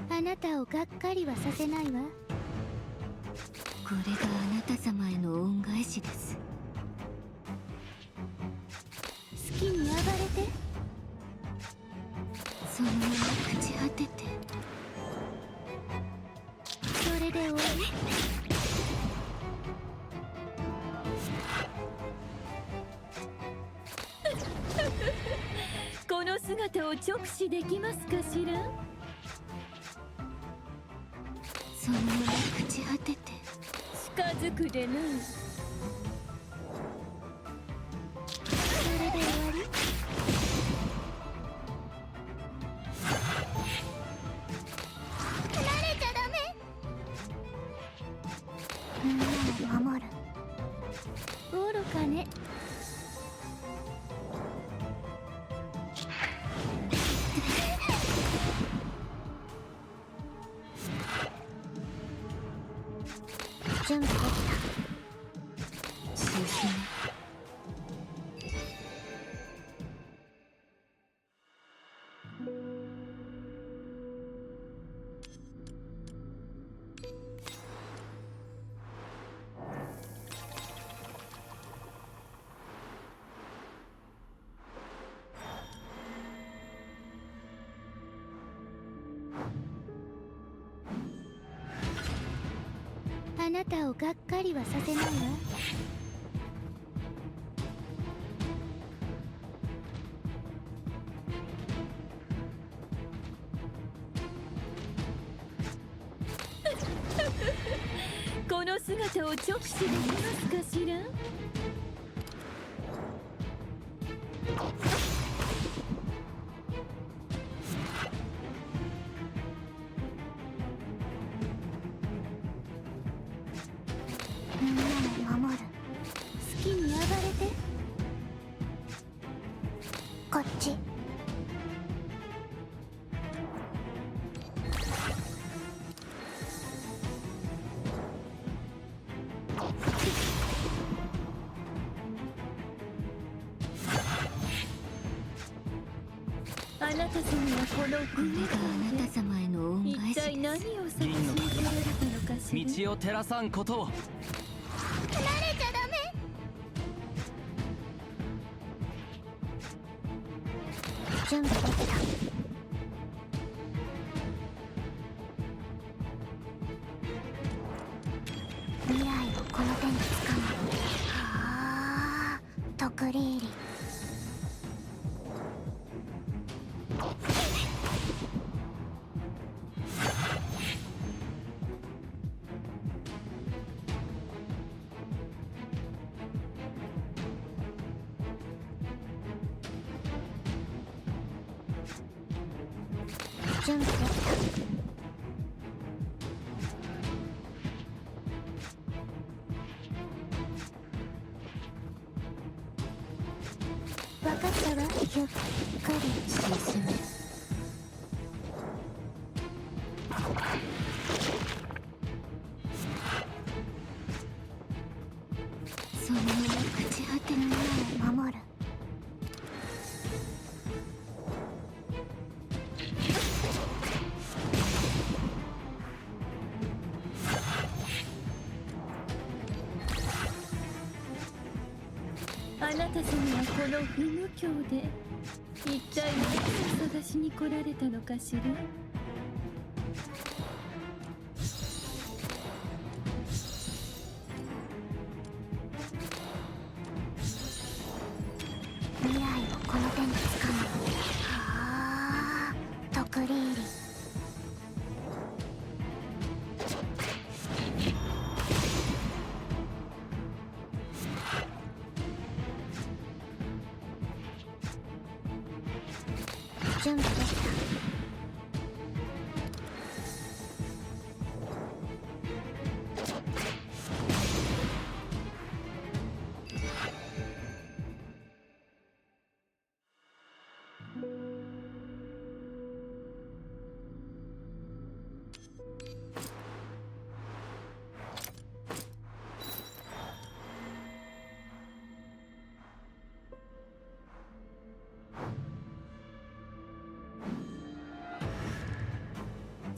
あなたをがっかりはさせないわ。これがあなた様への恩返しです。好きに暴れて、そのまま朽ち果てて、それで終わり。この姿を直視できますかしら。そのまま朽ち果てて近づくでな。それで終わり。慣れちゃダメ。準備できた。進め。あなたをがっかりはさせないわ。この姿を直視できますかしら。みんなを守る。好きに暴れて。こっち。あなた様はこの船があなた様への恩返しです。一体何を探しに来られたのかしら。道を照らさんことを。離れちゃダメ。準備できた。未来をこの手につかむ。はあ、とくり入り。準備できた。分かったわ。ゆっくり進め。そのまま朽ち果ての世を守る。あなた様はこの不無教で一体何を探しに来られたのかしら。未来をこの手につかむ。はあ、とくり入り。準備できた。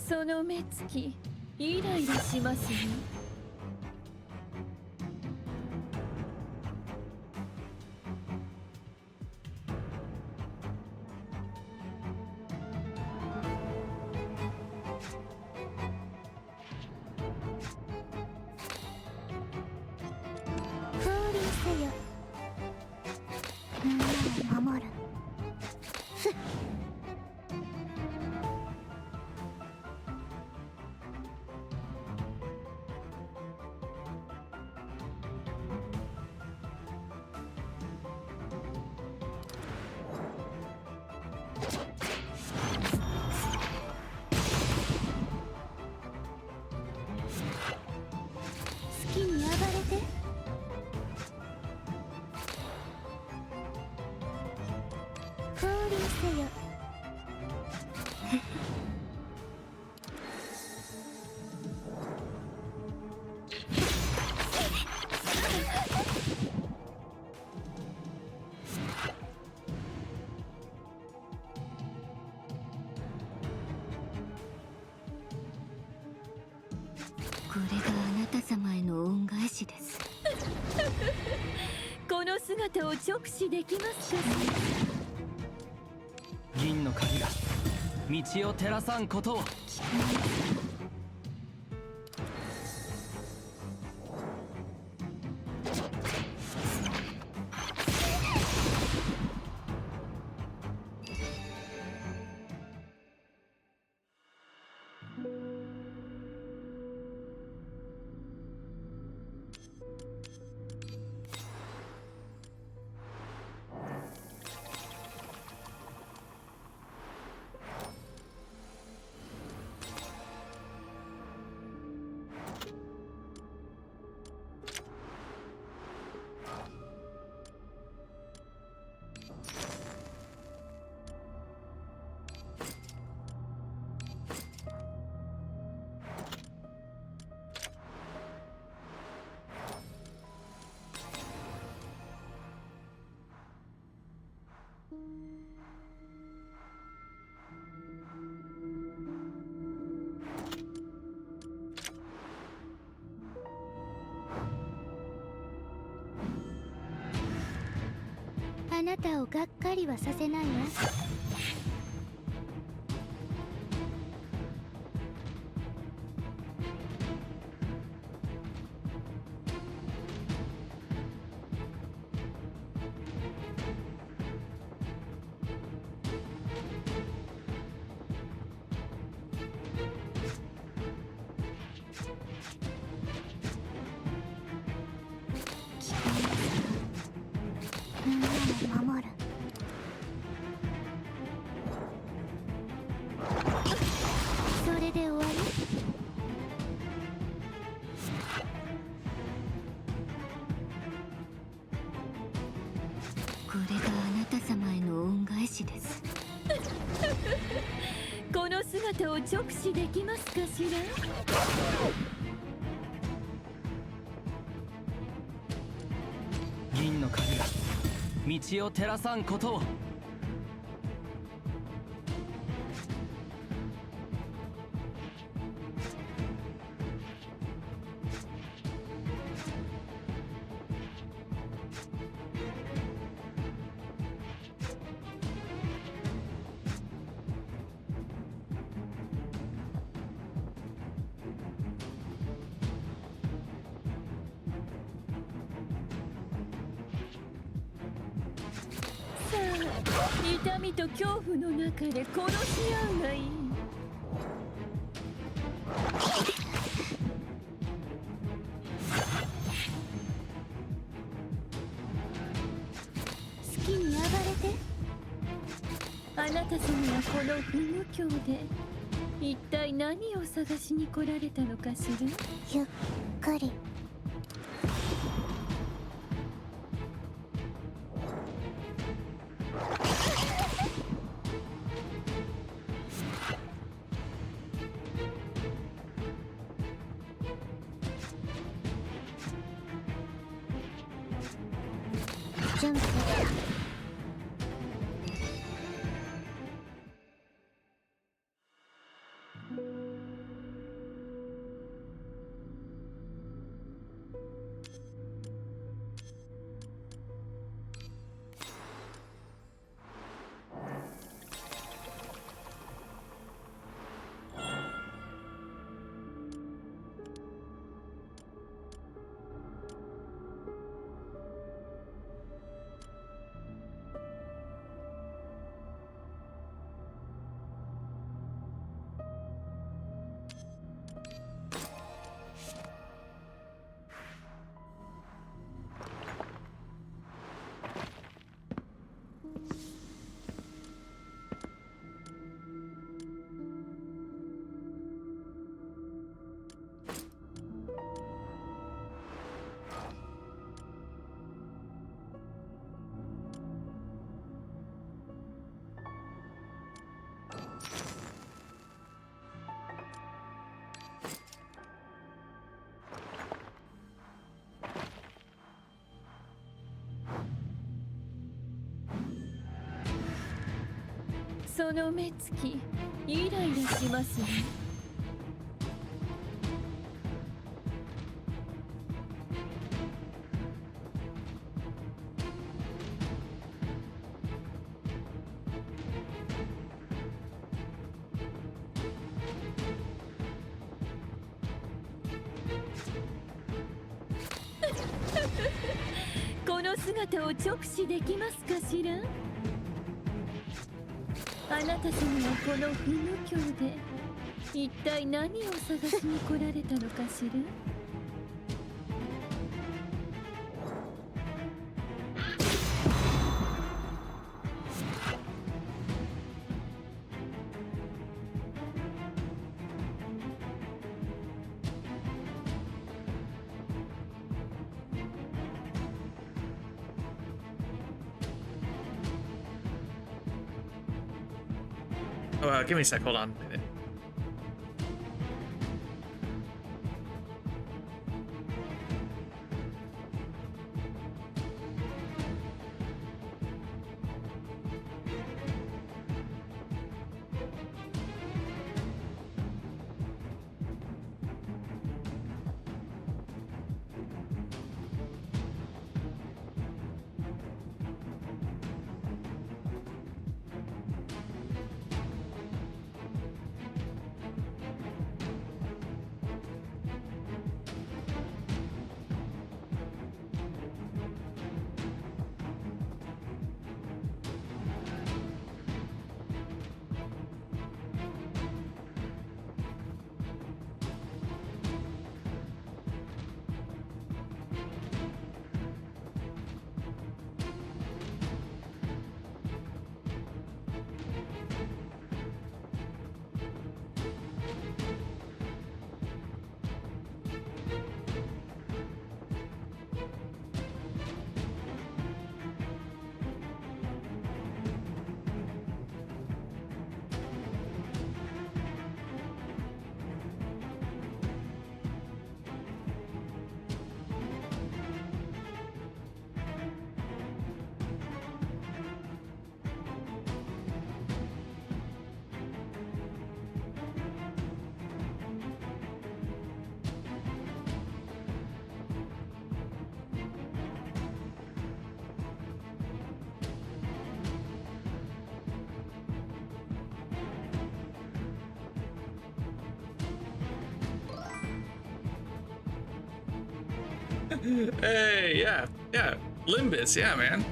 その目つきイライラしますよ。降臨せよ。みんなを守る。ふっ。好きに暴れて。降臨せよ。これがあなた様への恩返しです。この姿を直視できますか？銀の鍵が道を照らさんことを。あなたをがっかりはさせないわ。みんなを守る。それで終わり？これがあなた様への恩返しです。この姿を直視できますかしら？銀の鍵が道を照らさんことを。さあ、痛みと恐怖の中で殺し合うがいい。好きに暴れて。あなた様はこの不無教で一体何を探しに来られたのかしら？ゆっくり。準備。その目つきイライラしますね。この姿を直視できますかしら。あなた様はこの不無教で一体何を探しに来られたのかしら。Oh, give me a sec. Hold on. Hey, yeah, Limbus, yeah, man.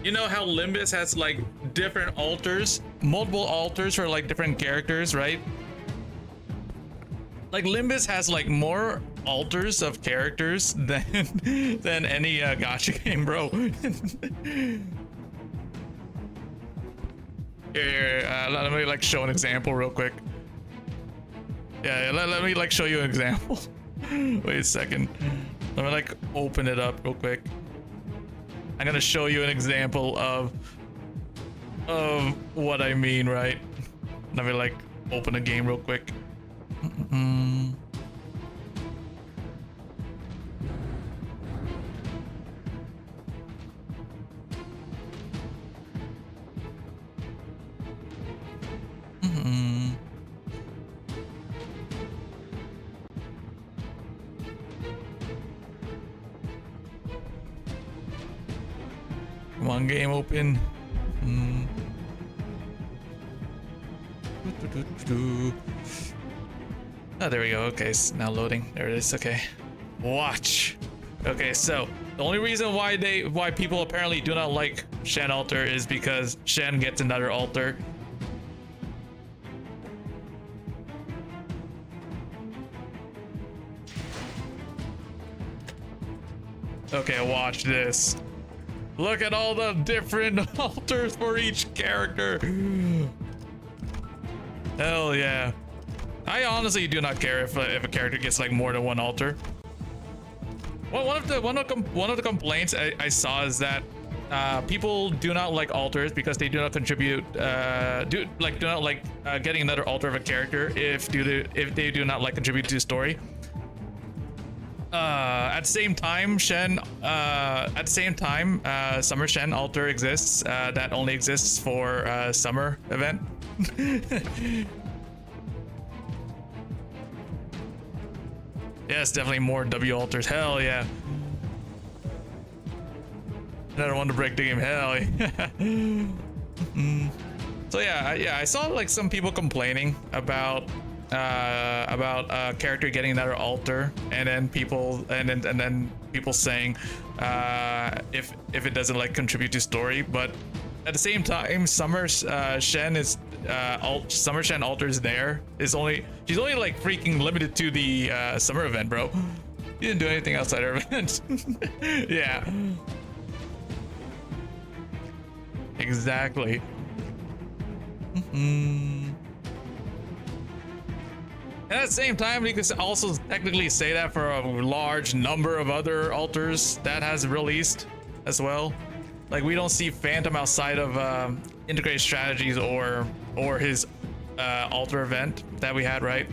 You know how Limbus has like different altars, multiple altars for like different characters, right? Like Limbus has like more altars of characters than any gacha game, bro. Here, let me like show an example real quick. Yeah, let me like show you an example. Wait a second. Let me like open it up real quick. I'm gonna show you an example of what I mean, right? Let me like open a game real quick. Come on, game open. Oh, there we go. Okay, it's now loading. There it is. Okay, watch. Okay, so the only reason why people apparently do not like Shen altar is because Shen gets another altar. Okay, watch this. Look at all the different altars for each character. Hell yeah. I honestly do not care if a character gets like more than one altar. Well, one of the complaints I saw is that people do not like altars because they do not contribute do not like getting another altar of a character if they do not like contribute to the story. At the same time, Summer Shen altar exists that only exists for summer event. Yes, definitely more W altars. Hell yeah. Another one to break the game. Hell yeah. So yeah, I saw like some people complaining about a character getting another altar, and then people people saying if it doesn't like contribute to story, but at the same time, Summer Shen is Summer Shen alters there is only she's only like freaking limited to the summer event, bro. You didn't do anything outside her event. Yeah. Exactly. And at the same time, you could also technically say that for a large number of other alters that has released as well. Like we don't see Phantom outside of integrated strategies or his alter event that we had, right?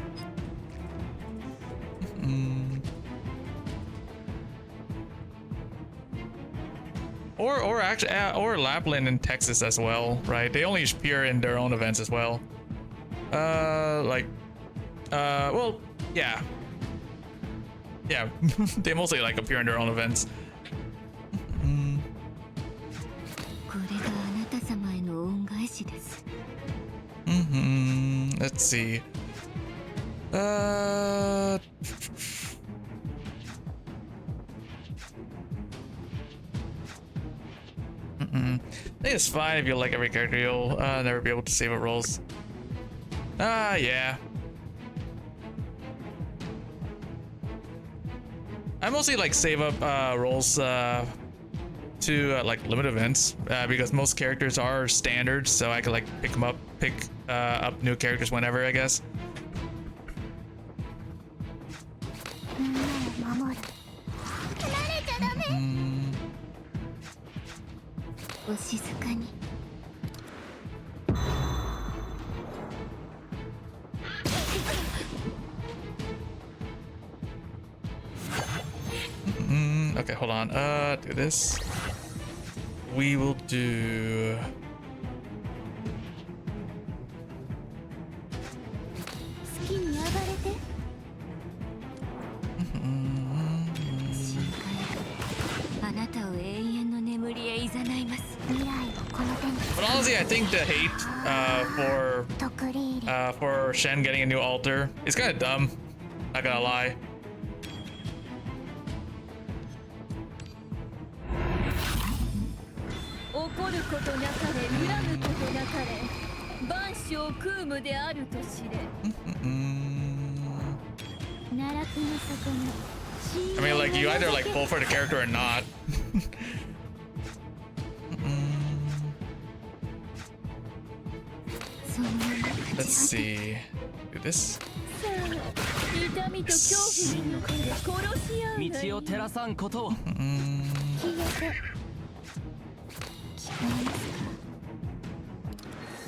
Or actually, or Lapland in Texas as well, right? They only appear in their own events as well. Well, yeah. Yeah, they mostly like appear in their own events. Let's see. I think it's fine if you like every character, you'll never be able to save up rolls. Yeah. I mostly like save up rolls to like limit events because most characters are standard, so I could like pick up new characters whenever, I guess. Okay, hold on. Do this. We will do. But honestly, I think the hate for Shen getting a new altar is kind of dumb. Not gonna lie. I mean, like, you either like pull for the character or not. Let's see. Do this.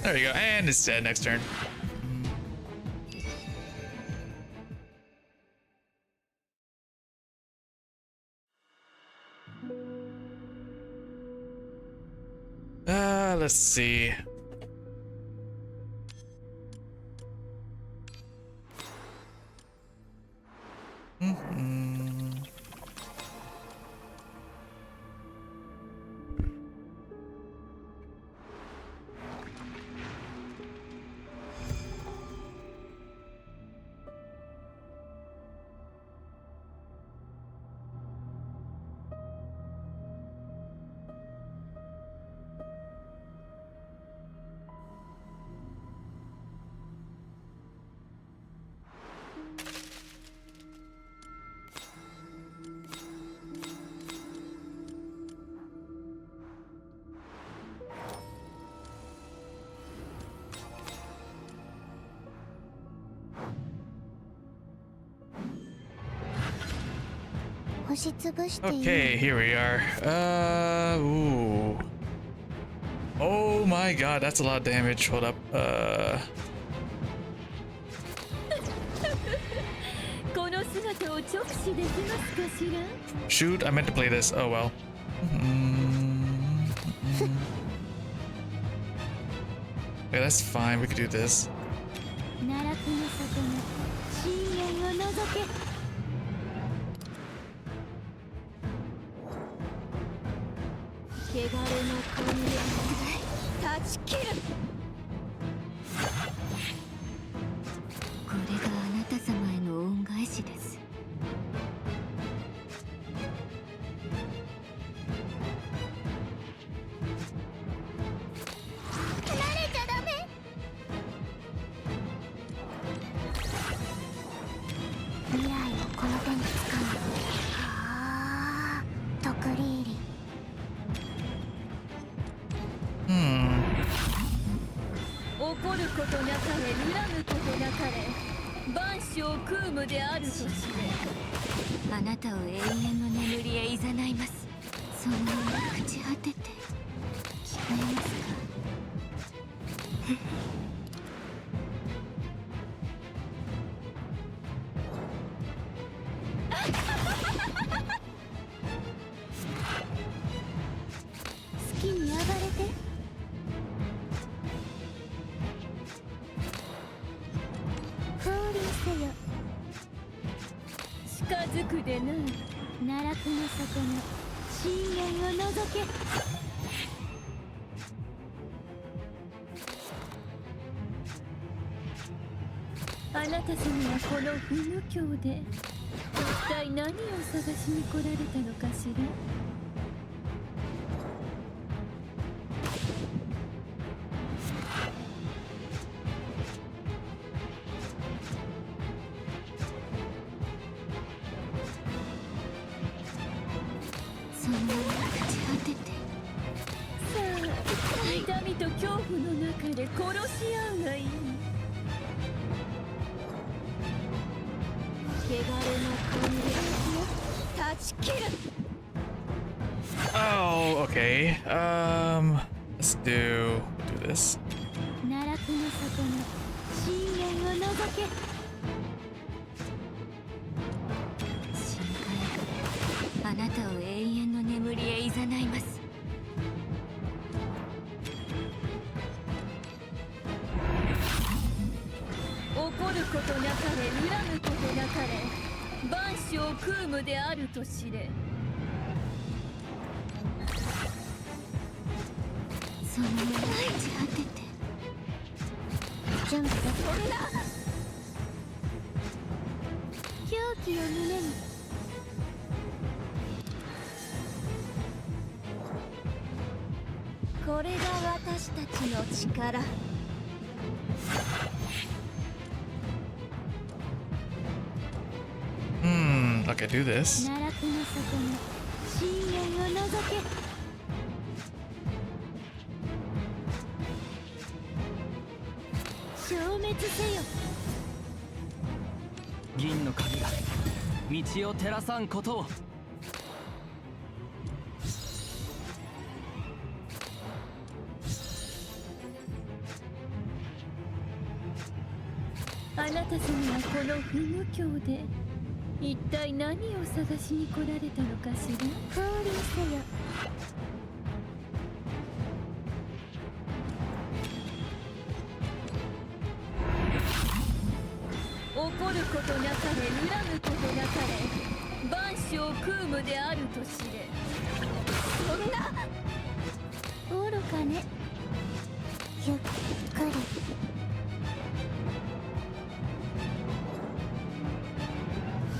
There we go, and it's dead next turn. Let's see. Okay, here we are. Ooh. Oh my god, that's a lot of damage. Hold up. Shoot, I meant to play this. Oh well. Yeah, that's fine. We could do this. ことなかれ恨むことなかれ万象空無であると知れ。あなたを永遠の眠りへいざないます。そのまま朽ち果てて聞こえますか？好きに暴れて。降臨せよ。近づくでな。奈落の底の深淵を覗け。あなた様はこの不無教で一体何を探しに来られたのかしら。そのまま朽ち果てて。さあ、痛みと恐怖の中で殺し合うがいい。汚れの根源を断ち切る。 Oh, okay. Let's do this. 奈落の底の深淵を覗け。深海があなたを永遠の眠りへいざないます。怒ることなかれ恨むことなかれ万象空無であると知れ。そのまま朽ち果てて。ジャンプだ。そんな狂気を胸に。これが私たちの力。Okay, do this. 奈落の底の深淵を覗け。消滅せよ。銀の鍵が道を照らさんことを。あなた様はこの不無教で一体何を探しに来られたのかしら。降臨せよ。怒ることなかれ恨むことなかれ万象空無であると知れ。そんな愚かね。ゆっくり。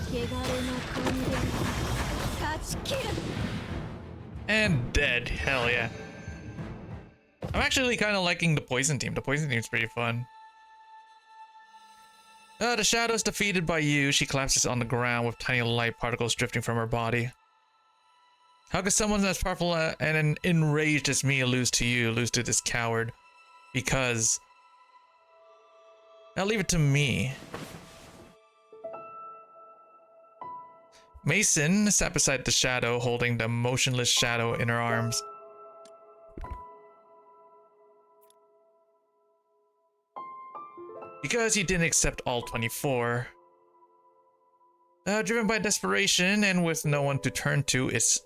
汚れの根源を断ち切る。 And dead. Hell yeah. I'm actually kind of liking the poison team. The poison team's pretty fun. The shadow's defeated by you. She collapses on the ground with tiny light particles drifting from her body. How could someone as powerful and enraged as me lose to this coward? Because... Now leave it to me. Mason sat beside the shadow, holding the motionless shadow in her arms. Because you didn't accept all 24. Driven by desperation and with no one to turn to, it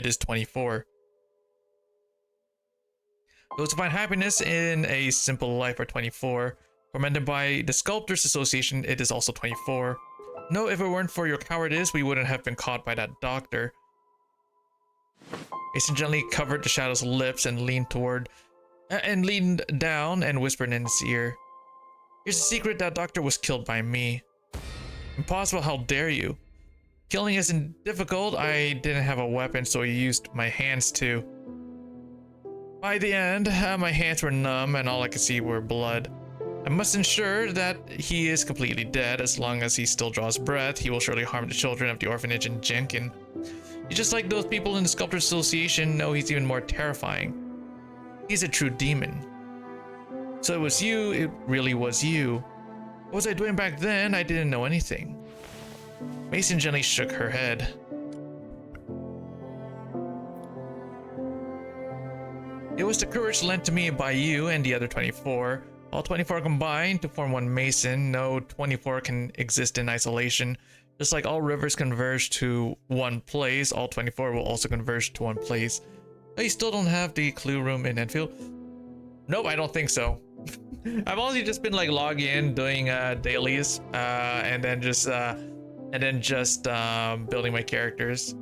is 24. Those who find happiness in a simple life are 24. Tormented by the Sculptors Association, it is also 24. No, if it weren't for your cowardice, we wouldn't have been caught by that doctor. Mason gently covered the shadow's lips and leaned down and whispered in his ear. Here's the secret: that doctor was killed by me. Impossible, how dare you? Killing isn't difficult. I didn't have a weapon, so I used my hands to. By the end, my hands were numb and all I could see were blood. I must ensure that he is completely dead. As long as he still draws breath, he will surely harm the children of the orphanage in Jenkin. You just like those people in the Sculptors Association know he's even more terrifying. He's a true demon. So it was you, it really was you. What was I doing back then? I didn't know anything. Mason gently shook her head. It was the courage lent to me by you and the other 24. All 24 combined to form one Mason. No 24 can exist in isolation. Just like all rivers converge to one place, all 24 will also converge to one place. Oh, you still don't have the clue room in Enfield? Nope, I don't think so. I've only just been like logging in, doing dailies, and then just building my characters.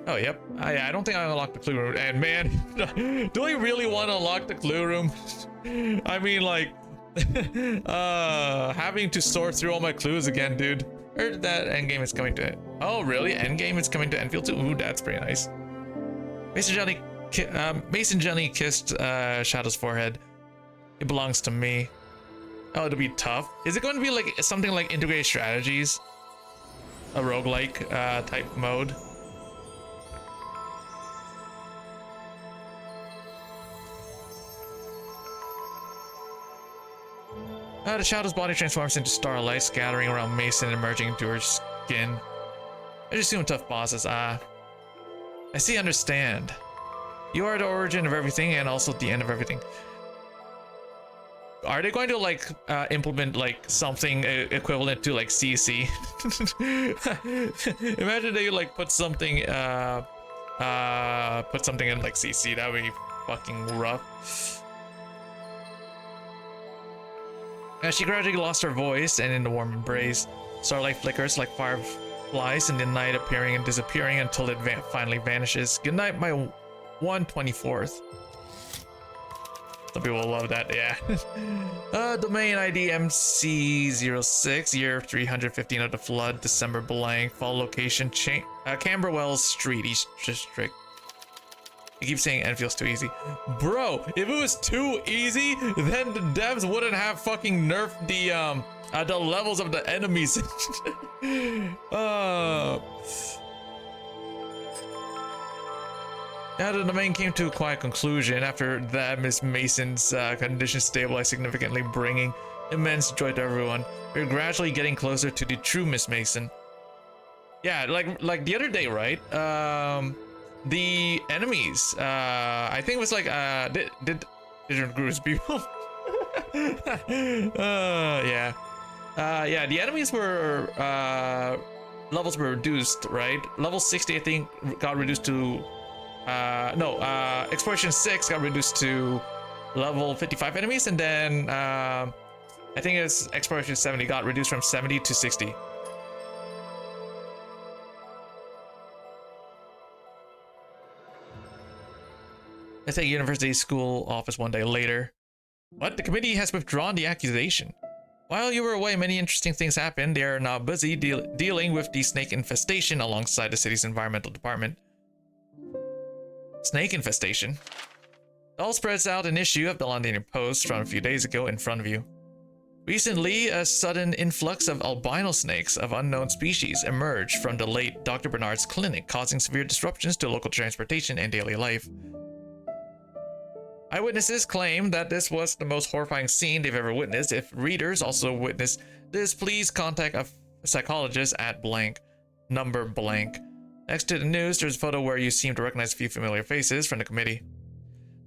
Oh, yep. I don't think I unlocked the clue room. And man, do I really want to unlock the clue room? I mean, like, having to sort through all my clues again, dude. Heard that endgame is coming to. Oh, really? Endgame is coming to Enfield too? Ooh, that's pretty nice. Mason gently kissed Shadow's forehead. It belongs to me. Oh, it'll be tough. Is it going to be like something like integrated strategies? A roguelike type mode? The Shadow's body transforms into starlight, scattering around Mason and emerging into her skin. I just assume tough bosses. I see, understand. You are the origin of everything and also the end of everything. Are they going to like implement like something equivalent to like CC? Imagine they like put something in like CC. That would be fucking rough. As she gradually lost her voice and in the warm embrace, starlight flickers like fireflies in the night, appearing and disappearing until it finally vanishes. Good night, my 1/24th. Some people will love that, yeah. Domain ID MC06, year 315 of the flood, December blank, fall location, Camberwell Street, East District. I keep saying Enfield's too easy. Bro, if it was too easy, then the devs wouldn't have fucking nerfed the levels of the enemies. Now the domain came to a quiet conclusion. After that, Miss Mason's condition stabilized significantly, bringing immense joy to everyone. We're gradually getting closer to the true Miss Mason. Yeah, like the other day, right? The enemies, I think it was like, did Gru's people? Yeah. Yeah, the enemies were, levels were reduced, right? Level 60, I think, got reduced to, Exploration 6 got reduced to level 55 enemies, and then, I think it's Exploration 70 got reduced from 70 to 60. I think University School office one day later. What? The committee has withdrawn the accusation. While you were away, many interesting things happened. They are now busy dealing with the snake infestation alongside the city's environmental department. Snake infestation? It all spreads out an issue of the London Post from a few days ago in front of you. Recently, a sudden influx of albino snakes of unknown species emerged from the late Dr. Bernard's clinic, causing severe disruptions to local transportation and daily life. Eyewitnesses claim that this was the most horrifying scene they've ever witnessed. If readers also witness this, please contact a psychologist at blank, number blank. Next to the news, there's a photo where you seem to recognize a few familiar faces from the committee.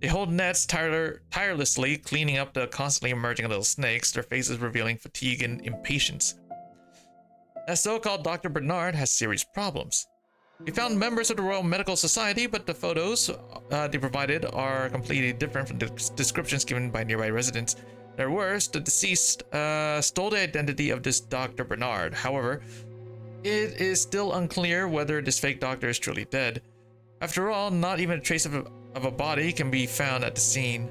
They hold nets tirelessly, cleaning up the constantly emerging little snakes, their faces revealing fatigue and impatience. That so-called Dr. Bernard has serious problems. We found members of the Royal Medical Society, but the photos they provided are completely different from the descriptions given by nearby residents. Their worst, the deceased stole the identity of this Dr. Bernard. However, it is still unclear whether this fake doctor is truly dead. After all, not even a trace of a body can be found at the scene.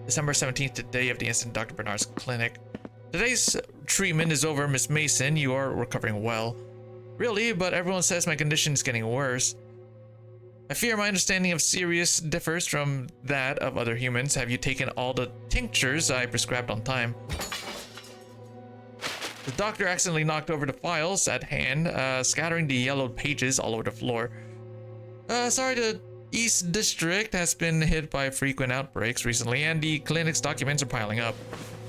December 17th, the day of the incident, Dr. Bernard's clinic. Today's treatment is over, Miss Mason. You are recovering well. Really, but everyone says my condition is getting worse. I fear my understanding of Sirius differs from that of other humans. Have you taken all the tinctures I prescribed on time? The doctor accidentally knocked over the files at hand, scattering the yellowed pages all over the floor. Sorry to East District has been hit by frequent outbreaks recently, and the clinic's documents are piling up.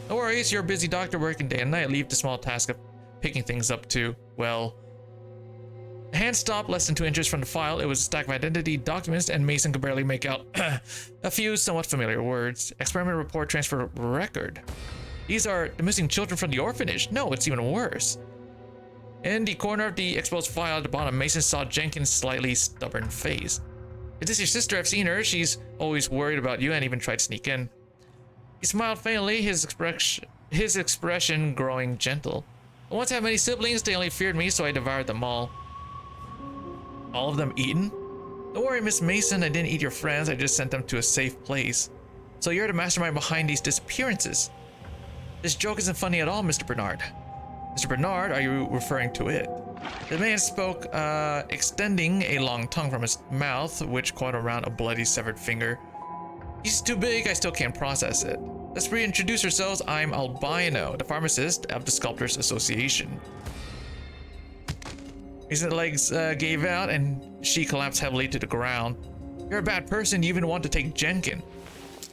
No worries, you're a busy doctor working day and night. Leave the small task of picking things up to, well... The hand stopped less than 2 inches from the file. It was a stack of identity documents, and Mason could barely make out a few somewhat familiar words. Experiment report transfer record. These are the missing children from the orphanage. No, it's even worse. In the corner of the exposed file at the bottom, Mason saw Jenkins' slightly stubborn face. Is this your sister? I've seen her. She's always worried about you and even tried to sneak in. He smiled faintly, his expression growing gentle. I once had many siblings. They only feared me, so I devoured them all. All of them eaten? Don't worry, Miss Mason. I didn't eat your friends. I just sent them to a safe place. So you're the mastermind behind these disappearances. This joke isn't funny at all, Mr. Bernard. Mr. Bernard, are you referring to it? The man spoke, extending a long tongue from his mouth, which coiled around a bloody severed finger. He's too big, I still can't process it. Let's reintroduce ourselves. I'm Albino, the pharmacist of the Sculptors Association. His legs gave out, and she collapsed heavily to the ground. You're a bad person. You even want to take Jenkin.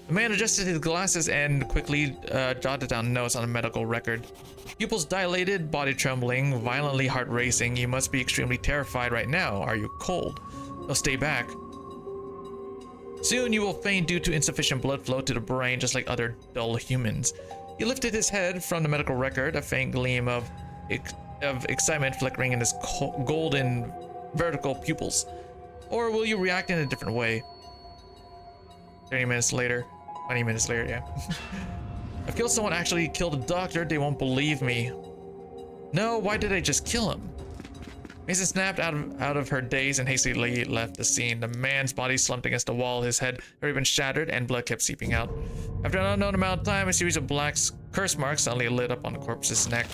The man adjusted his glasses and quickly jotted down notes on a medical record. Pupils dilated, body trembling, violently heart racing. You must be extremely terrified right now. Are you cold? No, stay back. Soon you will faint due to insufficient blood flow to the brain, just like other dull humans. He lifted his head from the medical record, a faint gleam of excitement flickering in his golden vertical pupils. Or will you react in a different way? 20 minutes later, yeah. I've killed someone, actually killed a doctor. They won't believe me. No, why did I just kill him? Mason snapped out of her daze and hastily left the scene. The man's body slumped against the wall, his head had been shattered, and blood kept seeping out. After an unknown amount of time, a series of black curse marks suddenly lit up on the corpse's neck.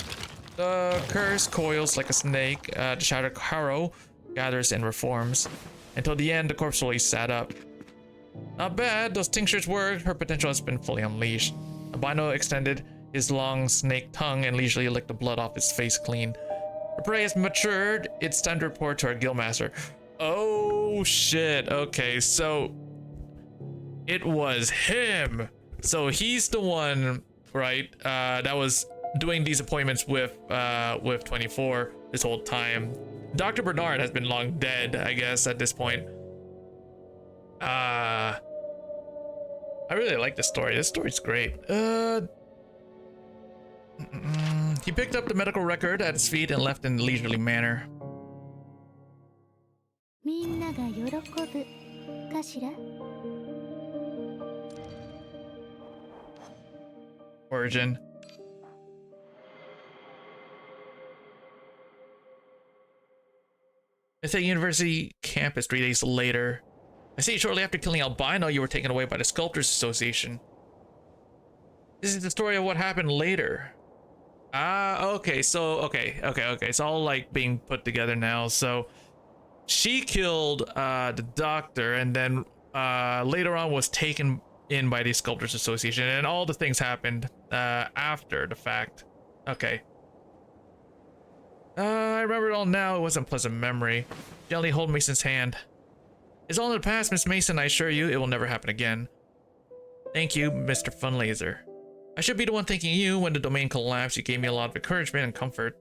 The curse coils like a snake. The shattered harrow gathers and reforms. Until the end, the corpse slowly sat up. Not bad, those tinctures worked. Her potential has been fully unleashed. Albino extended his long snake tongue and leisurely licked the blood off his face clean. Her prey has matured. It's time to report to our guildmaster. Oh shit. Okay, so it was him. So he's the one, right? That was doing these appointments with 24 this whole time. Dr. Bernard has been long dead, I guess, at this point. I really like this story. This story's great. He picked up the medical record at his feet and left in a leisurely manner. Origin. It's at University campus 3 days later. I see shortly after killing Albino, you were taken away by the Sculptors Association. This is the story of what happened later. Okay, so, okay. It's all like being put together now. So she killed the doctor and then later on was taken in by the Sculptors Association, and all the things happened after the fact. Okay. I remember it all now. It wasn't a pleasant memory. Gently hold Mason's hand. It's all in the past, Miss Mason. I assure you, it will never happen again. Thank you, Mr. Funlaser. I should be the one thanking you. When the domain collapsed, you gave me a lot of encouragement and comfort.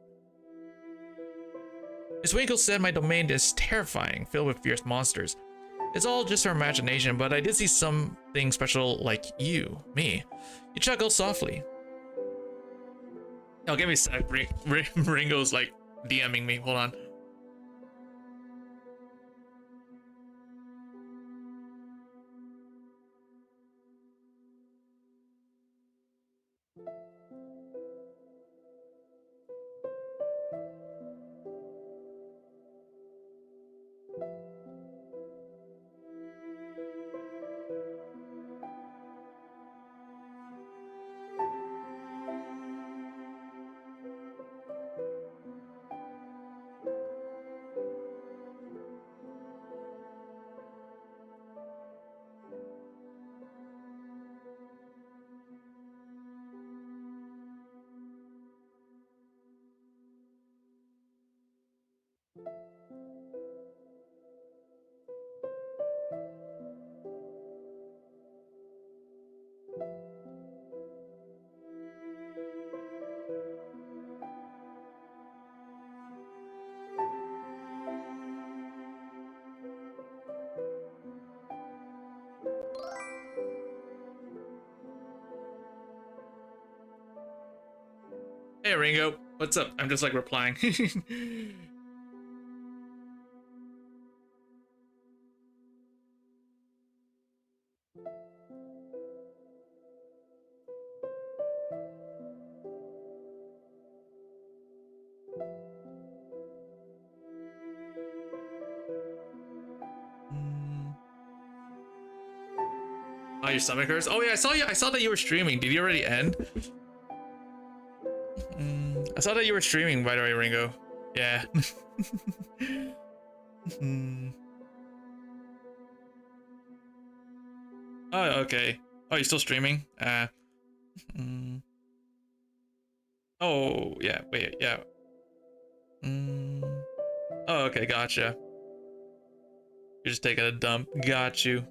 Miss Winkle said my domain is terrifying, filled with fierce monsters. It's all just her imagination, but I did see something special like you, me. You chuckled softly. Oh, give me a sec. Ringo's like DMing me. Hold on. Hey Ringo, what's up? I'm just like replying. Oh, your stomach hurts? Oh yeah, I saw you. I saw that you were streaming. Did you already end? I saw that you were streaming, by the way, Ringo. Yeah. Oh, okay. Oh, you're still streaming? Oh, yeah. Wait, yeah. Oh, okay. Gotcha. You're just taking a dump. Got you.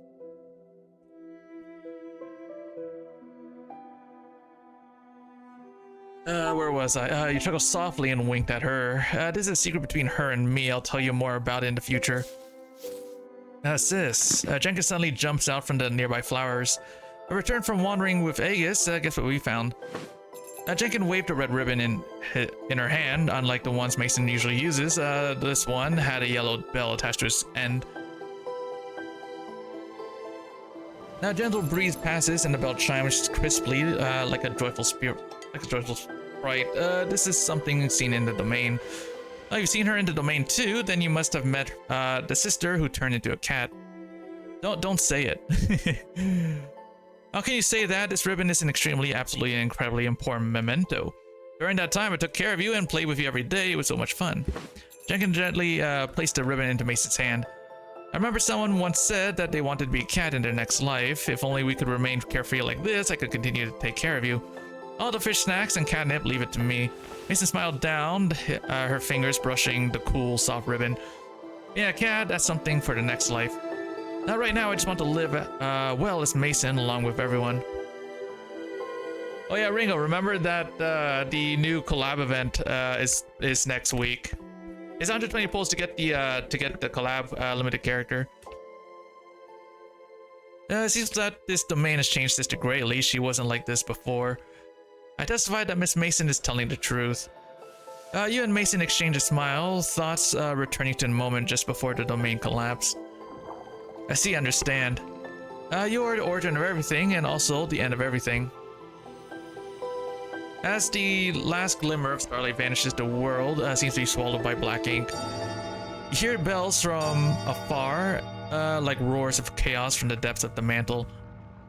Where was I? You chuckled softly and winked at her. This is a secret between her and me. I'll tell you more about it in the future. Sis. Jenkins suddenly jumps out from the nearby flowers. I returned from wandering with Aegis. Guess what we found? Jenkins waved a red ribbon in her hand, unlike the ones Mason usually uses. This one had a yellow bell attached to its end. Now, a gentle breeze passes and the bell chimes crisply, like a joyful sprite. This is something seen in the domain. Oh, you've seen her in the domain too? Then you must have met the sister who turned into a cat. Don't say it. How can you say that? This ribbon is an extremely, absolutely, and incredibly important memento. During that time, I took care of you and played with you every day. It was so much fun. Jenkins gently placed the ribbon into Mason's hand. I remember someone once said that they wanted to be a cat in their next life. If only we could remain carefree like this, I could continue to take care of you. All the fish snacks and catnip, leave it to me. Mason smiled down, her fingers brushing the cool, soft ribbon. Yeah, cat, that's something for the next life. Not right now, I just want to live well as Mason along with everyone. Oh yeah, Ringo, remember that the new collab event is next week. It's 120 pulls to get the collab limited character. It seems that this domain has changed Sister greatly. She wasn't like this before. I testified that Miss Mason is telling the truth. You and Mason exchange a smile, thoughts returning to the moment just before the domain collapsed. I see, understand. You are the origin of everything and also the end of everything. As the last glimmer of starlight vanishes, the world seems to be swallowed by black ink. You hear bells from afar, like roars of chaos from the depths of the mantle.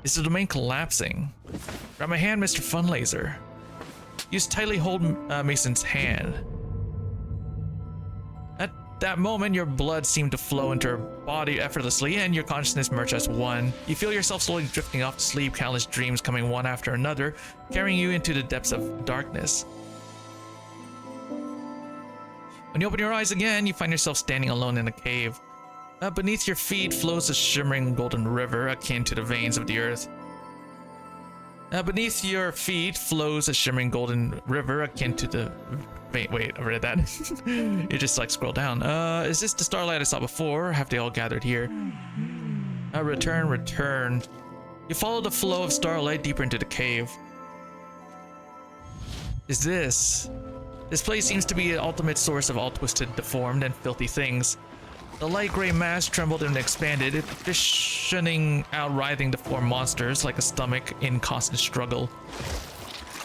Is the domain collapsing? Grab my hand, Mr. Funlaser. You tightly hold Mason's hand. At that moment, your blood seemed to flow into her body effortlessly, and your consciousness merged as one. You feel yourself slowly drifting off to sleep, countless dreams coming one after another, carrying you into the depths of darkness. When you open your eyes again, you find yourself standing alone in a cave. Beneath your feet flows a shimmering golden river akin to the veins of the earth. Beneath your feet flows a shimmering golden river akin to the... Wait, I read that. You just like scroll down. Is this the starlight I saw before, or have they all gathered here? Return. You follow the flow of starlight deeper into the cave. This place seems to be the ultimate source of all twisted, deformed, and filthy things. The light gray mass trembled and expanded, fissioning out writhing deformed monsters like a stomach in constant struggle.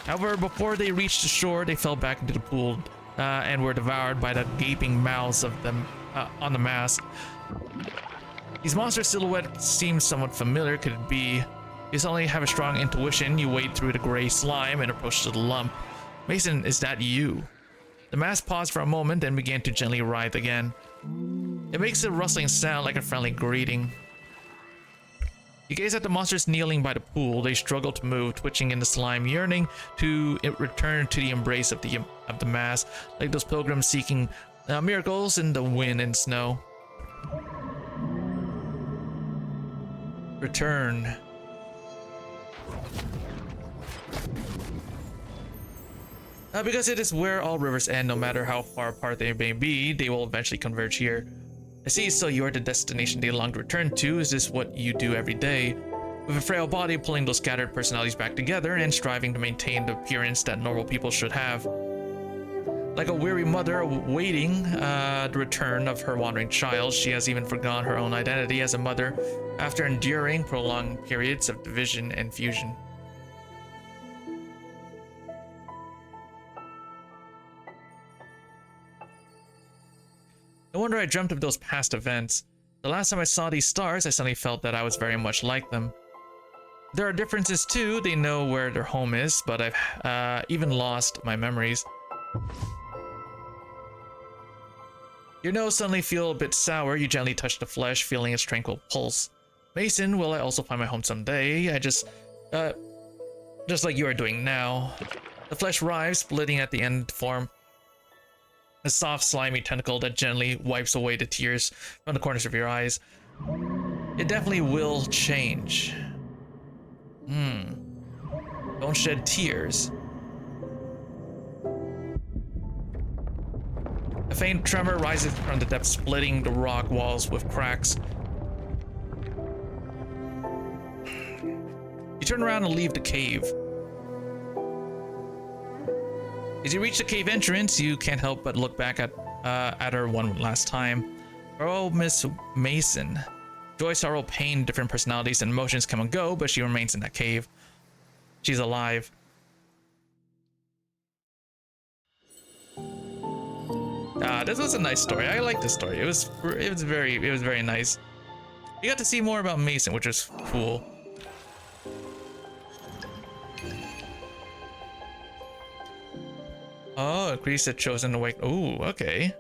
However, before they reached the shore, they fell back into the pool and were devoured by the gaping mouths of them on the mass. These monster silhouettes seem somewhat familiar. Could it be? You suddenly have a strong intuition. You wade through the gray slime and approach to the lump. Mason, is that you? The mass paused for a moment, then began to gently writhe again. It makes a rustling sound like a friendly greeting. You gaze at the monsters kneeling by the pool. They struggle to move, twitching in the slime, yearning to return to the embrace of the mass, like those pilgrims seeking miracles in the wind and snow. Because it is where all rivers end, no matter how far apart they may be, they will eventually converge here. I see, so you are the destination they long to return to. Is this what you do every day? With a frail body, pulling those scattered personalities back together and striving to maintain the appearance that normal people should have. Like a weary mother waiting the return of her wandering child, she has even forgone her own identity as a mother after enduring prolonged periods of division and fusion. No wonder I dreamt of those past events. The last time I saw these stars, I suddenly felt that I was very much like them. There are differences too. They know where their home is, but I've even lost my memories. Your nose suddenly feel a bit sour. You gently touch the flesh, feeling its tranquil pulse. Mason, will I also find my home someday? Just like you are doing now. The flesh writhes, splitting at the end to form a soft, slimy tentacle that gently wipes away the tears from the corners of your eyes. It definitely will change. Don't shed tears. A faint tremor rises from the depths, splitting the rock walls with cracks. You turn around and leave the cave. As you reach the cave entrance, you can't help but look back at her one last time. Oh, Miss Mason. Joy, sorrow, pain, different personalities and emotions come and go, but she remains in that cave. She's alive. This was a nice story. I like this story. It was very nice. You got to see more about Mason, which was cool. Oh, Greece had chosen to wake. Ooh, okay.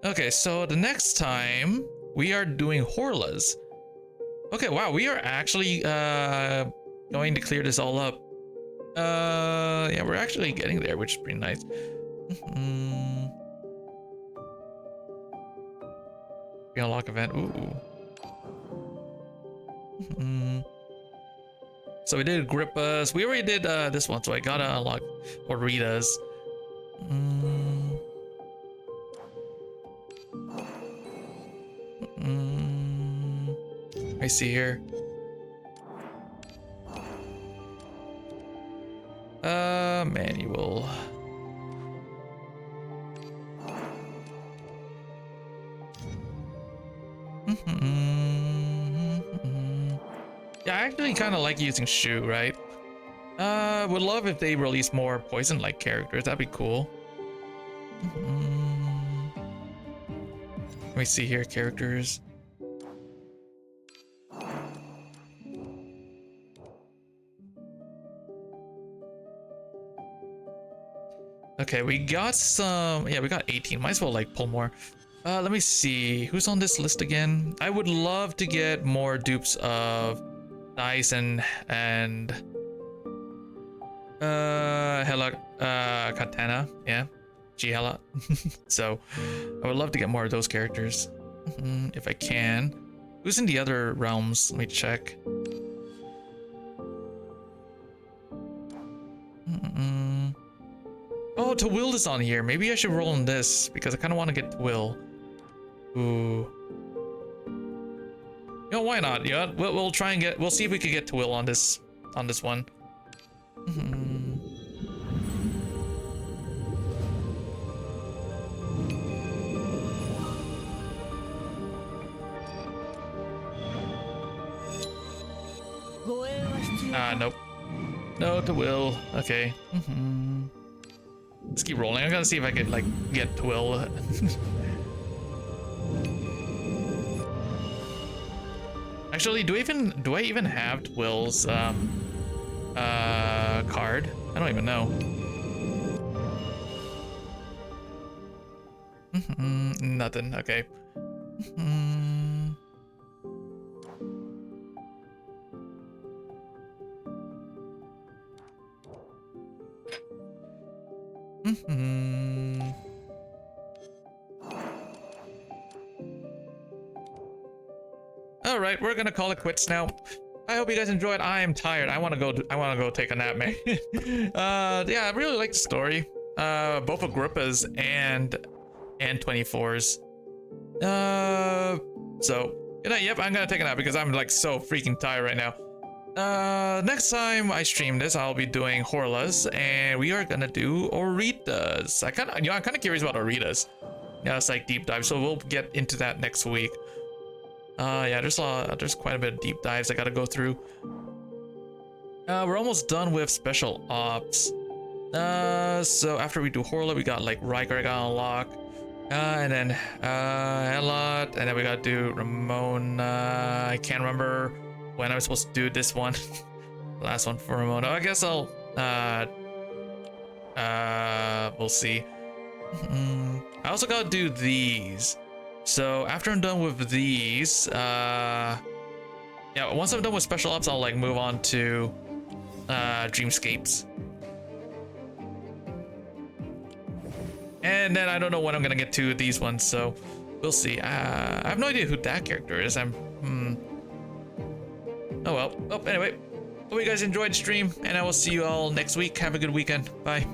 Okay, so the next time we are doing Horlas. Okay, wow, we are actually going to clear this all up. Yeah, we're actually getting there, which is pretty nice. Unlock event. Ooh. So we did Agrippa's. We already did this one, so I gotta unlock Orita's. I see here. Manual. Yeah, I actually kind of like using Shu, right? Would love if they release more poison-like characters. That'd be cool. Let me see here, characters. Okay, we got some. Yeah, we got 18. Might as well like pull more. Let me see who's on this list again. I would love to get more dupes of Dice and Hela Katana. Yeah, G-Hela. So I would love to get more of those characters if I can. Who's in the other realms? Let me check. Oh, Tawil is on here. Maybe I should roll on this because I kind of want to get Tawil. Ooh. You know, why not? Yeah, we'll try and get. We'll see if we can get Tawil on this one. Nope. No Tawil. Okay. Let's keep rolling. I'm gonna see if I can like get Twill. Actually, do I even have Twill's card? I don't even know. Nothing. Okay. All right, we're gonna call it quits now. I hope you guys enjoyed. I am tired. I want to go take a nap, man. Yeah, I really like the story. Both Agrippas and 24s. So, yep, I'm gonna take a nap because I'm like so freaking tired right now. Next time I stream this, I'll be doing Horlas, and we are gonna do Oritas. I'm kind of curious about Oritas. Yeah, it's like deep dive, so we'll get into that next week. Yeah, there's quite a bit of deep dives I gotta go through. We're almost done with special ops. So after we do Horla, we got like Riker I gotta unlock. And then Elot, and then we gotta do Ramona. I can't remember when I was supposed to do this one. Last one for Ramona. I guess I'll we'll see. I also gotta do these. So after I'm done with these, yeah, once I'm done with special ops, I'll like move on to Dreamscapes. And then I don't know when I'm gonna get to these ones, so we'll see. I have no idea who that character is. Oh well. Oh, anyway. Hope you guys enjoyed the stream, and I will see you all next week. Have a good weekend. Bye.